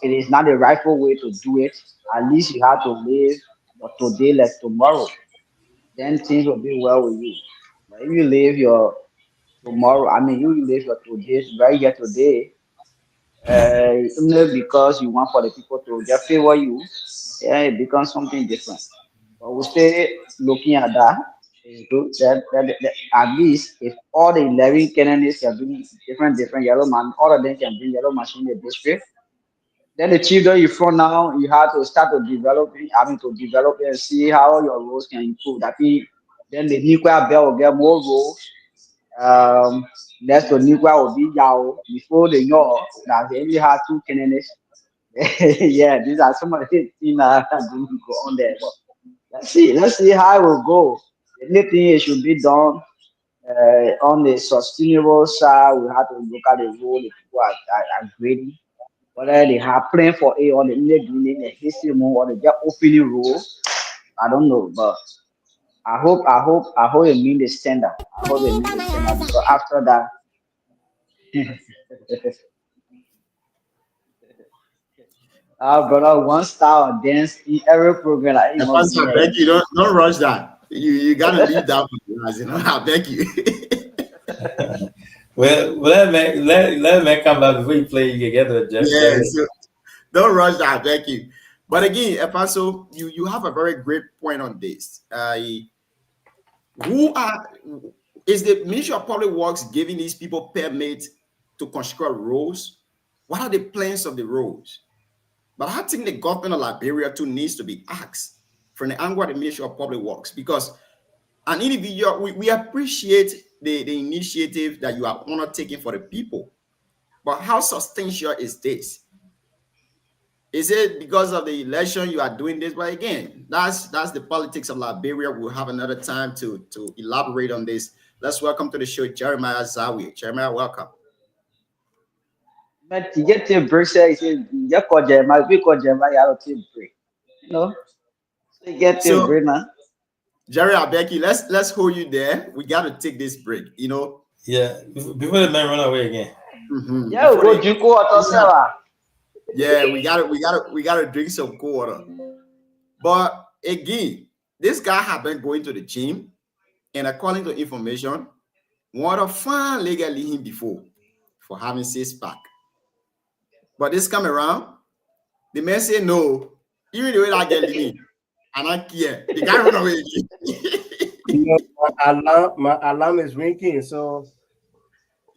It is not the rightful way to do it. At least you have to live your today like tomorrow. Then things will be well with you. But if you live your tomorrow, I mean, you live your today right here today, only because you want for the people to just favor you, yeah, it becomes something different. But we stay looking at that. It's good that at least if all the 11 candidates can bring different yellow man, all of them can bring yellow machine in the district. Then the children you front now, you have to start to develop it, to develop it and see how your roles can improve. That means then the nuclear bell will get more roles. Next to nuclear will be Yao before they know that they only have 2 candidates. Yeah, these are some of the things that didn't go on there. But let's see how it will go. The only thing it should be done on the sustainable side. We have to look at the role the people are grading. Whether they have plan for it or the doing a history more or they just opening role, I don't know. But I hope it mean the standard. I hope it mean the standard because after that, brother, one star or dance in every program. Like, you know, Afonso, I beg you, don't rush that. You gotta leave that for the last, I beg you. Well, let me come back before you play. You can get the Jeff. Yeah, so don't rush that, I beg you. But again, Afonso, you have a very great point on this. Is the Ministry of Public Works giving these people permits to construct roads? What are the plans of the roads? But I think the government of Liberia too needs to be asked from the angle of the Ministry of Public Works, because an individual, we appreciate the initiative that you are undertaking for the people. But how substantial is this? Is it because of the election you are doing this? But again, that's the politics of Liberia. We'll have another time to elaborate on this. Let's welcome to the show Jeremiah Zawi. Jeremiah, welcome. but to get to break, say, you call Jeremiah, we call Jeremiah, you have to break. You know, so you get to break, man. Jerry Abeki, let's hold you there. We got to take this break. Yeah, before the man run away again. Mm-hmm. Yeah, we go drink water, yeah, we gotta drink some cold water. But again, this guy had been going to the gym, and according to information, one of fine legally him before for having 6-pack. But this come around, the man say no, even the way that get lean, and I care. The guy run away again. My alarm is ringing, so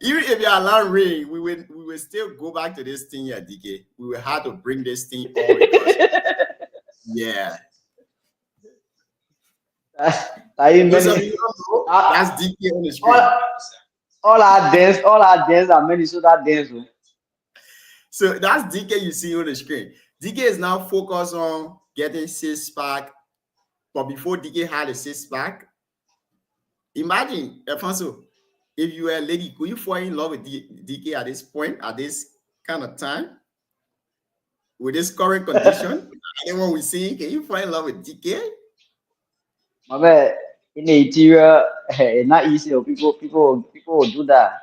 even if your alarm ring, we will still go back to this thing here, DK. We will have to bring this thing on because, yeah. That's DK on the screen. All our dance are Minnesota dance. So that's DK you see on the screen. DK is now focused on getting 6-pack, but before DK had a 6-pack, imagine, Afonso, if you were a lady, could you fall in love with DK at this point, at this kind of time? With this current condition? Anyone we see, can you fall in love with DK? My man, in the interior, it's not easy. People will do that.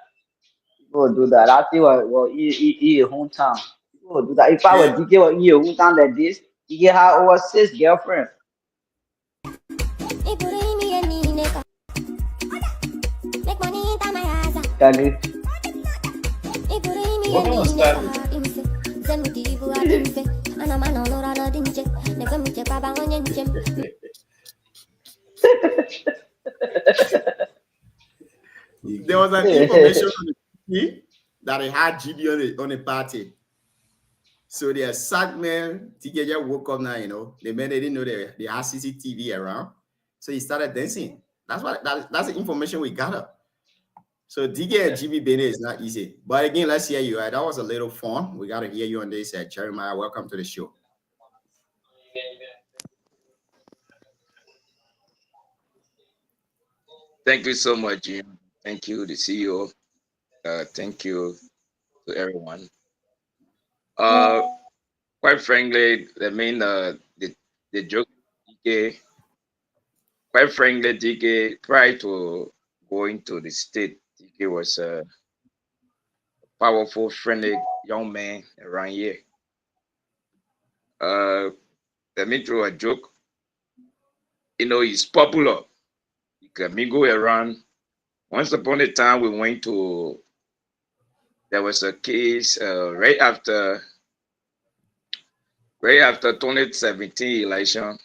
People will do that. I think well, in your hometown. People will do that. If I were DK in your hometown like this, you get her over 6 girlfriend. There was an information on the TV that it had GB on the party. So they are sad man. TK just woke up now, you know. The men they didn't know they had CCTV around. So he started dancing. That's the information we got. So DK and GB Bene is not easy. But again, let's hear you. That was a little fun. We got to hear you on this. Jeremiah, welcome to the show. Thank you so much, Jim. Thank you, the CEO. Thank you to everyone. Quite frankly, the joke, DK. Quite frankly, DK, prior to going to the state, DK was a powerful, friendly young man around here. Let me throw a joke. You know, he's popular. He can mingle around. Once upon a time, there was a case right after 2017 election.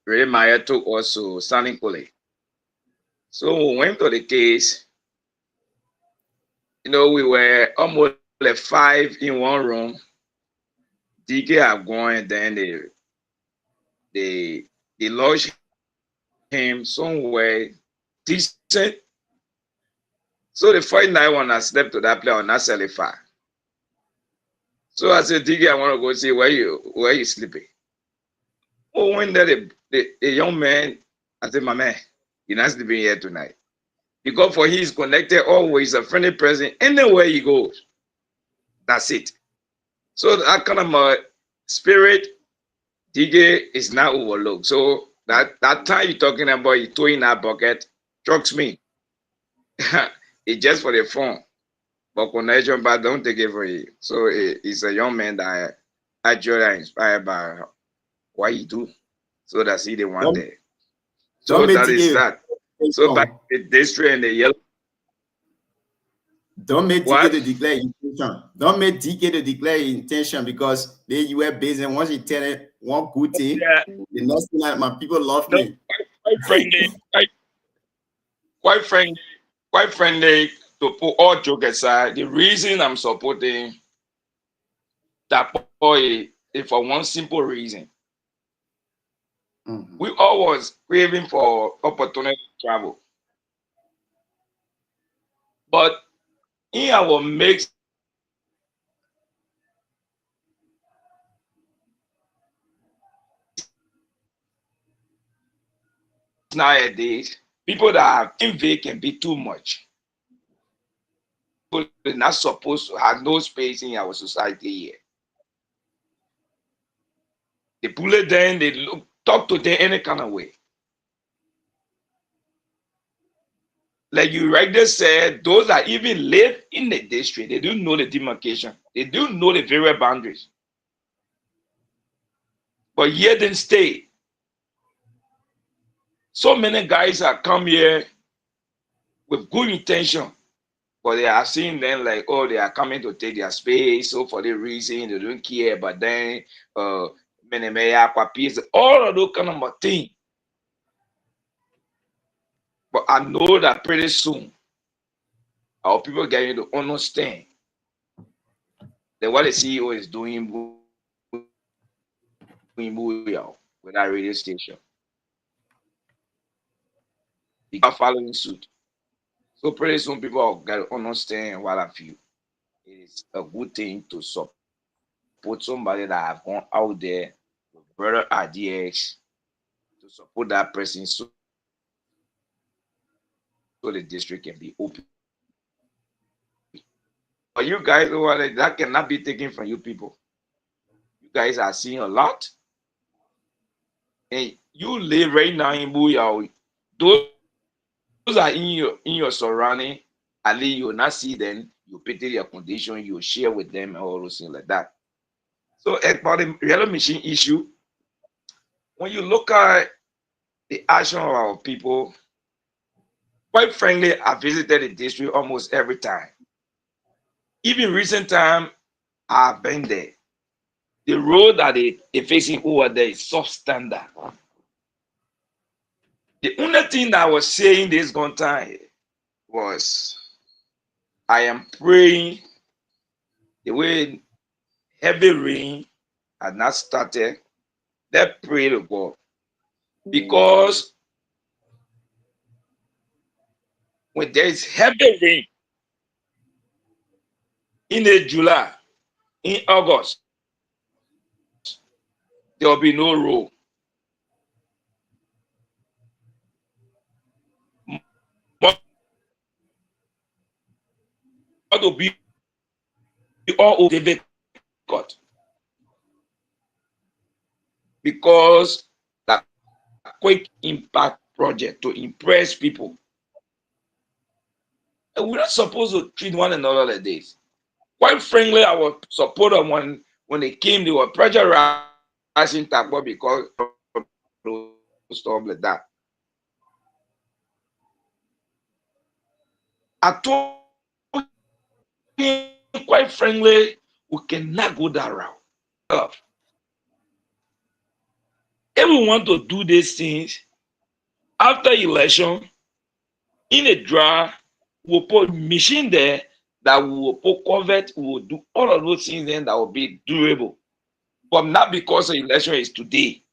Ray Meyer took us to San Cole. So we went to the case. You know, we were almost like 5 in one room. DK have gone, and then they lodged him somewhere decent. So the first night when I slept to that place on Nasalifa. So I said, DK, I want to go see where you sleeping. Oh, when the young man, I said, my man, you're not sleeping here tonight. Because for he is connected always, a friendly person, anywhere he goes. That's it. So that kind of spirit, DK is not overlooked. So that time you're talking about, you throw in that bucket, trucks me. It's just for the fun. But connection, but don't take it for you. So he's a young man that I actually inspired by what he do. So that's he the one there. So that is that. So back to the district and the yellow. Don't make DK to declare intention. Don't make DK to declare intention because you were busy. Once you tell it one good thing, the next thing that my people love me. Quite frankly, to put all joke aside, the reason I'm supporting that boy is for one simple reason. We always craving for opportunity to travel. But in our mix nowadays, people that have envy can be too much. People are not supposed to have no space in our society here. They bully them, they talk to them any kind of way. Like you rightly said, those that even live in the district, they don't know the demarcation. They don't know the various boundaries. But yet they stay. So many guys have come here with good intention, but they are seeing them like, oh, they are coming to take their space. So for the reason they don't care, but then all of those kind of things. But I know that pretty soon our people getting to understand that what the CEO is doing with that radio station. They are following suit. So pretty soon people are going to understand what I feel. It is a good thing to support somebody that have gone out there with better ideas to support that person so the district can be open. But you guys, that cannot be taken from you people. You guys are seeing a lot. And you live right now in Booyah. Those are in your surrounding. At least you will not see them. You pity their condition. You share with them and all those things like that. So about the yellow machine issue, when you look at the action of our people, quite frankly, I visited the district almost every time. Even recent time, I've been there. The road that they facing over there is substandard. The only thing that I was saying this one time was, I am praying the way heavy rain had not started, let's pray to God. Because when there is heavy rain in a July, in August, there will be no road. What will be all difficult because that quick impact project to impress people. And we're not supposed to treat one another like this. Quite frankly, our supporter when they came, they were pressurizing Takbo because of stuff like that. I told him quite frankly, we cannot go that route. If we want to do these things after election, in a draw, we'll put machine there that we will put covered, we will do all of those things then that will be durable. But not because the election is today.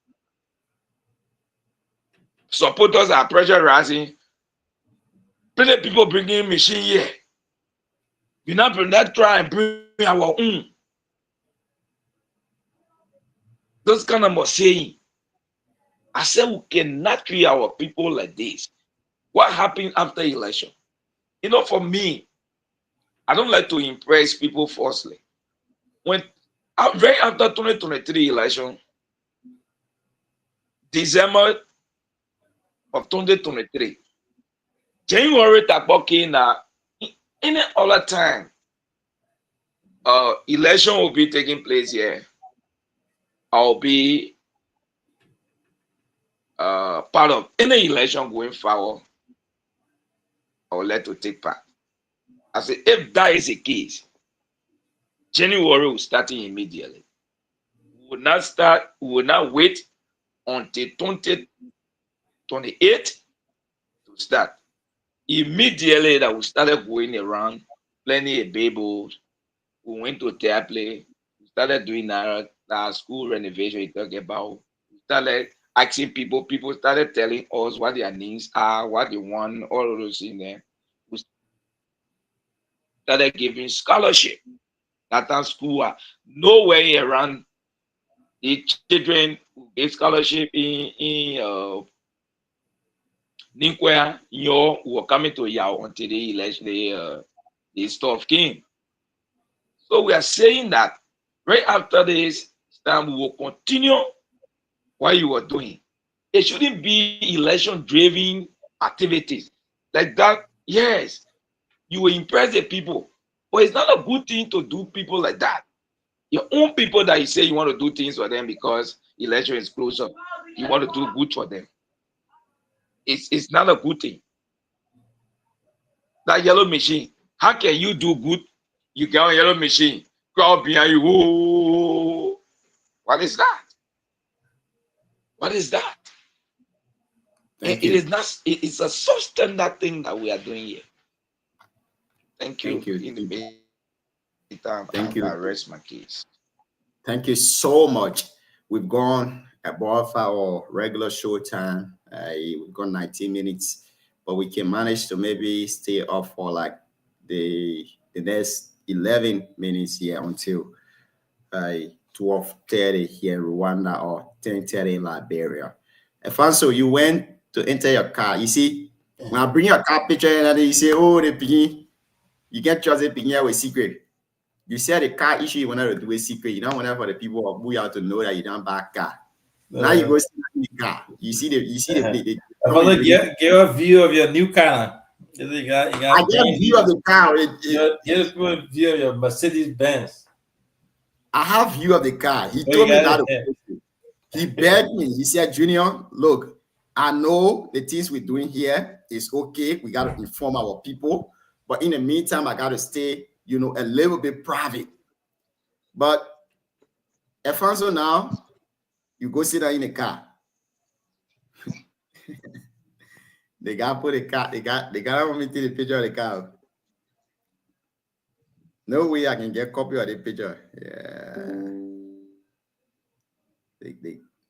Supporters are pressurizing. Plenty people bringing machine here. We not try and bring our own. Those kind of saying. I said we cannot treat our people like this. What happened after election? You know, for me, I don't like to impress people falsely. When right after 2023 election, December of 2023, January Tapoki na any other time, election will be taking place here. I'll be part of any election going forward. I will let to take part. I say if that is the case, January will start immediately. We will not start. We will not wait until 2028 to start. Immediately that we started going around, plenty of babies. We went to theater play. We started doing that school renovation you talk about. We started asking people. People started telling us what their needs are, what they want, all of those things there. We started giving scholarship. That time school are nowhere around. The children who get scholarship in Ninkwea, were coming to Yao until the election, the stuff came. So we are saying that right after this time, we will continue what you were doing. It shouldn't be election-driven activities like that. Yes, you will impress the people, but it's not a good thing to do people like that. Your own people that you say you want to do things for them because election is closer, you want to do good for them. It's not a good thing. That yellow machine, how can you do good? You get on yellow machine, crowd behind you. Whoa. What is that? What is that? Thank It you. is not. It's a substandard thing that we are doing here. Thank you. Thank you. In the meantime, Thank you. I rest my case. Thank you so much. We've gone above our regular show time. We've gone 19 minutes, but we can manage to maybe stay up for like the next 11 minutes here until 12:30 here in Rwanda or 10:30 in Liberia. Afonso, you went to enter your car. You see, when I bring your car picture and then you say, oh, the piggy, you can't trust the piggy with secret. You said the car issue you wanted to do a secret. You don't want for the people of Booyah to know that you don't buy a car. Now you go see the car. You see the Give a view of your new car. You got I get a view of the car. Get a view of your Mercedes Benz. I have view of the car. He told me that. He begged me. He said, Junior, look, I know the things we're doing here is okay. We got to inform our people. But in the meantime, I got to stay, a little bit private. But Afonso, now, you go sit down in the car. They got put the car, they got want me to take the picture of the car. No way I can get copy of the picture. Yeah.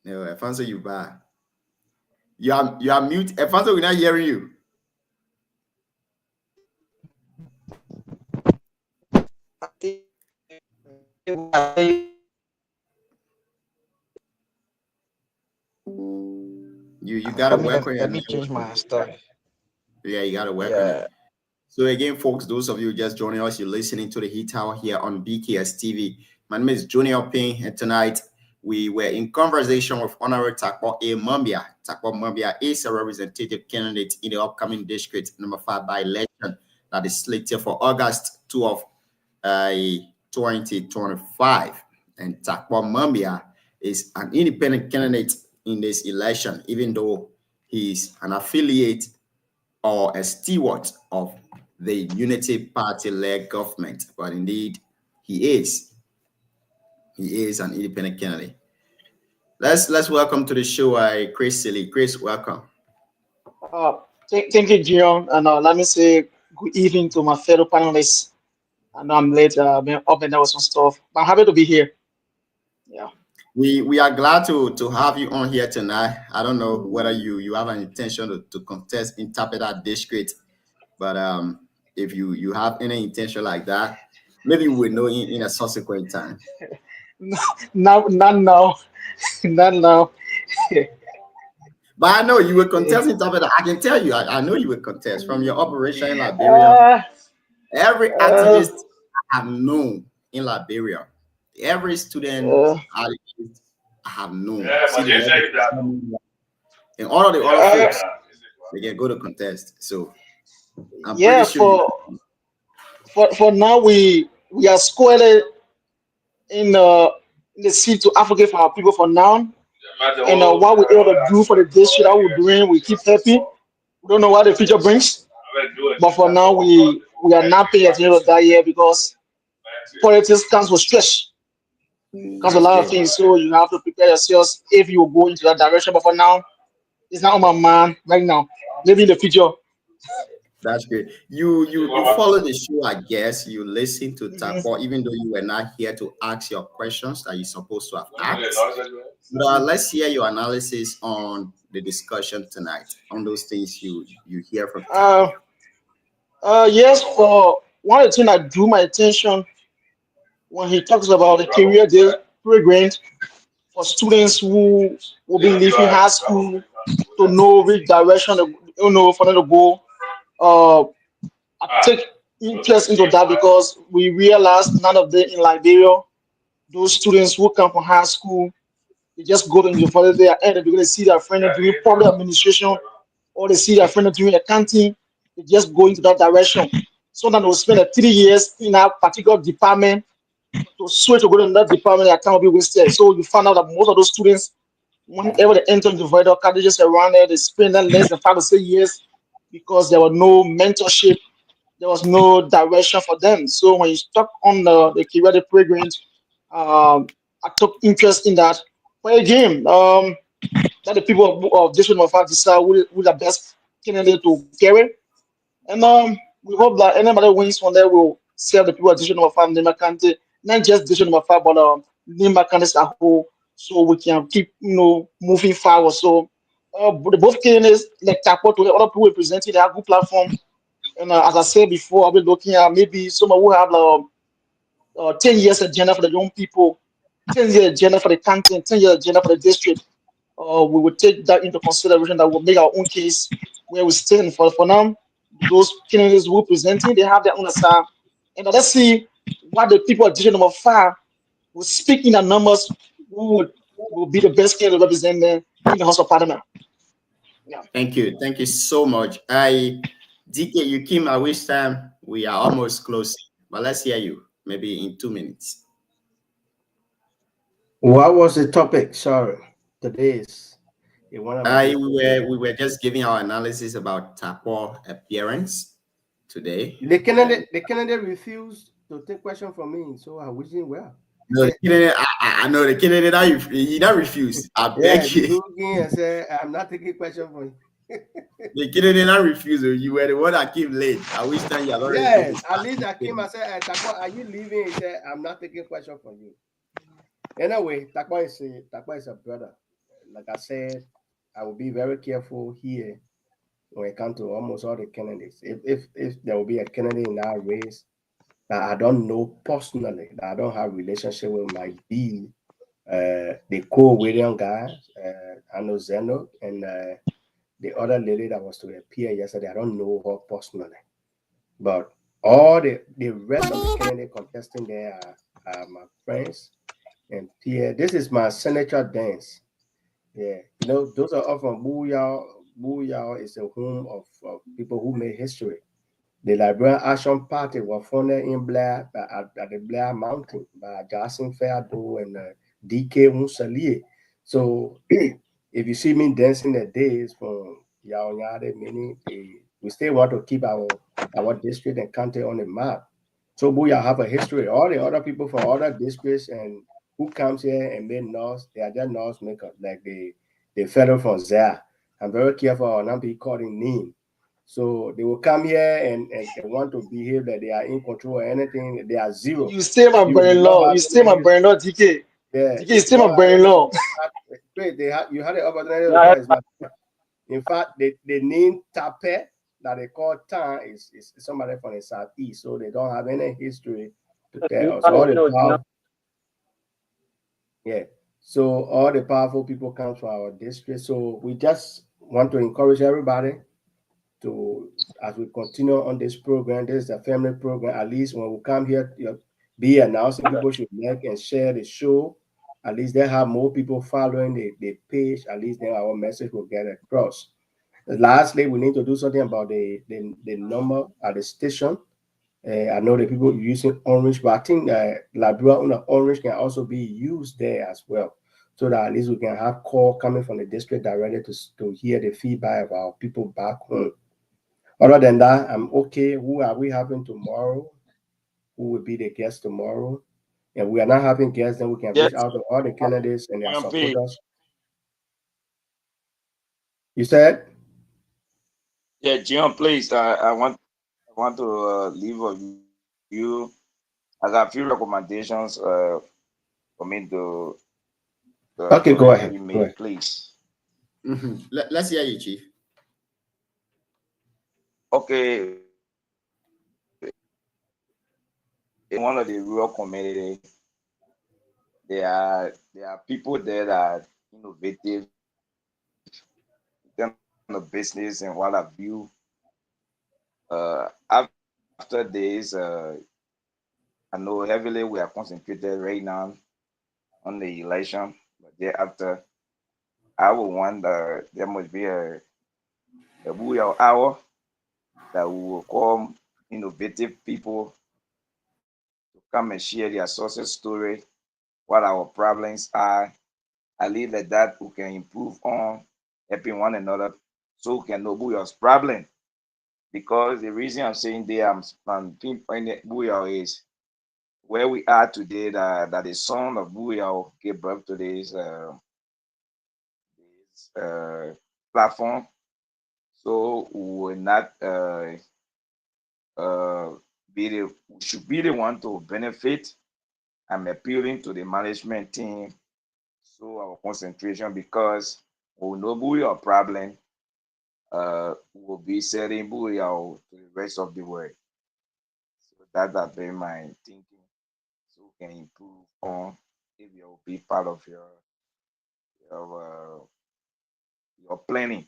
No, Alfonso, you bad. You are mute. Alfonso, we're not hearing you. You gotta work on your Let me network. change my stuff. Yeah, you gotta work on it. So again, folks, those of you just joining us, you're listening to the Heat Hour here on BKS TV. My name is Junior Ping, and tonight we were in conversation with Honorable Takpo A. Mambia. Takpo Mambia is a representative candidate in the upcoming district number 5 by election that is slated for August 12, 2025. And Takpo Mambia is an independent candidate in this election, even though he's an affiliate or a steward of the Unity Party-led government, but indeed he is an independent candidate. Let's welcome to the show Chris Silly. Chris, welcome. Thank you, Gion, and let me say good evening to my fellow panelists. I know I'm late, been up and there was some stuff, but I'm happy to be here. Yeah. We are glad to have you on here tonight. I don't know whether you have an intention to contest in Tapeta district, but if you have any intention like that, maybe we'll know in a subsequent time. Not now. Not now. But I know you will contest in Tapeta. I can tell you, I know you will contest from your operation in Liberia. Every activist I have known in Liberia, every student activist I have known. And all of the other folks, they can go to contest. So I'm pretty sure for now we are squarely in the seat to advocate for our people for now. And what we're able to do for the district that we're doing, we keep happy. We don't know what the future brings, but for now we are not paying attention to that yet because politics comes with stress, comes with a lot of things. So you have to prepare yourselves if you go into that direction. But for now, it's not on my mind right now. Maybe in the future. That's great. You follow the show, I guess. You listen to Takpo, even though you were not here to ask your questions that you're supposed to have asked. But let's hear your analysis on the discussion tonight, on those things you hear from Takpo. Yes, for one of the things that drew my attention when he talks about the career day program for students who will be leaving high school to know which direction for them to go. I take interest into that because we realized none of them in Liberia, those students who come from high school, they just go to university and they're going to see their friend doing public administration or they see their friend doing accounting, they just go into that direction. So then they'll spend 3 years in a particular department to switch to go to another department, their time will be wasted. So you find out that most of those students, whenever they enter the void colleges around there, they spend less than 5 to 6 years because there was no mentorship, there was no direction for them. So when you stuck on the career program, I took interest in that. But again, that the people of District of Fact decide who the best candidate to carry. And we hope that anybody wins from there will serve the people of District of Fact, Nimba County, not just District of Fact, but Nimba County as a whole, so we can keep moving forward. So both candidates like Takpo to the other people representing, they have good platform. And as I said before, I'll be looking at maybe someone who have 10 years agenda for the young people, 10 years agenda for the content, 10 years agenda for the district. We will take that into consideration. That will make our own case where we stand. For now, those candidates who are presenting, they have their own aside. And let's see what the people at District number 5 will speak in the numbers who will be the best candidate representing them in the House of Parliament. Yeah. Thank you so much. DK, you came at which time? We are almost close, but let's hear you maybe in 2 minutes. What was the topic? Sorry, today's. We were just giving our analysis about Takpo appearance today. The candidate refused to take question from me, so I wish him well. No, the candidate, I know the candidate he not refused. I beg you. And say, I'm not taking question from you. The kid did not refuse you. You were the one that came late. I wish that you had already. Yes, at least I came and said, Takwa, are you leaving? He said, I'm not taking question from you. Anyway, Takwa is a brother. Like I said, I will be very careful here when it comes to almost all the candidates. If there will be a candidate in that race that I don't know personally, that I don't have relationship with, might be the co-William guy, I know Zeno, and the other lady that was to appear yesterday. I don't know her personally, but all the rest of the candidate contesting there are my friends. And Pierre, this is my signature dance. Yeah, you know, those are all from Booyah. Booyah is a home of people who made history. The Liberian Action Party was founded in Blair at the Blair Mountain by Jackson Fairdo and DK Musalie. So if you see me dancing the days from Yaonyade, meaning we still want to keep our district and county on the map. So Booyah have a history. All the other people from other districts and who comes here and make noise, they are just noise makers, like the fellow from Zaire. I'm very careful on not be calling name. So they will come here and they want to behave that they are in control or anything. They are zero. You stay my You will brother-in-law. not You have stay my any. brother-in-law, DK. Yeah, DK, you you stay my don't have any. brother-in-law. Wait, you had the opportunity to call his name. In fact, the name Tape that they call Tan is somebody from the southeast, so they don't have any history to tell us. All the power, yeah. So all the powerful people come from our district. So we just want to encourage everybody to, as we continue on this program, this is a family program. At least when we come here, be announcing, people should like and share the show. At least they have more people following the page. At least then our message will get across. Lastly, we need to do something about the number at the station. I know the people using orange, but I think Liberia on orange can also be used there as well, so that at least we can have call coming from the district directly to hear the feedback of our people back home. Other than that, I'm okay. Who are we having tomorrow? Who will be the guest tomorrow? And we are not having guests, then we can reach Yes, out to all the candidates and their MP. supporters. You said? Yeah, John, please. I want to leave a you. I got a few recommendations for me Okay, to go be ahead. Go made, ahead. please. Let's hear you, Chief. Okay, in one of the rural community, there are people there that are innovative in terms of business and what have you. After this, I know heavily we are concentrated right now on the election, but thereafter, I would want there must be a Booyah hour that we will call innovative people to come and share their success story, what our problems are. I believe that we can improve on helping one another so we can know Booyah's problem. Because the reason I'm saying I'm pinpointing Booyah is where we are today, that the son of Booyah gave birth to this platform. So we will not we should be the one to benefit. I'm appealing to the management team, so our concentration, because we know Booyah problem, will be selling Booyah to the rest of the world. So that has been my thinking. So we can improve on if you will be part of your, uh, your planning.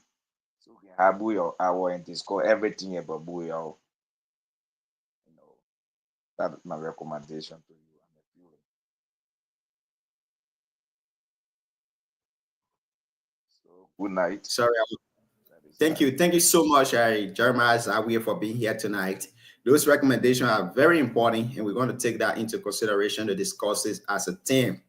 So we can have Booyah hour and discuss everything about Booyah. You know, that's my recommendation to you. I'm appealing. So good night. Sorry, thank you. Thank you so much, Jeremiah Zawiya, for being here tonight. Those recommendations are very important, and we're going to take that into consideration to discuss this as a team.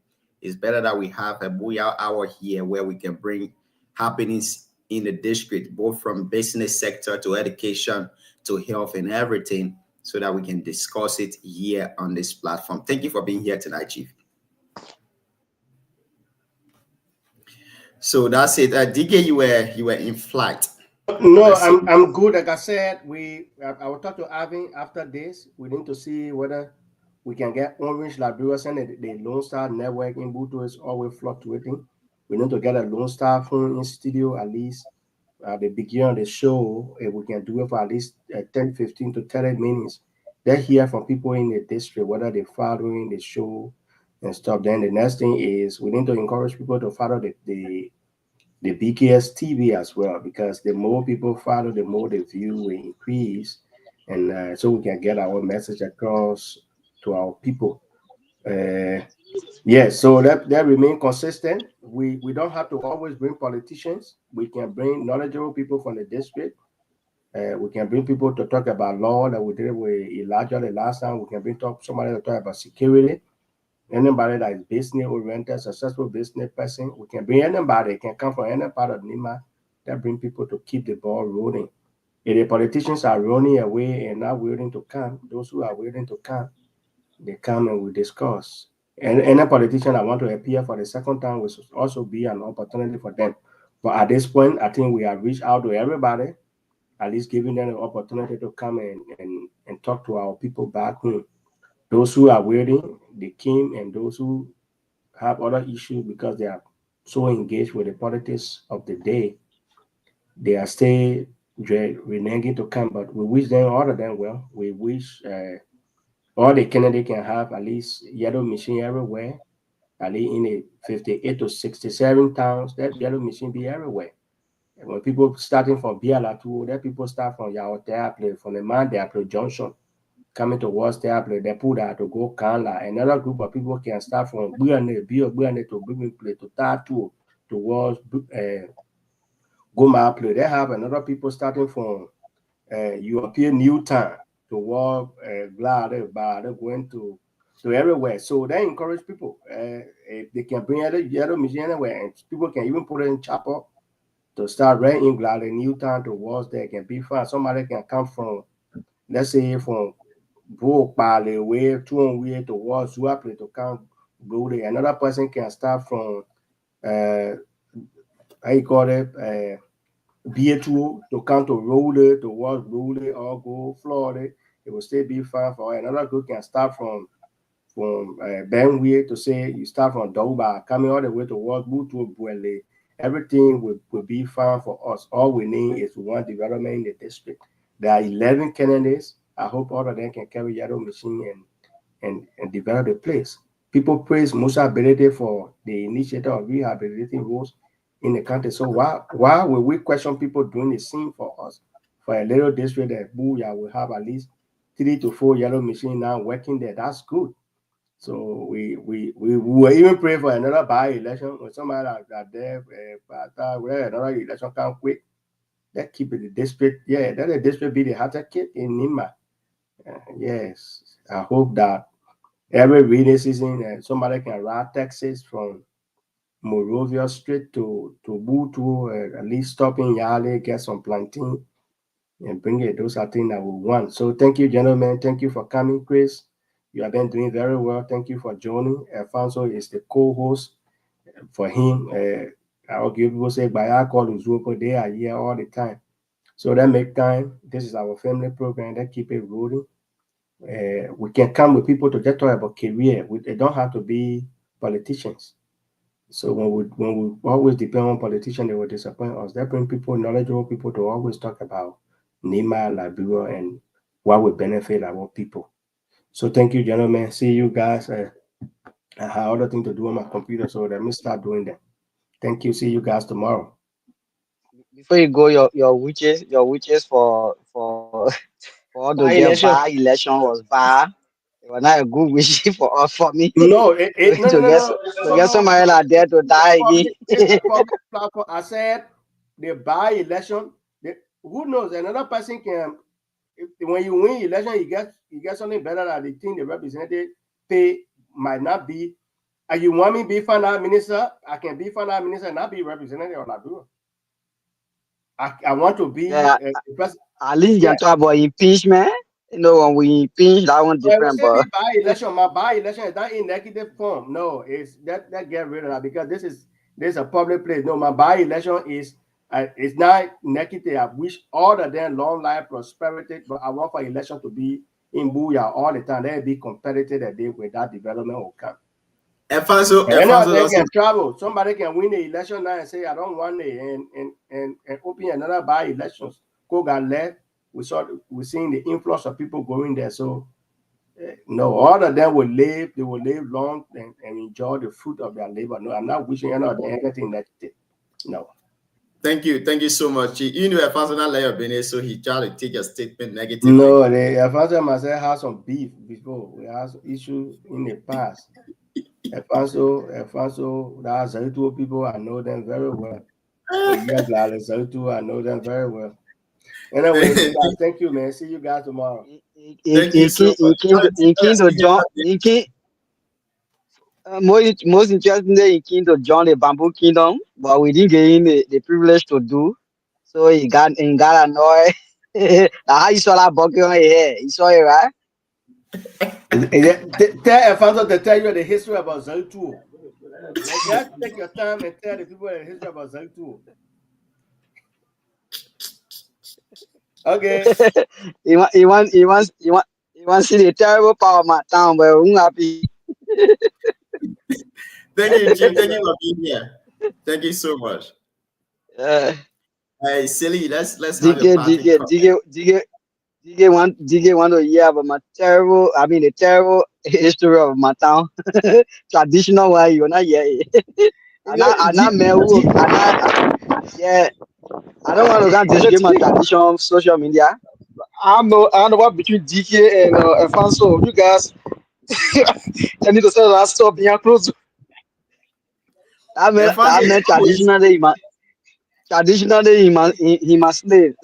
It's better that we have a Booyah hour here where we can bring happenings in the district, both from business sector to education to health and everything, so that we can discuss it here on this platform. Thank you for being here tonight, Chief. So that's it. DK, you were in flight. No, Let's see. I'm good. Like I said, I will talk to Avin after this. We need to see whether we can get Orange Liberia and the Lone Star network in Bluetooth is always fluctuating. We need to get a Lone Star phone in studio at least at the beginning of the show. If we can do it for at least 10, 15 to 30 minutes, they hear from people in the district whether they're following the show and stuff. Then the next thing is we need to encourage people to follow the BKS TV as well, because the more people follow, the more the view will increase, and so we can get our message across to our people. Uh, yeah, so that remain consistent. We don't have to always bring politicians. We can bring knowledgeable people from the district. We can bring people to talk about law that we did with Elijah the last time. We can bring somebody to talk about security. Anybody that is business oriented, successful business person, we can bring anybody. It can come from any part of Nima that bring people to keep the ball rolling. If the politicians are running away and not willing to come, those who are willing to come, they come and we discuss. And any politician that want to appear for the second time will also be an opportunity for them. But at this point, I think we have reached out to everybody, at least giving them the opportunity to come and talk to our people back home. Those who are waiting, they came, and those who have other issues because they are so engaged with the politics of the day, they are still reneging to come. But we wish them all of them well. We wish all the candidates can have at least yellow machine everywhere, at least in the 58 to 67 towns, that yellow machine be everywhere. And when people starting from Bialatu, that people start from Yaotea, from the Mandiaplo Junction, coming towards the apple, they put out to go Kanla. Another group of people can start from Buane to bring play to Tatu towards Goma play. They have another people starting from European Newtown toward Glade, they're going to everywhere. So they encourage people. If they can bring yellow machine anywhere, and people can even put it in chapel to start right in Glade, Newtown towards there can be fun. Somebody can come from, let's say, from book by the way to way towards Zuapli to count Brody. Another person can start from how you call it B2 to count to Roller towards Roller or go Florida. It will still be fine for another group can start from Benway to say you start from Doba coming all the way towards Butu Buele. Everything will be fine for us. All we need is one development in the district. There are 11 candidates. I hope all of them can carry yellow machine and develop the place. People praise Musa ability for the initiative of rehabilitating roads in the country. So why will we question people doing the same for us? For a little district that Booyah will have at least 3 to 4 yellow machines now working there. That's good. So we will even pray for another by-election when somebody that there, but where another election come quick. That keep it the district. Yeah, that the district be the hotter kid in Nima. Yes, I hope that every rainy season somebody can ride taxis from Morovia Street to Butu, at least stop in Yale, get some plantain, and bring it. Those are things that we want. So thank you, gentlemen. Thank you for coming, Chris. You have been doing very well. Thank you for joining. Alfonso is the co-host. For him, I'll give people say, by our call Uzuko, they are here all the time. So that make time. This is our family program. That keep it rolling. We can come with people to just talk about career. They don't have to be politicians. So when we always depend on politicians, they will disappoint us. That bring people, knowledgeable people, to always talk about Nima, Liberia, and what will benefit our people. So thank you, gentlemen. See you guys. I have other thing to do on my computer, so let me start doing that. Thank you. See you guys tomorrow. Before you go, your wishes for all those By get election. bar election was bad. It was not a good wish for me No, no, to no, no, get no, to no, get no. somebody like that to die again. It's a public platform. I said the by-election. Who knows? Another person can. When you win election, you get something better than the thing the representative pay might not be. And you want me to be finance minister? I can be finance minister and not be representative of Liberia. I want to be Yeah, president. at least you Yeah. can talk about impeachment. You know, when we impeach, that one It will different, still be but by-election. My by-election is not in negative form. No, it's that get rid of that because this is a public place. No, my by-election is it's not negative. I wish all of them long life, prosperity, but I want for election to be in Booyah all the time. They'll be competitive that day when that development will come. Alfonso They also, can travel. Somebody can win the election now and say, I don't want it, and open another by elections. Go got left. We're seeing the influx of people going there. So no, all of them will live. They will live long and enjoy the fruit of their labor. No, I'm not wishing anything negative. No. thank you so much. You know, Alfonso not like business, so he tried to take a statement negatively. No, Alfonso myself has some beef before. We had some issue in the past. Alfonso, that's Zaitu people. I know them very well. Yes, Zaitu, I know them very well. Anyway, guys, thank you, man. See you guys tomorrow. Thank you so much. Most interesting in Kingdom John the Bamboo Kingdom, but we didn't get him the privilege to do. So he got annoyed. How you saw that bucket on your head? You saw it, right? Tell Alfonso to tell you the history about Zaitu. Just take your time and tell the people the history about Zaitu. Okay. He wants to see the terrible power of my town, but I'm happy. Thank you, Jim. Thank you for being here. Thank you so much. Hey, silly. Let's have a party. DK want to hear about the terrible history of my town. Traditional way, you're not here. Yeah. I don't want to go and display my tradition on social media. I know what between DK and Alfonso. You guys, I need to sell that stuff behind close. I mean, traditionally, he must slave.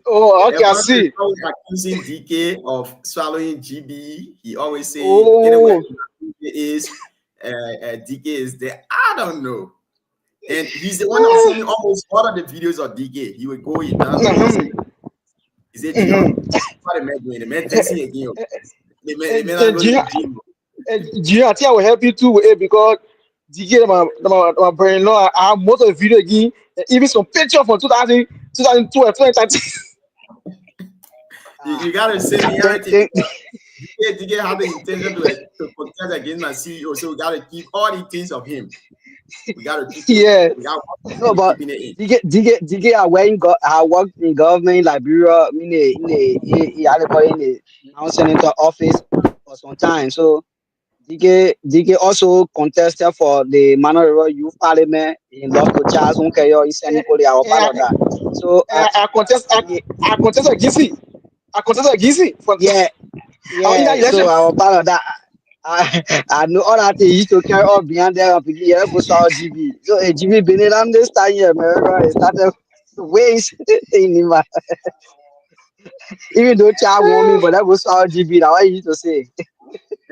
Oh, okay, I see. Accusing DK of swallowing GB. He always say, DK is there. I don't know. And he's the one that seen almost all of the videos of DK. He would go in down. He said, what a man doing? The man dancing again. The man I think I will help you too because DK, my brother-in-law, I have most of the video again, even some picture from 2012, 2013. You gotta send me everything. DK had the intention to contest against my CEO, so we gotta keep all the things of him. We gotta keep no, but DK I worked in government Liberia. He had to go in the senator office for some time. So DK also contested for the Manor Youth Parliament in Local Charles Unkeyo. He sent Nicole our part of that. So I contested Gizzy. So our part of that. I know all that he used to carry all behind there and begin here for GB. So GB been on this time here, man. It started ways in him. Even though child want me, but that was all GB. Now I used to say.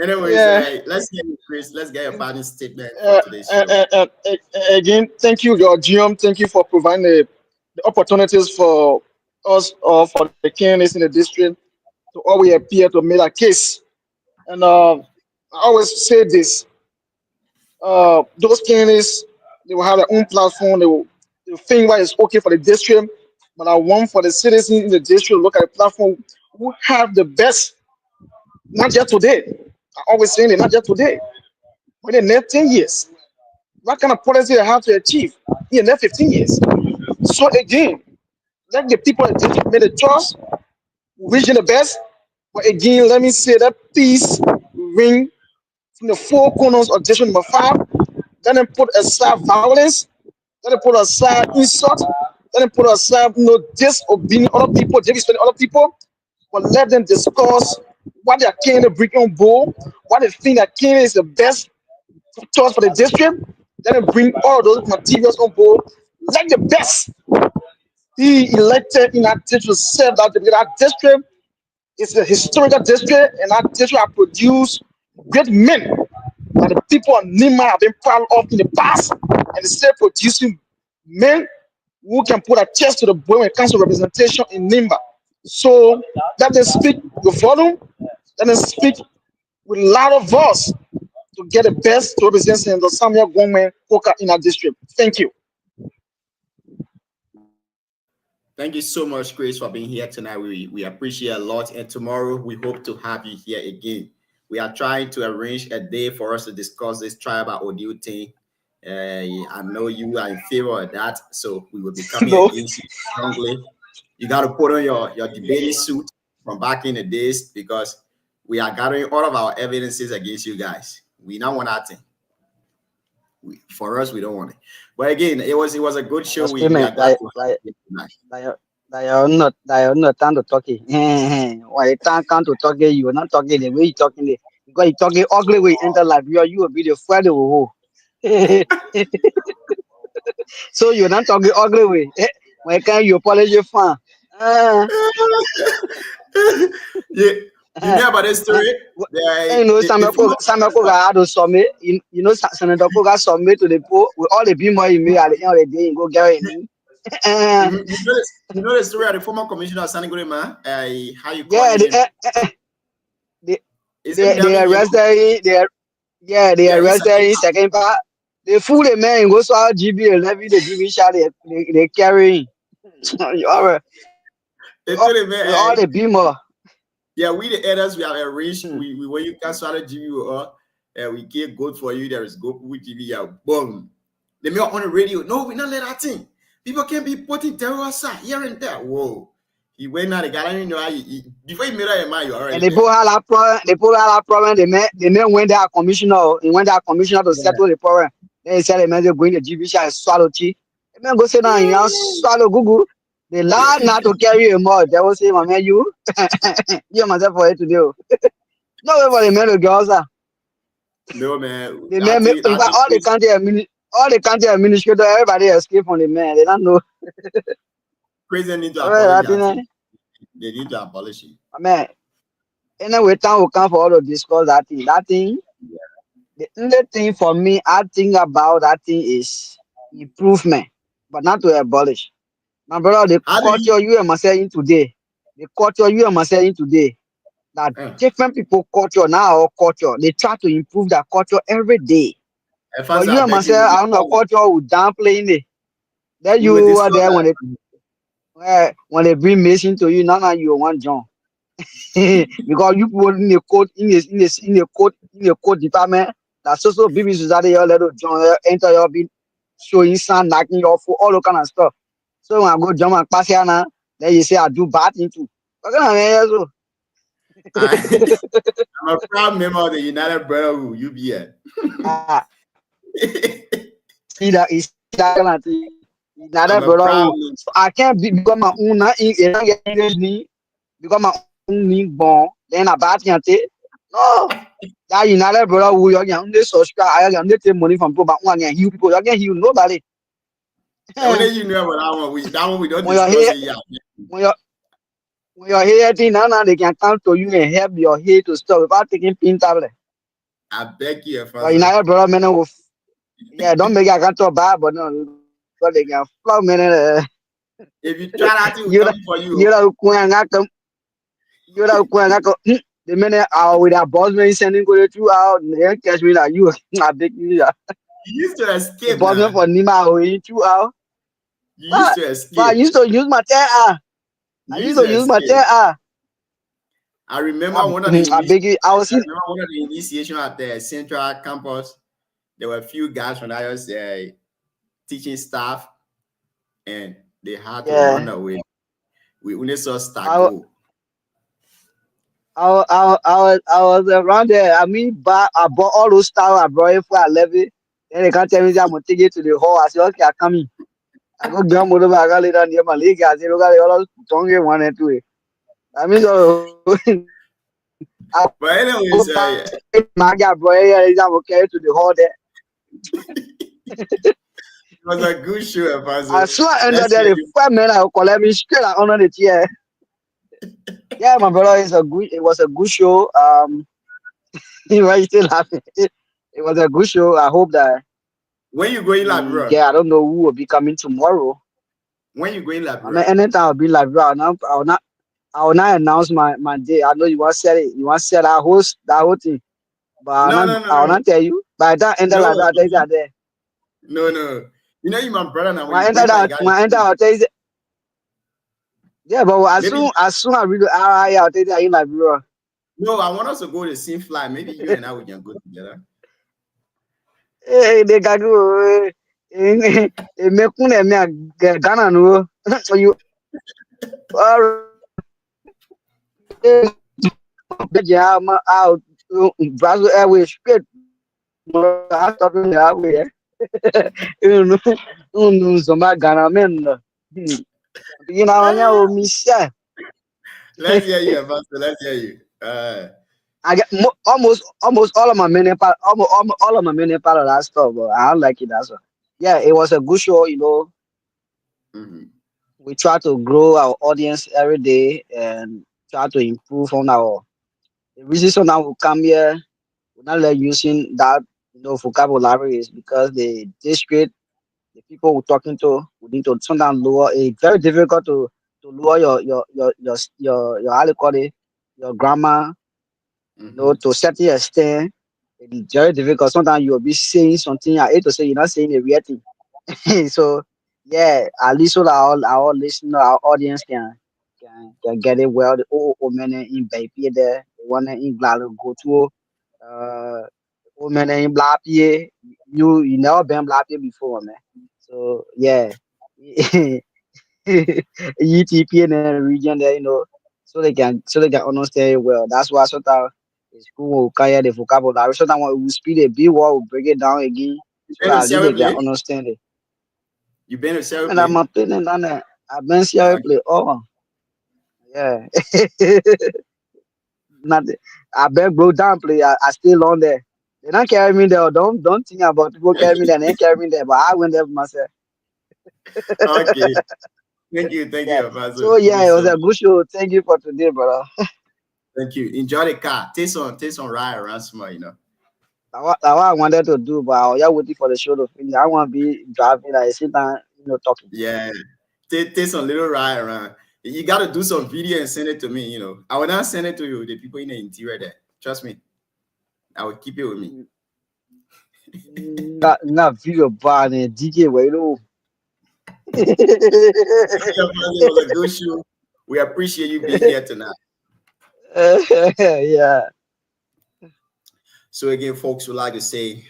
Anyways, let's get Chris. Let's get your parting statement for today's show. Again, thank you, GM. Thank you for providing the opportunities for us or for the candidates in the district to always appear to make a case. And I always say this: those candidates, they will have their own platform. They will think what is okay for the district. But I want for the citizens in the district to look at the platform who have the best, not just today. I always saying it, not just today, but in the next 10 years. What kind of policy they have to achieve in the next 15 years? So again, let the people in the district make the choice, wishing the best. But again, let me say that peace ring from the four corners of district number 5. Let them put aside violence. Let them put aside insult. Let them put aside disobeying other people, disrespecting other people. But let them discuss what they are trying to bring on board, what they think that Kenya is the best choice for the district. Let them bring all those materials on board. Let the best be elected in that district, serve that district. It's a historical district, and that district has produced great men that the people of Nima have been proud of in the past, and still producing men who can put a chest to the bone when it comes to representation in Nimba. So let them speak with volume, let them speak with a lot of voice to get the best to represent the Samuel Gongmen Koka in our district. Thank you. Thank you so much, Chris, for being here tonight. We appreciate a lot. And tomorrow we hope to have you here again. We are trying to arrange a day for us to discuss this tribal audio thing. I know you are in favor of that, so we will be coming No. against you strongly. You got to put on your debating suit from back in the days, because we are gathering all of our evidences against you guys. We don't want that thing. For us, we don't want it. But again, it was a good show. We are glad to have you tonight. You're not time to talk it. Why you can't come to talk it? You are not talking the way you talking it. Because you talking ugly way enter life. You will be the friend who. So you're not talking ugly way. Why can't you apologize for? Yeah. You know about this story? You know, Samuel Koga had to submit. You know, Senator Koga submit to the poll with all the people he made at the end of the day and go get it. You know the story of the former commissioner of Saniguri, man? How you call Yeah, they arrested him. They arrested him. Second part, they fool the man. Go so out GB and levy the GB shot. They carry him. All the beamer. Yeah, we the elders, we have arranged. We when you can swallow GB, we get good for you. There is good with GB. Yeah, boom. They make on the radio. No, we not let that thing. People can be putting terrorists here and there. Whoa. He went out, the guy, before he made up your mind, you already. And they put all that problem. They put all that problem. The man went there commissioner. He went there commissioner to settle the problem. Then he said the man they're going to GB shot and swallow tea. The man go sit down and swallow Google. They lied not to carry a more. They will say, my man, you myself for it to do. No way for the man to go, sir. No, man. The man, all the country administrator, everybody escape from the man. They don't know. Crazy need to apologize. They need to abolish it. Man, anyway, time will come for all to discuss that thing. That thing, the only thing for me, I think about that thing is improvement, but not to abolish. My brother, the culture you and myself in today, that different people culture now, our culture, they try to improve that culture every day. But you and myself, I don't know, culture will downplaying it. Then you are there when they bring Mason to you, now you want John. Because you put in a code in a code department, that's also BB Society, your little John enter your be showing sun, knocking your foot, all that kind of stuff. So when I go jump and pass here now, then you say I do bad thing too. I'm a proud member of the United Brotherhood, UBN. See that is that United Brotherhood. So I can't become my own because my own born, then I bad thing. No, that United Brotherhood, you're going to subscribe, I can take money from people, but one and you people, you're going to heal nobody. Only you know what that one we don't discuss it yet. When you're here, now they can come to you and help your hair to stop without taking pain tablet. I beg you, United Brother, man, don't make a can't bad, but no, but they can flow, man. If you try that, to come for you. The minute with our boss man sending go through out, they catch me like you. I beg you. You used to escape. Boss man for Nima going through out. You used to escape. But I used to use my I used to use my I remember one of the initiation at the Central Campus. There were a few guys from IOS teaching staff, and they had to run away. We only saw Stago. I was around there. I mean, I bought all those stuff. I brought it for a levy. Then they can't tell me that I'm gonna take it to the hall. I said, okay, I'm coming. I go down with I got it near my league. I said, look at all those one and two. I mean, so but anyways, my guy, bro, I'm gonna carry to the hall there. It was a good show, I saw under there the 5 men I will collect me straight under the chair. Yeah, my brother, it was a good show. You still laughing. It was a good show. I hope that when you going live, bro. Yeah, I don't know who will be coming tomorrow. When you going live, bro. I mean, anytime I'll be live, bro. I will not announce my day. I know you want to say it. You want to say that whole thing. But I will not tell you. By the time enter live, I'll tell you that there. No. You know you my brother now. I'll tell you. Yeah, but Maybe as soon as I read I'll tell you like bro. no, I want us to go to Sin Fly. Maybe you and I we can go together. Hey, they got go. Me kune me Ghana no. So you are out Brazil Airways straight. I thought in the highway. You know, some Ghana men. You know, miss. Let's hear you, Pastor. Let's hear you. I get almost all of my men almost all of my men part of that stuff, but I don't like it. That's all. Yeah, it was a good show. You know, Mhm. we try to grow our audience every day and try to improve on our. The reason so now we come here, we're not like using that vocabulary is because the district, the people we're talking to, we need to sometimes lower. It's very difficult to lower your how do you call it, your grammar. To certain extent, it's very difficult. Sometimes you'll be saying something. I hate to say you're not saying a real thing. So yeah, at least so that our listener, our audience can get it well. The men in baby there, the one in glad go to men in black you never been black before, man. So yeah. UTP in the region there, so they can understand it well. That's why sometimes the school will carry the vocabulary. Sometimes when we speak a big word, we break it down again You so been to that at least Sierra they can Play? understand it. You been to Sierra And I'm Play? a opinion on that. I've been here Okay. play. Oh yeah. Not I beg bro down play. I still on there. They don't carry me there. Don't think about people carry me there. They ain't carry me there, but I went there for myself. Okay. Thank Yeah. you, Pastor. So Thank you yeah, it was so a much. good show. Thank you for today, brother. Thank you. Enjoy the car. Take some ride around small. That's what I wanted to do, but I was just waiting for the show to finish. I want to be driving like sit down, talking. Yeah. Take some little ride around. You got to do some video and send it to me. I will not send it to you, the people in the interior there. Trust me. I will keep it with me. Not video bad and DJ way though. Yeah, man, it was a good show. We appreciate you being here tonight. Yeah. So again, folks, would like to say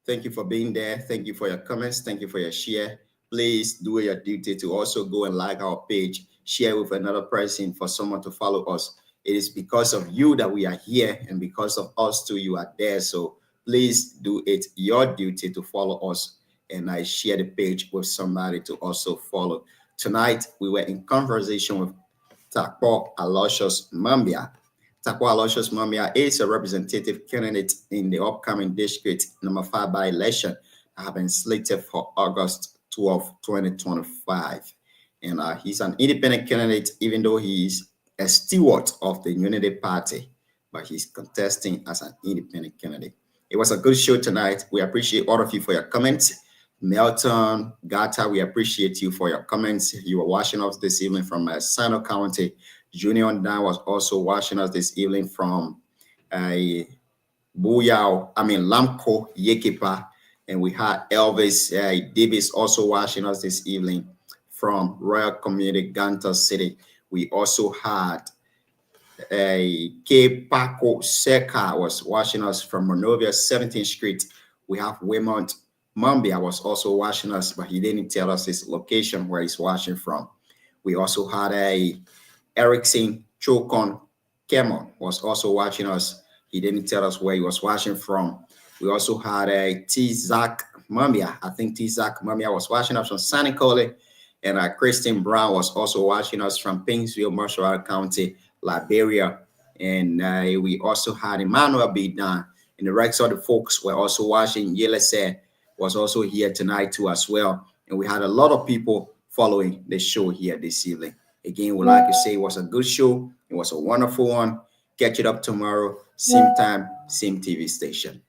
thank you for being there. Thank you for your comments. Thank you for your share. Please do your duty to also go and like our page, share with another person for someone to follow us. It is because of you that we are here, and because of us too, you are there. So please do it your duty to follow us, and I share the page with somebody to also follow. Tonight we were in conversation with Takpo Aloysius Mambia. Takpo Aloysius Mambia is a representative candidate in the upcoming district number 5 by election that have been slated for August 12, 2025. And he's an independent candidate, even though he's a steward of the Unity Party, but he's contesting as an independent candidate. It was a good show tonight. We appreciate all of you for your comments. Melton, Gata, we appreciate you for your comments. You were watching us this evening from Sino County. Junior Dan was also watching us this evening from Lamco, Yekipa. And we had Elvis Davis also watching us this evening from Royal Community, Ganta City. We also had K. Paco Seca was watching us from Monrovia, 17th Street. We have Waymont Mambia was also watching us, but he didn't tell us his location where he's watching from. We also had Erickson Chokon Kemon was also watching us. He didn't tell us where he was watching from. We also had T. Zach Mambia. I think T. Zach Mambia was watching us from San Nicole. And Christine Brown was also watching us from Pingsville, Marshall County, Liberia. And we also had Emmanuel Bidan. And the rest of the folks were also watching. Yelese was also here tonight too as well. And we had a lot of people following the show here this evening. Again, we'd like to say it was a good show. It was a wonderful one. Catch it up tomorrow, same time, same TV station.